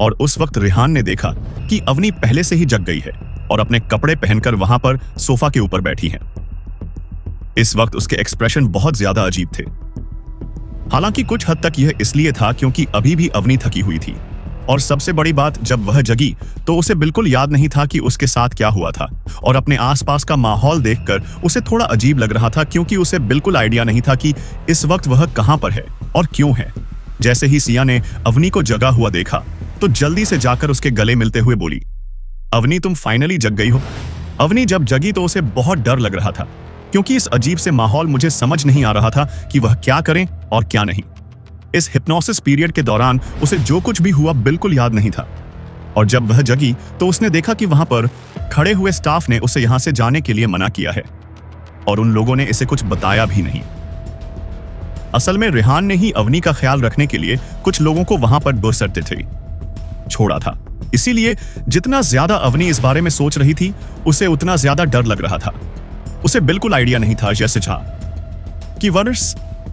और उस वक्त रेहान ने देखा कि अवनी पहले से ही जग गई है और अपने कपड़े पहनकर वहां पर सोफा के ऊपर बैठी है। इस वक्त उसके एक्सप्रेशन बहुत ज्यादा अजीब थे। हालांकि कुछ हद तक यह इसलिए था क्योंकि अभी भी अवनी थकी हुई थी और सबसे बड़ी बात, जब वह जगी तो उसे बिल्कुल याद नहीं था कि उसके साथ क्या हुआ था और अपने आसपास का माहौल देखकर उसे थोड़ा अजीब लग रहा था, क्योंकि उसे बिल्कुल आइडिया नहीं था कि इस वक्त वह कहां पर है और क्यों है। जैसे ही सिया ने अवनी को जगा हुआ देखा तो जल्दी से जाकर उसके गले मिलते हुए बोली, अवनी तुम फाइनली जग गई हो। अवनी जब जगी तो उसे बहुत डर लग रहा था, क्योंकि इस अजीब से माहौल मुझे समझ नहीं आ रहा था कि वह क्या करें और क्या नहीं। इस हिप्नोसिस पीरियड के दौरान उसे जो कुछ भी हुआ बिल्कुल याद नहीं था और जब वह जगी तो उसने देखा कि वहां पर खड़े हुए स्टाफ ने उसे यहां से जाने के लिए मना किया है और उन लोगों ने इसे कुछ बताया भी नहीं। असल में रेहान ने ही अवनी का ख्याल रखने के लिए कुछ लोगों को वहां पर बरसरते थे छोड़ा था, इसीलिए जितना ज्यादा अवनी इस बारे में सोच रही थी उसे उतना ज्यादा डर लग रहा था। उसे बिल्कुल आइडिया नहीं था जैसे था कि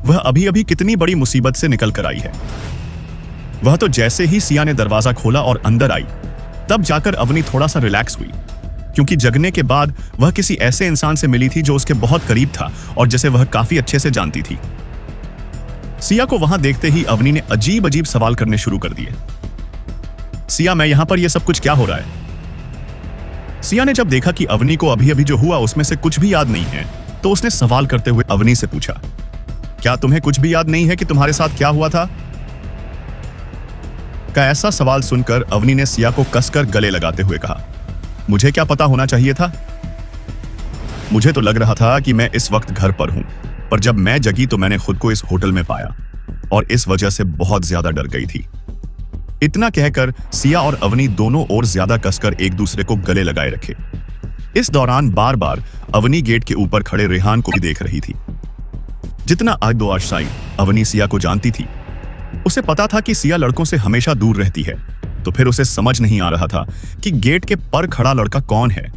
वह अभी अभी कितनी बड़ी मुसीबत से निकल कर आई है। वह तो जैसे ही सिया ने दरवाजा खोला और अंदर आई तब जाकर अवनी थोड़ा सा रिलैक्स हुई, क्योंकि जगने के बाद वह किसी ऐसे इंसान से मिली थी जो उसके बहुत करीब था और जिसे वह काफी अच्छे से जानती थी। सिया को वहां देखते ही अवनी ने अजीब अजीब सवाल करने शुरू कर दिए। सिया, मैं यहां पर यह सब कुछ क्या हो रहा है? सिया ने जब देखा कि अवनी को अभी अभी जो हुआ उसमें से कुछ भी याद नहीं है तो उसने सवाल करते हुए अवनी से पूछा, क्या तुम्हें कुछ भी याद नहीं है कि तुम्हारे साथ क्या हुआ था? का ऐसा सवाल सुनकर अवनी ने सिया को कसकर गले लगाते हुए कहा, मुझे क्या पता होना चाहिए था? मुझे तो लग रहा था कि मैं इस वक्त घर पर हूं, पर जब मैं जगी तो मैंने खुद को इस होटल में पाया और इस वजह से बहुत ज्यादा डर गई थी। इतना कहकर सिया और अवनी दोनों और ज्यादा कसकर एक दूसरे को गले लगाए रखे। इस दौरान बार बार अवनी गेट के ऊपर खड़े रेहान को भी देख रही थी। जितना आशाई अवनी सिया को जानती थी, उसे पता था कि सिया लड़कों से हमेशा दूर रहती है, तो फिर उसे समझ नहीं आ रहा था कि गेट के पर खड़ा लड़का कौन है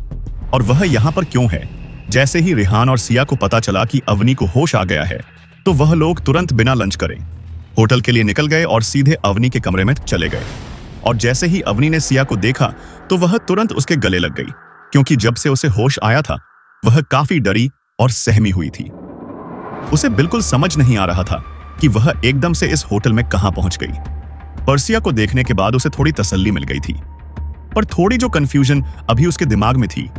और वह यहाँ पर क्यों है। जैसे ही रेहान और सिया को पता चला कि अवनी को होश आ गया है, तो वह लोग तुरंत बिना लंच करे होटल के लिए निकल गए और सीधे अवनी के कमरे में चले गए। और जैसे ही अवनी ने सिया को देखा तो वह तुरंत उसके गले लग गई, क्योंकि जब से उसे होश आया था वह काफी डरी और सहमी हुई थी। उसे बिल्कुल समझ नहीं आ रहा था कि वह एकदम से इस होटल में कहां पहुंच गई। पर सिया को देखने के बाद उसे थोड़ी तसल्ली मिल गई थी, पर थोड़ी जो कंफ्यूजन अभी उसके दिमाग में थी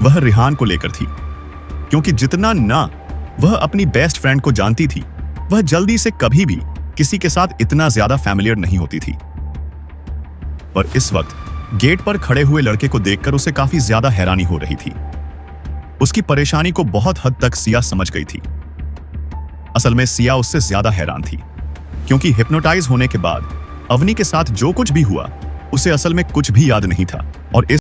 वह रेहान को लेकर थी, क्योंकि जितना ना वह अपनी बेस्ट फ्रेंड को जानती थी, वह जल्दी से कभी भी किसी के साथ इतना ज्यादा फैमिलियर नहीं होती थी। पर इस वक्त गेट पर खड़े हुए लड़के को देखकर उसे काफी ज्यादा हैरानी हो रही थी। उसकी परेशानी को बहुत हद तक सिया समझ गई थी। असल में सिया उससे ज्यादा हैरान थी, क्योंकि हिप्नोटाइज होने के बाद अवनी के साथ जो कुछ भी हुआ उसे असल में कुछ भी याद नहीं था और इस